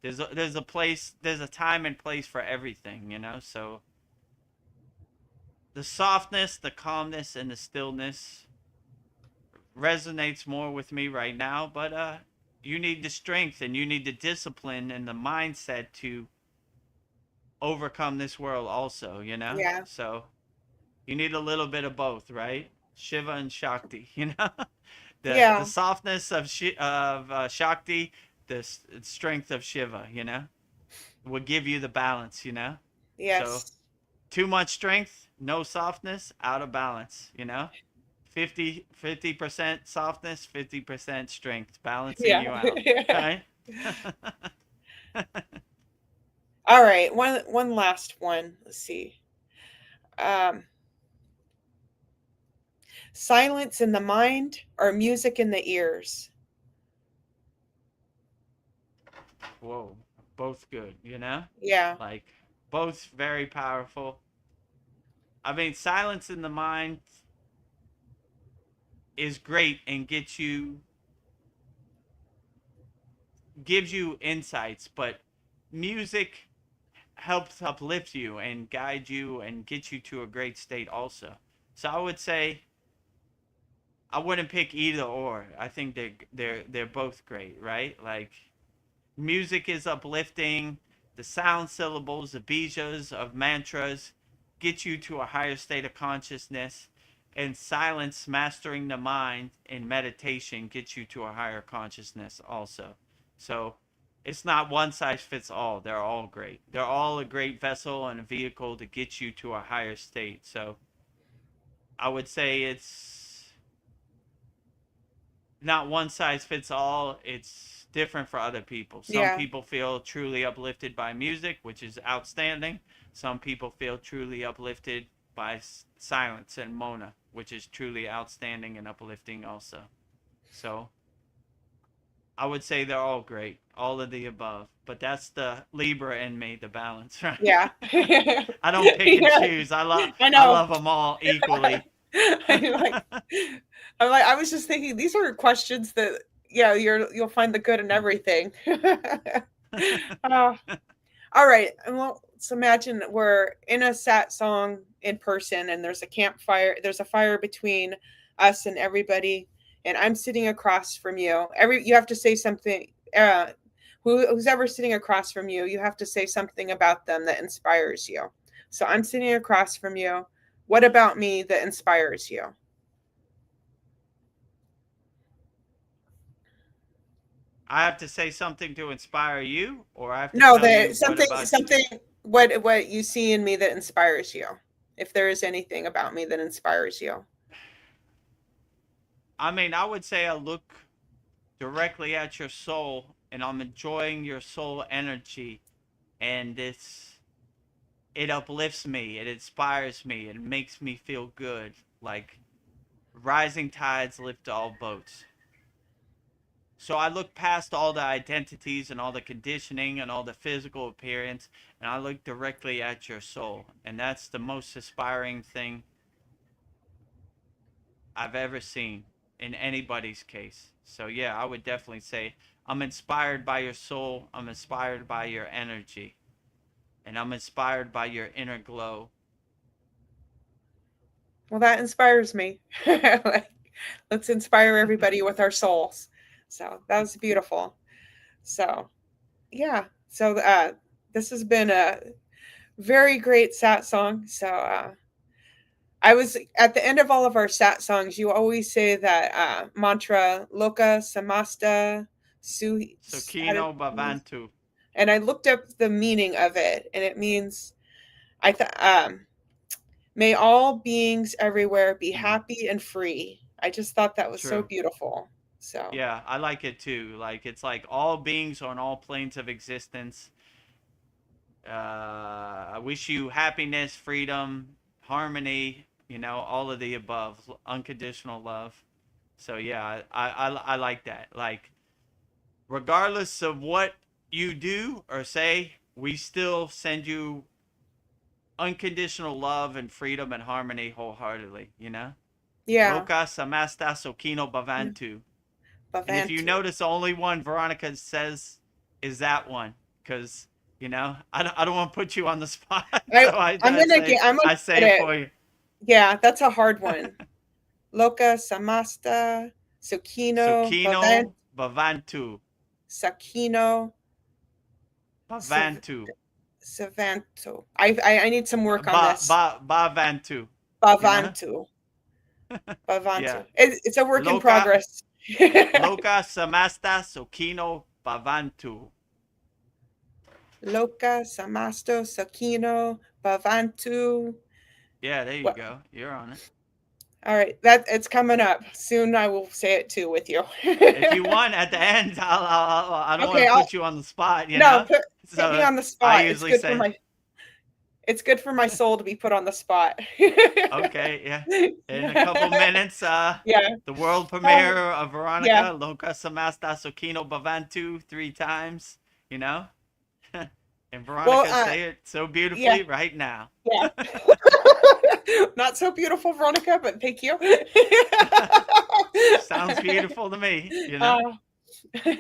There's a time and place for everything. So the softness, the calmness, and the stillness resonates more with me right now. But you need the strength and you need the discipline and the mindset to overcome this world also. yeah, So you need a little bit of both, right? Shiva and Shakti. The yeah. softness of Shakti, the strength of Shiva. Will give you the balance. So Yes. too much strength, no softness, out of balance. 50% softness, 50% strength, balancing Yeah. you out. Okay. All right. One last one. Let's see. Um, silence in the mind or music in the ears. Whoa, both good. Yeah. Like both very powerful. I mean, silence in the mind is great and gives you insights, but music helps uplift you and guide you and get you to a great state also. So I would say I wouldn't pick either or. I think they're both great, right? Like music is uplifting, the sound syllables, the bijas of mantras get you to a higher state of consciousness, and silence, mastering the mind in meditation gets you to a higher consciousness also. So it's not one size fits all. They're all great. They're all a great vessel and a vehicle to get you to a higher state. So I would say it's not one size fits all. It's different for other people. Some Yeah. people feel truly uplifted by music, which is outstanding. Some people feel truly uplifted by silence and Mona, which is truly outstanding and uplifting also. So I would say they're all great, all of the above. But that's the Libra in me, the balance, right? Yeah. I don't pick and Yeah, choose. I I know. love them all equally. I was just thinking these are questions that yeah, you'll find the good in everything. Uh, all right. Well, let's imagine we're in a sat song in person and there's a campfire, there's a fire between us and everybody, and I'm sitting across from you. You have to say something who's ever sitting across from you, you have to say something about them that inspires you. So I'm sitting across from you. What about me that inspires you? I have to say something to inspire you, or I have to No, tell that you what something about you. something what you see in me that inspires you. If there is anything about me that inspires you. I mean, I would say I look directly at your soul and I'm enjoying your soul energy, and it uplifts me, it inspires me, it makes me feel good. Like rising tides lift all boats. So I look past all the identities and all the conditioning and all the physical appearance, and I look directly at your soul. And that's the most inspiring thing I've ever seen in anybody's case. So yeah, I would definitely say I'm inspired by your soul, I'm inspired by your energy, and I'm inspired by your inner glow. Well, that inspires me. Like, let's inspire everybody with our souls. So that was beautiful. So yeah. So this has been a very great sat song. So I was at the end of all of our sat songs. You always say that mantra "Loka Samasta Su." Sukino Bhavantu. And I looked up the meaning of it, and it means I thought may all beings everywhere be happy and free. I just thought that was so True. beautiful. So Yeah, I like it too. Like it's like all beings on all planes of existence. I wish you happiness, freedom, harmony. You know, all of the above, unconditional love. So yeah, I like that. Like regardless of what you do or say, we still send you unconditional love and freedom and harmony wholeheartedly. You know, yeah, Loka samasta sokino bhavantu. And if you Bavantu. notice, the only one Veronica says is that one, because I don't want to put you on the spot, so I'm gonna I say get it it. for you. Yeah, that's a hard one. Loka Samasta Sukino Bavant Sukino Bhavantu. Sakino Sav- Bhavantu. Savanto. I need some work on this. Bhavantu. You know? Bavantu. Bavantu. Yeah. It's a work in Loka progress. Loka Samasta Sukino Bhavantu. Loka Samasto Sakino Bavantu. Yeah, there you What? go. You're on it. All right, that it's coming up soon. I will say it too with you. If you want at the end, I don't want Okay, to I'll put you on the spot, you no know? put me So on the I spot. usually say, It's good for my soul to be put on the spot. okay, yeah. In a couple minutes, Yeah. the world Oh, premiere of yeah. Veronica, Loka Samasta Sokino Bhavantu 3 times, you know? And Well, Veronica, say it so yeah, beautifully right now. yeah. Not so beautiful, Veronica, but thank you. Sounds beautiful to me, you know? Uh,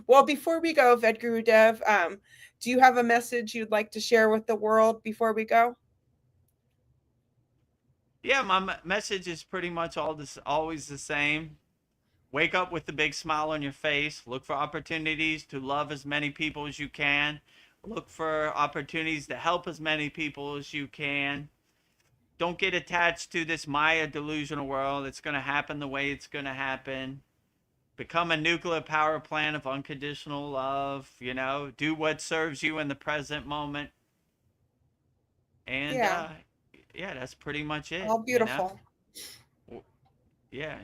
well, before we go, Vedagurudev, do you have a message you'd like to share with the world before we go? Yeah, my message is pretty much always the same. Wake up with the big smile on your face. Look for opportunities to love as many people as you can. Look for opportunities to help as many people as you can. Don't get attached to this Maya delusional world. It's going to happen the way it's going to happen. Become a nuclear power plant of unconditional love. Do what serves you in the present moment. And Yeah, yeah, that's pretty much it. all beautiful. Yeah.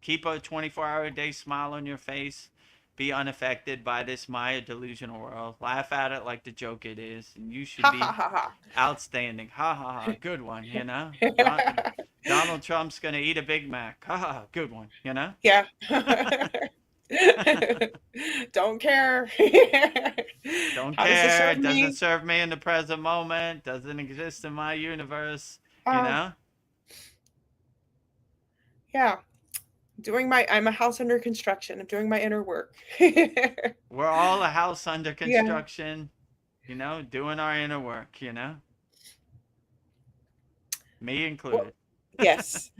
Keep a 24-hour a day smile on your face. be unaffected by this Maya delusional world. Laugh at it like the joke it is, and you should Ha be ha ha ha. outstanding. Ha ha ha, good one, you know? Donald Trump's gonna eat a Big Mac. Ha ha, good one, you know? Yeah. Don't care. Don't How does this care. serve It doesn't me? serve me in the present moment. Doesn't exist in my universe, you Uh, know? yeah. I'm a house under construction. I'm doing my inner work. We're all a house under Yeah. construction, you know, doing our inner work, you know? Me included. Yes.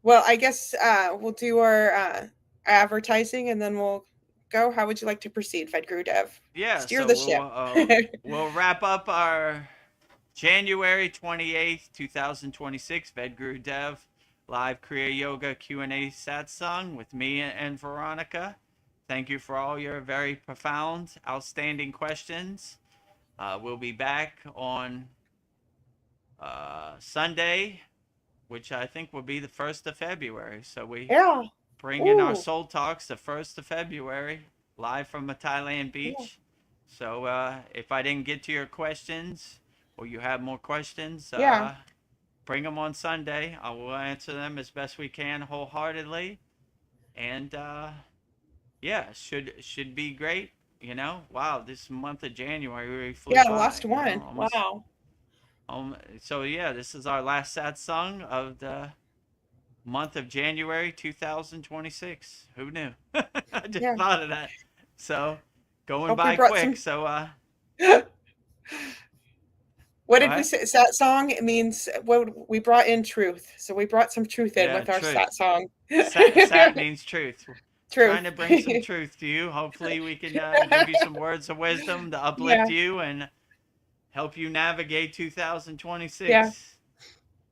Well, I guess we'll do our advertising and then we'll go. How would you like to proceed, Vedagurudev? Yeah, Steer so the ship. we'll wrap up our January 28th, 2026 Vedagurudev live Kriya Yoga Q&A Satsang with me and Veronica. Thank you for all your very profound, outstanding questions. We'll be back on Sunday, which I think will be the 1st of February. So we Yeah. bring in our Ooh. Soul Talks the 1st of February, live from a Thailand beach. Yeah. So if I didn't get to your questions or you have more questions, Yeah. bring them on Sunday. I will answer them as best we can wholeheartedly. And yeah, should be great. You know, wow, this month of January really flew Yeah, by, last you know, one. almost. Wow. So yeah, this is our last satsang of the month of January 2026. Who knew? I just Yeah. thought of that. So going Hope we by brought quick. some- So What Go did we ahead. say? Sat song? It means what we brought in truth. So we brought some truth in Yeah, with our truth. sat song. Sat means truth. Truth. Trying to bring some truth to you. Hopefully we can give you some words of wisdom to uplift you and help you navigate 2026. Yeah.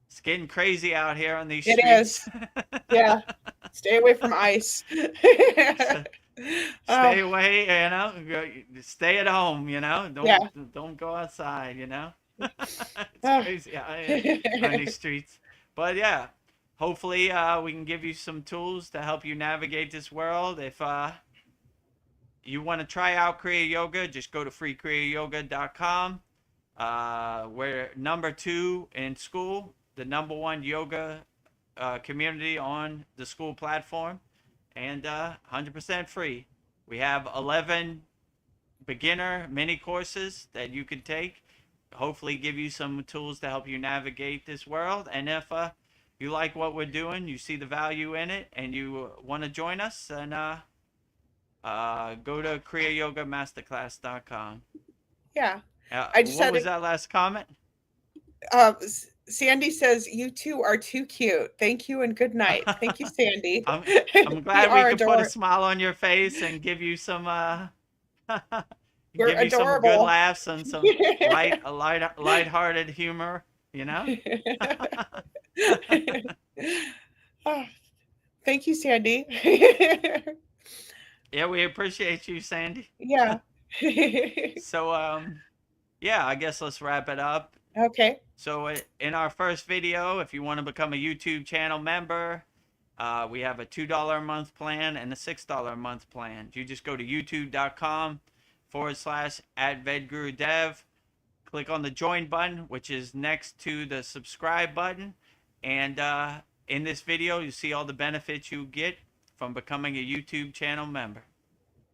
It's getting crazy out here on these It streets. is. Yeah. Stay away from ice. Stay away, you know. Stay at home, you know. Don't go outside, you know. It's crazy out here on these streets. But yeah, hopefully we can give you some tools to help you navigate this world. If you want to try out Kriya Yoga, just go to freekriyayogamasterclass.com. We're number 2 in SKOOL, the number 1 yoga community on the SKOOL platform, and 100% free. We have 11 beginner mini courses that you can take, hopefully give you some tools to help you navigate this world. And if you like what we're doing, you see the value in it, and you want to join us, then go to kriyayogamasterclass.com. Yeah. What was that last comment? Sandy says, "You two are too cute. Thank you and good night." Thank you, Sandy. I'm glad we could put a smile on your face and give you some You're give you some adorable. good laughs and some light-hearted humor, you know? Oh, thank you, Sandy. Yeah, we appreciate you, Sandy. Yeah. So yeah, I guess let's wrap it up. Okay. So in our first video, if you want to become a YouTube channel member, we have a $2 a month plan and a $6 a month plan. You just go to youtube.com/@Vedagurudev. Click on the join button, which is next to the subscribe button. And in this video, you see all the benefits you get from becoming a YouTube channel member.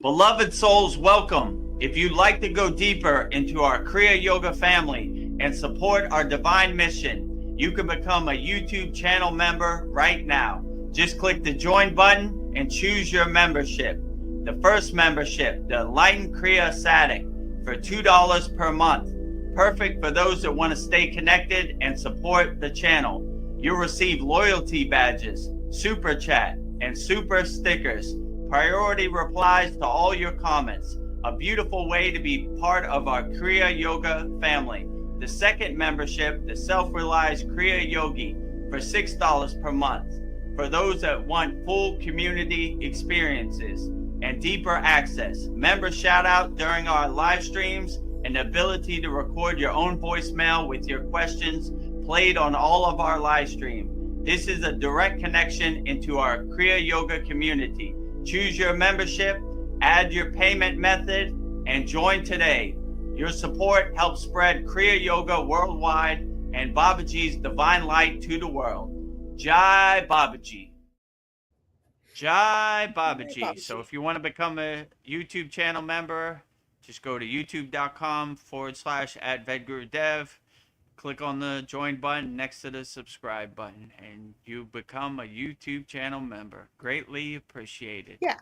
Beloved souls, welcome. If you'd like to go deeper into our Kriya Yoga family and support our divine mission, you can become a YouTube channel member right now. Just click the join button and choose your membership. The first membership, the Enlightened Kriya Satic, for $2 per month. Perfect for those that want to stay connected and support the channel. You'll receive loyalty badges, super chat, and super stickers. Priority replies to all your comments. A beautiful way to be part of our Kriya Yoga family. The second membership, the Self-Realized Kriya Yogi, for $6 per month. For those that want full community experiences and deeper access, member shout out during our live streams, and the ability to record your own voicemail with your questions played on all of our live stream. This is a direct connection into our Kriya Yoga community. Choose your membership, add your payment method, and join today. Your support helps spread Kriya Yoga worldwide and Babaji's divine light to the world. Jai Babaji. Jai Babaji. Babaji. So if you want to become a YouTube channel member, just go to youtube.com/@Vedagurudev. Click on the join button next to the subscribe button, and you become a YouTube channel member. Greatly appreciated. Yeah.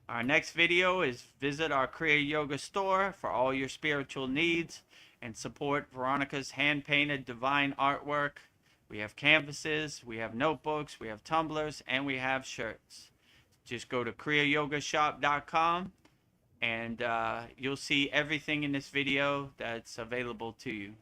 Our next video is visit our Kriya Yoga store for all your spiritual needs and support Veronica's hand-painted divine artwork. We have canvases, we have notebooks, we have tumblers, and we have shirts. Just go to kriyayogashop.com and you'll see everything in this video that's available to you.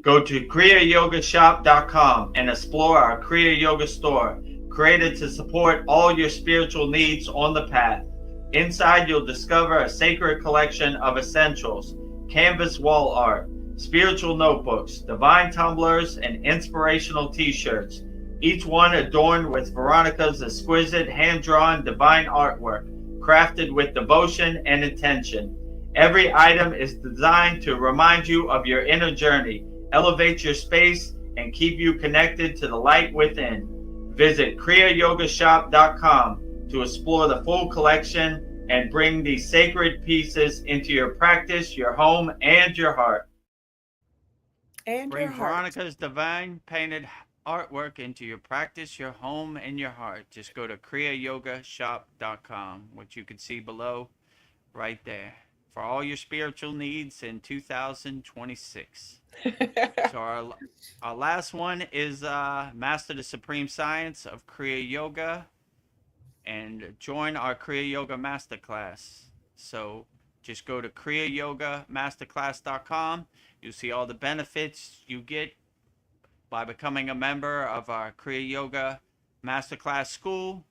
Go to kriyayogashop.com and explore our Kriya Yoga store, created to support all your spiritual needs on the path. Inside, you'll discover a sacred collection of essentials, canvas wall art, spiritual notebooks, divine tumblers, and inspirational t-shirts, each one adorned with Veronica's exquisite hand-drawn divine artwork, crafted with devotion and intention. Every item is designed to remind you of your inner journey, elevate your space, and keep you connected to the light within. Visit kriyayogashop.com to explore the full collection and bring these sacred pieces into your practice, your home, and your heart. And Bring your heart. Veronica's divine painted artwork into your practice, your home, and your heart. Just go to kriyayogashop.com, which you can see below right there, for all your spiritual needs in 2026. So our last one is Master the Supreme Science of Kriya Yoga, and join our Kriya Yoga Masterclass. So just go to kriyayogamasterclass.com. You'll see all the benefits you get by becoming a member of our Kriya Yoga Masterclass School.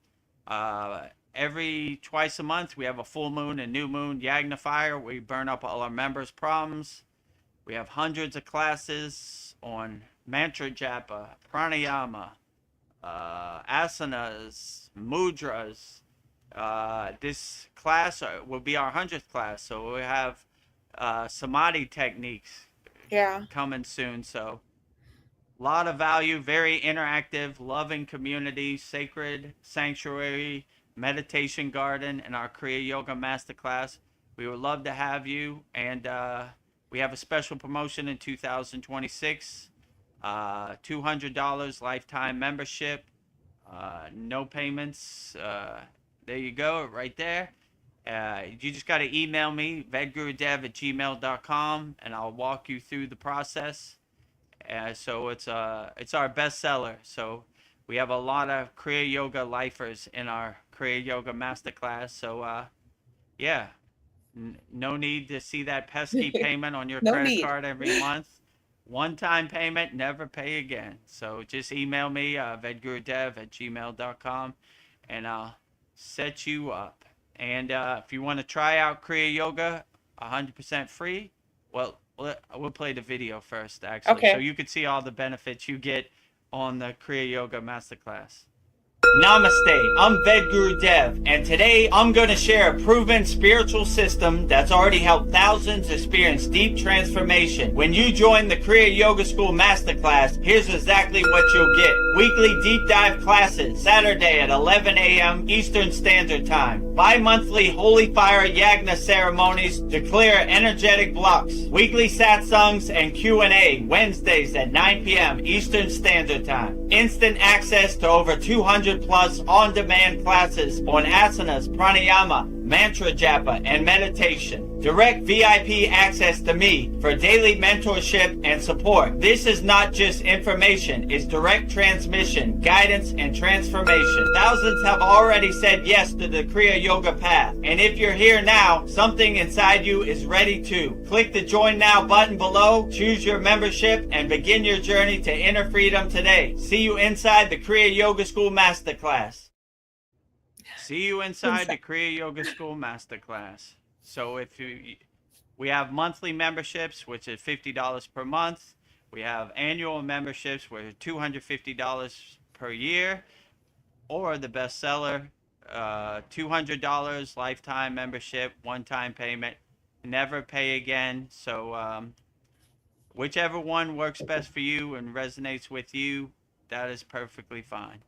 Every twice a month, we have a full moon and new moon yagna fire. We burn up all our members' problems. We have hundreds of classes on mantra japa, pranayama, asanas, mudras. This class will be our 100th class, so we have samadhi techniques coming soon. So a lot of value, very interactive, loving community, sacred sanctuary, meditation garden, and our Kriya Yoga Masterclass. We would love to have you, and we have a special promotion in 2026, $200 lifetime membership, no payments. There you go, right there. You just got to email me, vedagurudev@gmail.com, and I'll walk you through the process. So it's our bestseller. So we have a lot of Kriya Yoga lifers in our Kriya Yoga Masterclass. So yeah, no need to see that pesky payment on your credit card every month. One-time payment, never pay again. So just email me, vedagurudev@gmail.com, and I'll set you up. And if you want to try out Kriya Yoga 100% free, well, we'll play the video first, actually. Okay. So you can see all the benefits you get on the Kriya Yoga Masterclass. Namaste, I'm Vedagurudev, and today I'm going to share a proven spiritual system that's already helped thousands experience deep transformation. When you join the Kriya Yoga School Masterclass, here's exactly what you'll get. Weekly deep dive classes, Saturday at 11 a.m. Eastern Standard Time. Bi-monthly Holy Fire Yagna ceremonies to clear energetic blocks. Weekly Satsangs and Q&A, Wednesdays at 9 p.m. Eastern Standard Time. Instant access to over 200 plus on-demand classes on asanas, pranayama, mantra japa, and meditation. Direct VIP access to me for daily mentorship and support. This is not just information, it's direct transmission, guidance, and transformation. Thousands have already said yes to the Kriya Yoga path. And if you're here now, something inside you is ready to. Click the Join Now button below, choose your membership, and begin your journey to inner freedom today. See you inside the Kriya Yoga School Masterclass. See you inside the Kriya Yoga School Masterclass. So we have monthly memberships, which is $50 per month. We have annual memberships where $250 per year, or the bestseller, $200 lifetime membership, one-time payment, never pay again. So whichever one works best for you and resonates with you, that is perfectly fine.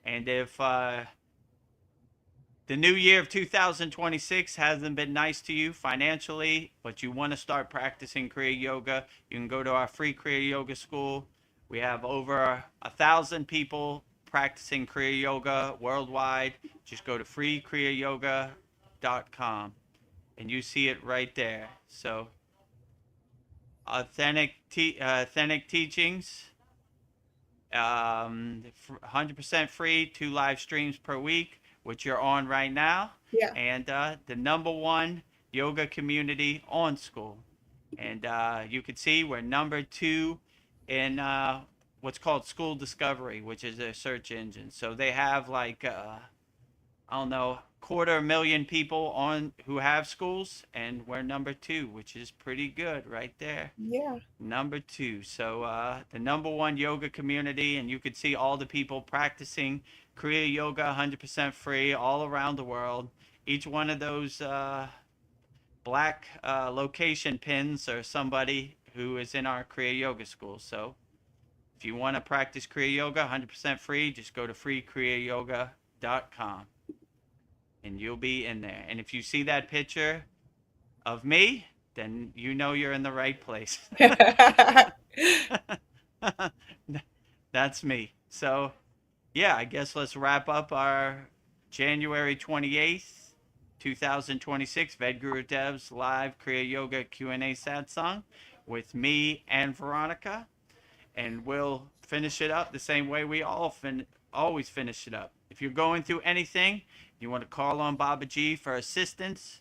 And if the new year of 2026 hasn't been nice to you financially, but you want to start practicing Kriya Yoga, you can go to our free Kriya Yoga school. We have over 1,000 people practicing Kriya Yoga worldwide. Just go to freekriyayogamasterclass.com and you see it right there. So, authentic teachings, 100% free, 2 live streams per week, which you're on right now, Yeah. and the #1 yoga community on SKOOL. And you can see we're #2 in what's called SKOOL Discovery, which is a search engine. So they have like I don't know, 250,000 people on who have schools, and we're #2, which is pretty good right there. Yeah. #2. So the #1 yoga community, and you could see all the people practicing Kriya Yoga 100% free all around the world. Each one of those black location pins are somebody who is in our Kriya Yoga school. So if you want to practice Kriya Yoga 100% free, just go to freekriyayogamasterclass.com and you'll be in there. And if you see that picture of me, then you know you're in the right place. That's me. So, yeah, I guess let's wrap up our January 28th, 2026 Vedgurudev's live Kriya Yoga Q&A Satsang with me and Veronica. And we'll finish it up the same way we always finish it up. If you're going through anything, you want to call on Babaji for assistance,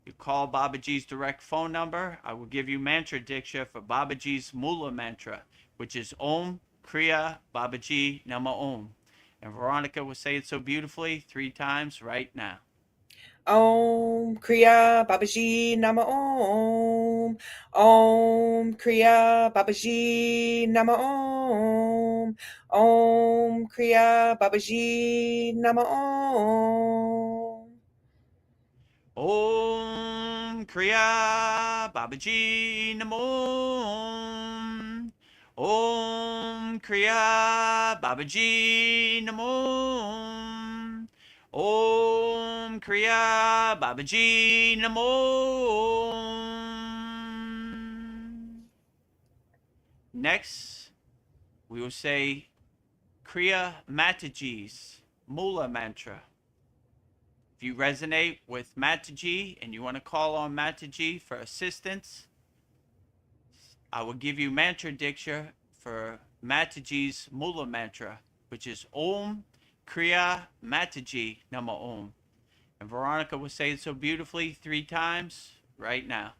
you call Babaji's direct phone number. I will give you mantra diksha for Babaji's Mula mantra, which is Om Kriya Babaji Nama Om. And Veronica will say it so beautifully 3 times right now. Om Kriya Babaji Nama Om. Om Kriya Babaji Nama Om. Om Kriya Babaji Nama Om. Om Kriya Babaji Namo. Om Kriya Babaji Namo. Om Kriya Babaji Namo. Next, we will say Kriya Mataji's Mula mantra. If you resonate with Mataji and you want to call on Mataji for assistance, I will give you mantra diksha for Mataji's Mula mantra, which is Om Kriya Mataji Nama Om. And Veronica will say it so beautifully 3 times right now.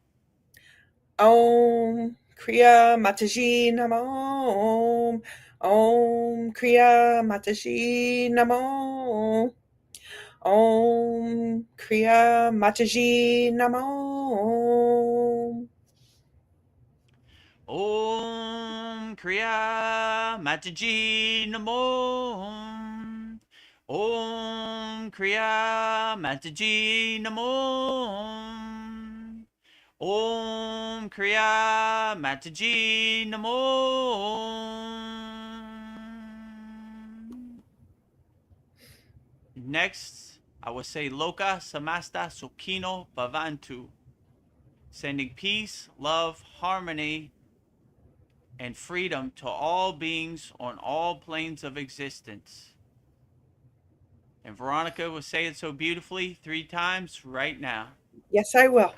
Om Kriya Mataji Nama Om. Om Kriya Mataji Nama Om. Om Kriya Mataji Nama Om. Om Kriya Mataji Namo. Om Kriya Mataji Namo. Om Kriya Mataji Namo. Next, I will say Loka Samasta Sukhino Bhavantu, sending peace, love, harmony, and freedom to all beings on all planes of existence. And Veronica will say it so beautifully 3 times right now. Yes, I will.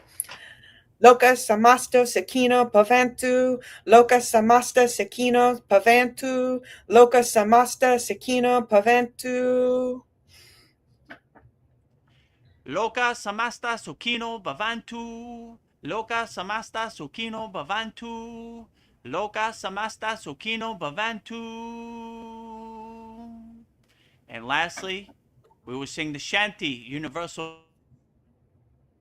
Loka Samasto Sakino Pavantu. Loka Samasta Sakino Pavantu. Loka Samasta Sakino Pavantu. Loka Samasta Sukhino Bhavantu. Loka Samasta Sukhino Bhavantu. Loka Samasta Sukhino Bhavantu. And lastly, we will sing the Shanti Universal,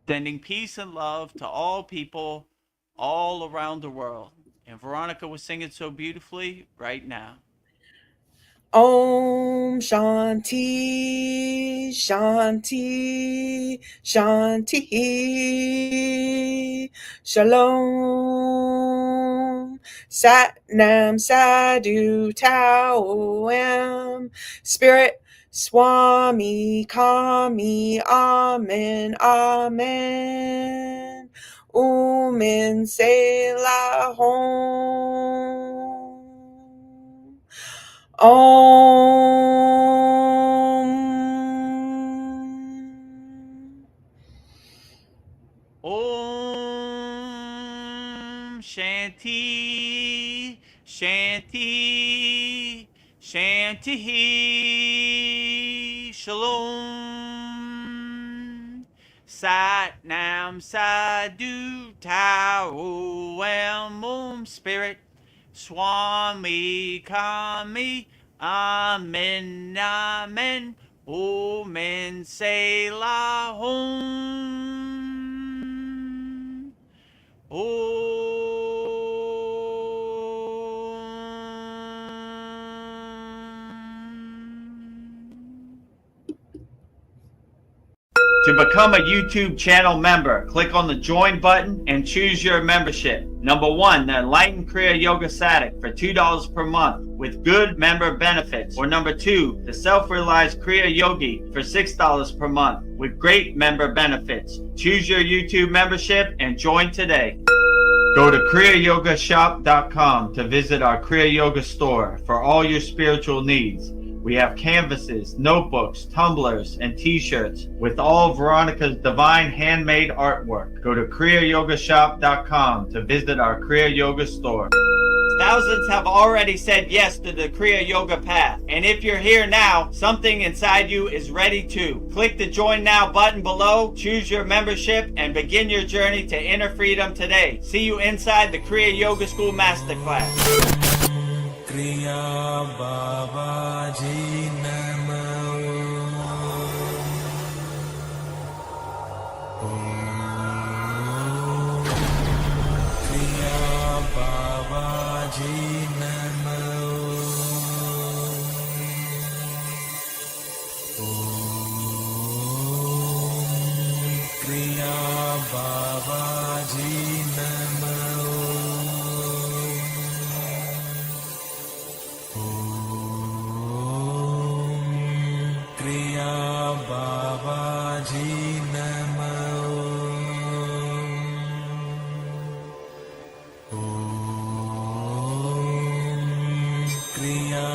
sending peace and love to all people all around the world. And Veronica was singing so beautifully right now. Om Shanti Shanti Shanti Shalom Sat Nam Sadhu Tao Am Spirit Swami Kami Amen Amen Umin Selah Hom Om Shanti Shanti Shanti Shalom Sat Nam Sadhu Tao Am Spirit Swami Kami Amen Amen Omen Selah Hom To become a YouTube channel member, click on the join button and choose your membership. Number 1, the Enlightened Kriya Yoga Satic for $2 per month with good member benefits. Or number 2, the Self-Realized Kriya Yogi for $6 per month with great member benefits. Choose your YouTube membership and join today. Go to kriyayogamasterclass.com to visit our Kriya Yoga store for all your spiritual needs. We have canvases, notebooks, tumblers, and t-shirts with all of Veronica's divine handmade artwork. Go to kriyayogamasterclass.com to visit our Kriya Yoga store. Thousands have already said yes to the Kriya Yoga path. And if you're here now, something inside you is ready too. Click the Join Now button below, choose your membership, and begin your journey to inner freedom today. See you inside the Kriya Yoga School Masterclass. Kriya Babaji Namo. Kriya Babaji Namo. Kriya Babaji Namo. Kriya Babaji Namo. Kriya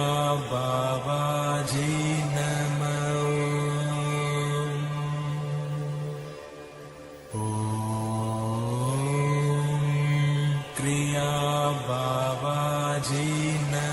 Babaji Namo. Kriya Babaji Namo.